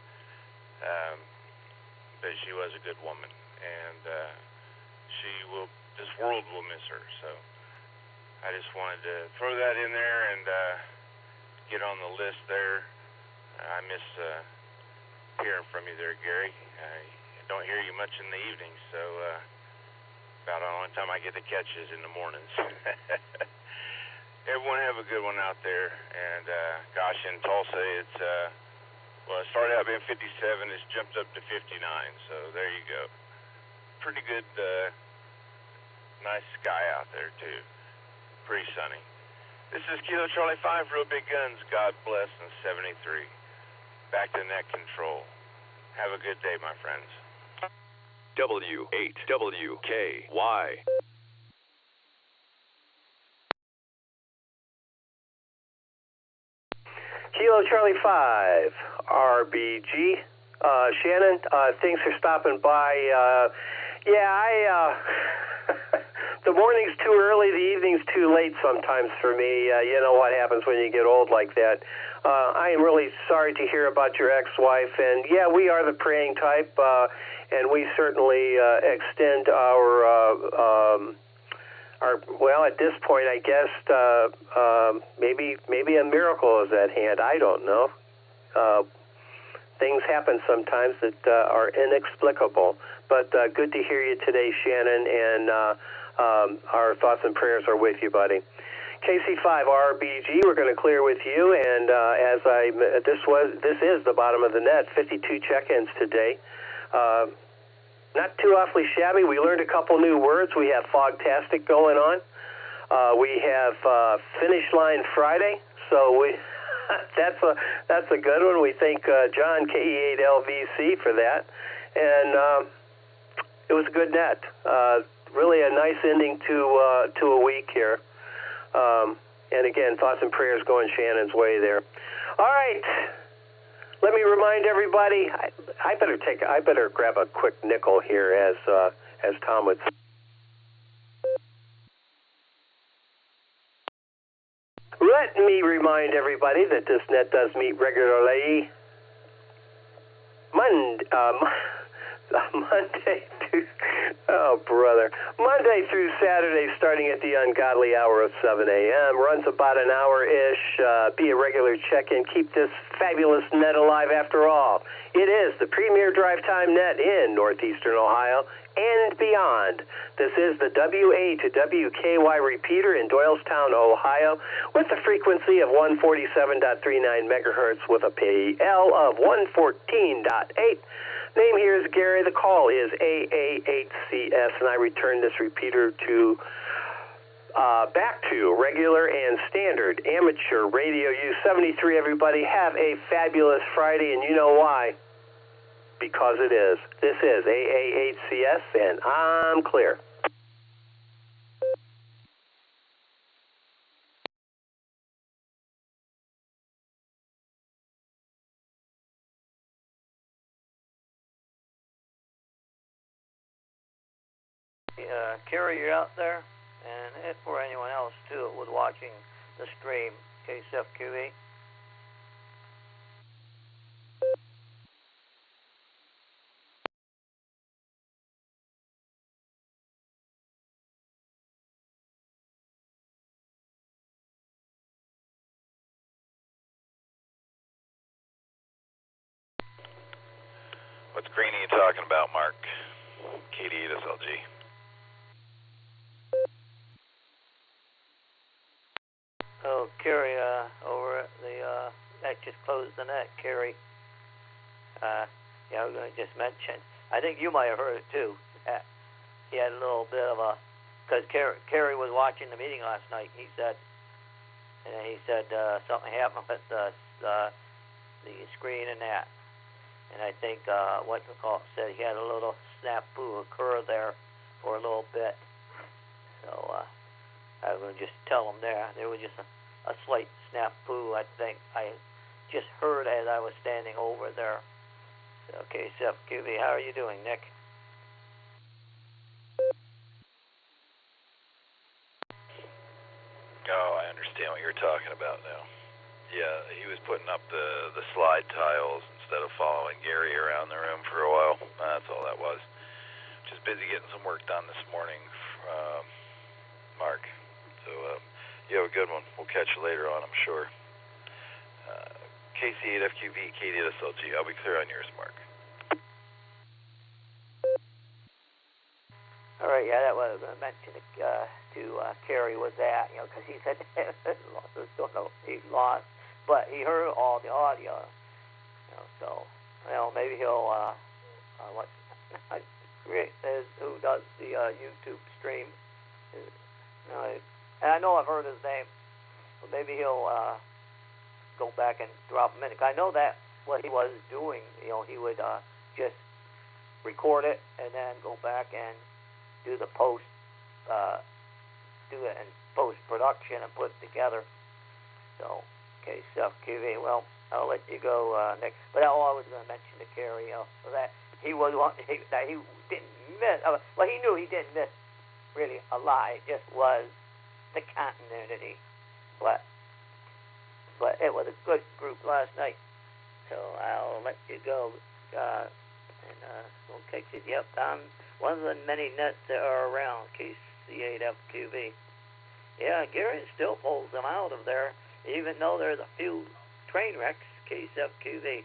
But she was a good woman, and this world will miss her. So I just wanted to throw that in there and get on the list there. I miss hearing from you there, Gary. I don't hear you much in the evenings, so about the only time I get to catch is in the mornings. Everyone have a good one out there. And gosh, in Tulsa, it started out being 57, it's jumped up to 59, so there you go. Pretty good, nice sky out there, too. Pretty sunny. This is Kilo Charlie 5, Real Big Guns, God bless, and 73. Back to net control. Have a good day, my friends. W8WKY. Kilo Charlie 5, RBG. Shannon, thanks for stopping by. The morning's too early, the evening's too late sometimes for me. You know what happens when you get old like that. I am really sorry to hear about your ex-wife, and yeah, we are the praying type, and we certainly extend our well, at this point, I guess maybe a miracle is at hand. I don't know. Things happen sometimes that are inexplicable. But good to hear you today, Shannon, and our thoughts and prayers are with you, buddy. KC5RBG, we're going to clear with you, and this is the bottom of the net. 52 check-ins today. Not too awfully shabby. We learned a couple new words. We have Fogtastic going on. We have Finish Line Friday. So that's a good one. We thank John KE8LVC for that, and it was a good net. Really a nice ending to a week here. And again, thoughts and prayers going Shannon's way there. All right. Let me remind everybody. I better grab a quick nickel here, as Tom would say. Let me remind everybody that this net does meet regularly Monday through Saturday, starting at the ungodly hour of 7 a.m. Runs about an hour-ish. Be a regular check-in. Keep this fabulous net alive after all. It is the premier drive time net in northeastern Ohio and beyond. This is the WA to WKY repeater in Doylestown, Ohio, with a frequency of 147.39 megahertz with a PL of 114.8. Name here is Gary. The call is AA8CS, and I return this repeater to back to regular and standard amateur radio use. 73, everybody. Have a fabulous Friday, and you know why. Because it is. This is AA8CS, and I'm clear. Kerry, you're out there, and for anyone else too with watching the stream, KSFQE. What's green are you talking about, Mark? KD8SLG. Oh, Kerry, over at the, that just closed the net, Kerry. I was going to just mention, I think you might have heard it too. He had a little bit of a, because Kerry was watching the meeting last night, he said, and he said something happened with the screen and that. And I think what the call said he had a little snafu occur there for a little bit. So I was going to just tell him there was just a slight snafu. I think I just heard as I was standing over there. Okay, QV, how are you doing, Nick? Oh, I understand what you're talking about now. Yeah, he was putting up the slide tiles instead of following Gary around the room for a while. That's all that was. Just busy getting some work done this morning, Mark. So you have a good one. We'll catch you later on, I'm sure. KC8FQV, KD8SLG. I'll be clear on yours, Mark. All right, yeah, that was I was going to mention to Kerry was that, because he said he lost, but he heard all the audio, so, maybe he'll, who does the YouTube stream, and I know I've heard his name, but maybe he'll go back and drop him in. I know that what he was doing, he would just record it and then go back and do the do it in post-production and put it together. So, okay, QV, well, I'll let you go next. But all I was going to mention to Kerry, so that he didn't miss. Well, he knew he didn't miss really a lot. It just was the continuity. But it was a good group last night. So I'll let you go. And we'll catch you. Yep, I'm one of the many nets that are around, KC8FQV. Yeah, Gary still pulls them out of there, even though there's a few train wrecks, KC8FQV.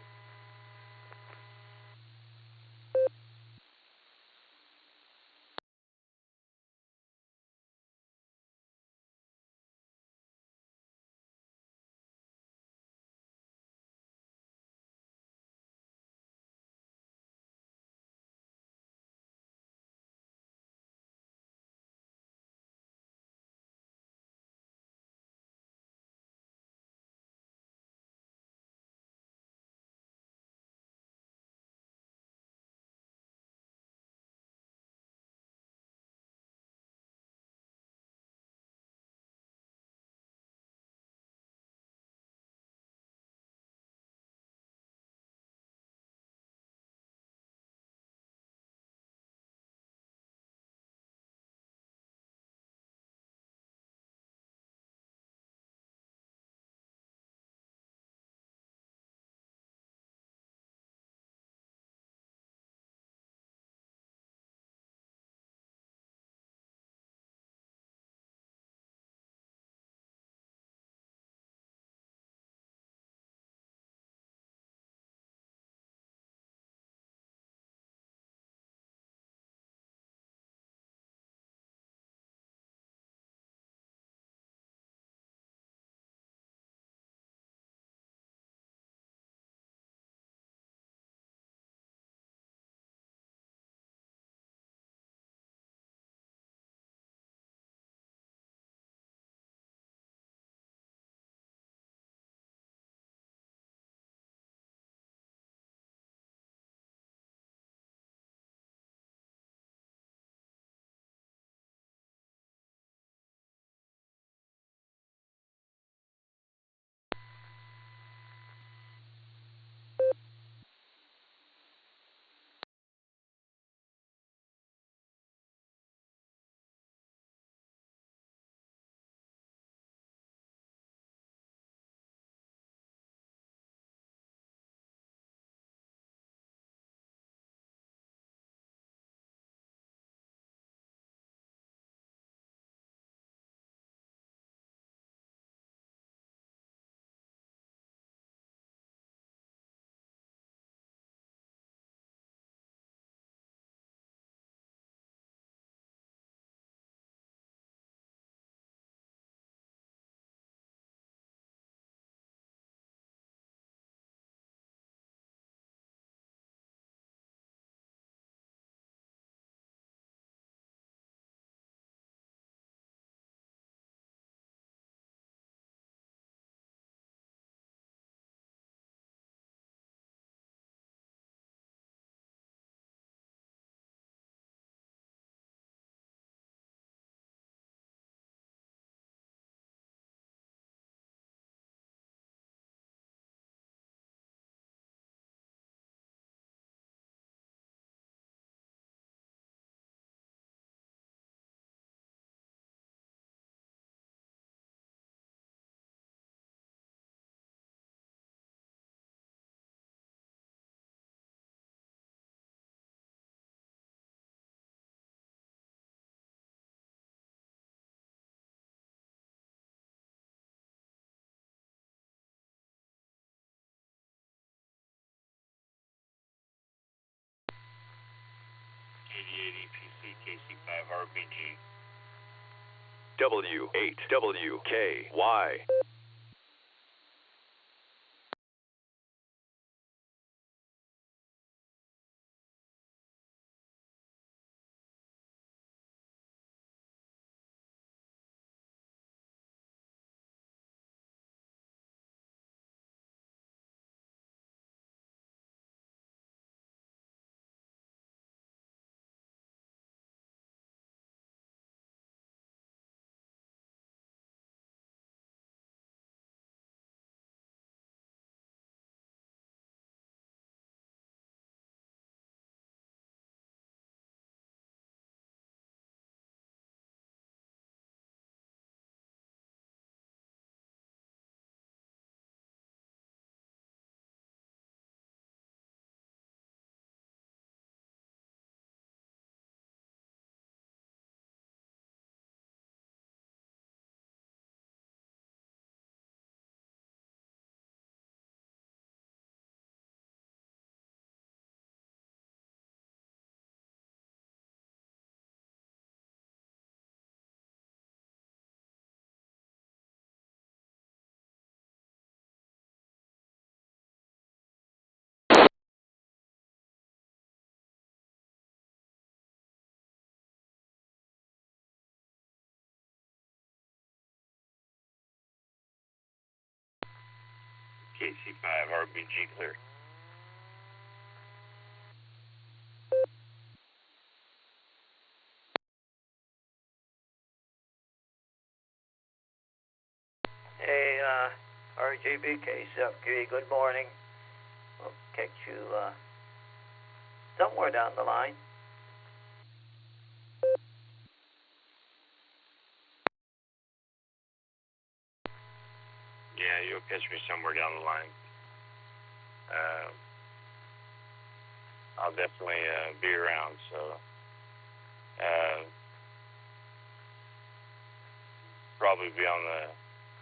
PC KC5RBG. W8WKY. KC5RBG clear. Hey, RGB KCFQ, good morning. We'll catch you somewhere down the line. Yeah, you'll catch me somewhere down the line. I'll definitely be around, so probably be on the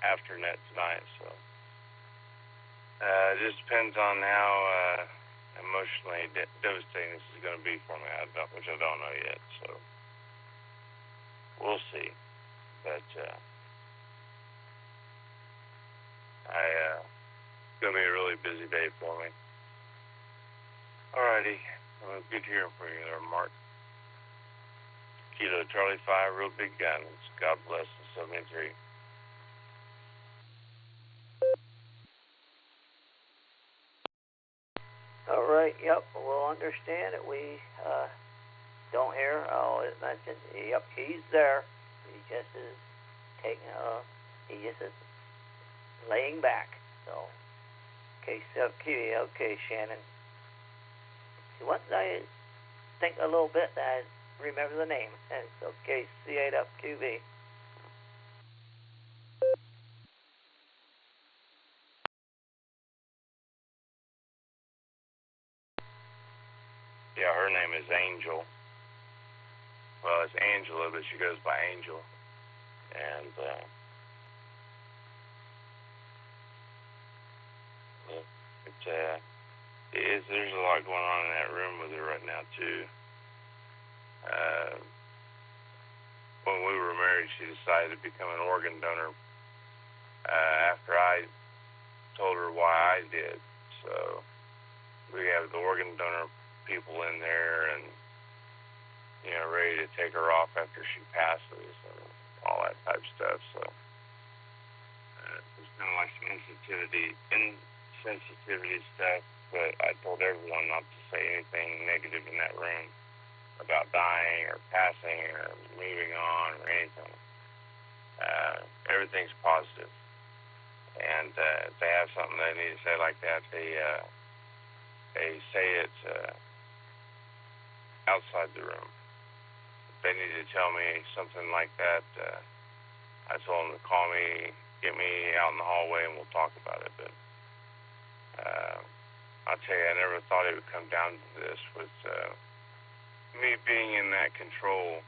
afternet tonight, so it just depends on how emotionally devastating this is going to be for me, which I don't know yet, so we'll see, but it's going to be a really busy day for me. Alrighty, well, good hearing from you there, Mark. Kilo Charlie 5, real big guns. God bless the 73. All right, yep, we'll understand it. We don't hear. Oh, it mentioned, yep, he's there. He just is taking, he just is laying back. So, KCFQ, okay, Shannon. Once I think a little bit, I remember the name. And it's okay, C8FQV. Yeah, her name is Angel. Well, it's Angela, but she goes by Angel. And there's a lot going on in that room with her right now too. When we were married, she decided to become an organ donor after I told her why I did. So we have the organ donor people in there, and ready to take her off after she passes and all that type of stuff. So it's kind of like some insensitivity stuff. But I told everyone not to say anything negative in that room about dying or passing or moving on or anything. Everything's positive. And if they have something they need to say like that, they say it outside the room. If they need to tell me something like that, I told them to call me, get me out in the hallway, and we'll talk about it. But I'll tell you, I never thought it would come down to this with me being in that control.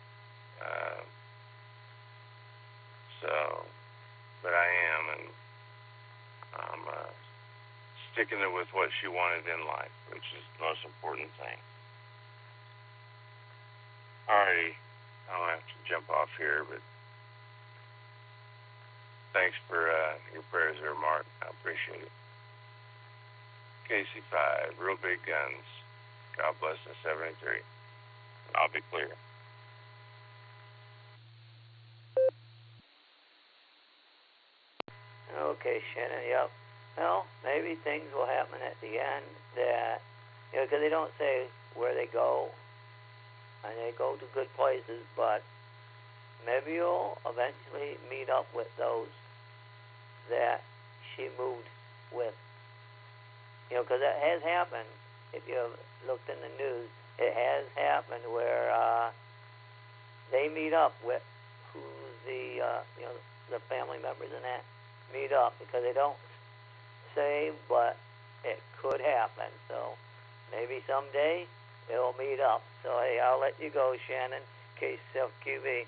But I am, and I'm sticking it with what she wanted in life, which is the most important thing. Alrighty, I'll have to jump off here, but thanks for your prayers there, Mark. I appreciate it. KC5, real big guns. God bless the 73. I'll be clear. Okay, Shannon, yep. Well, maybe things will happen at the end that, because they don't say where they go, and they go to good places, but maybe you'll eventually meet up with those that she moved with. Because that has happened. If you've looked in the news, it has happened where they meet up with who's the family members and that meet up, because they don't say, but it could happen. So maybe someday they'll meet up. So hey, I'll let you go, Shannon. KCFQB.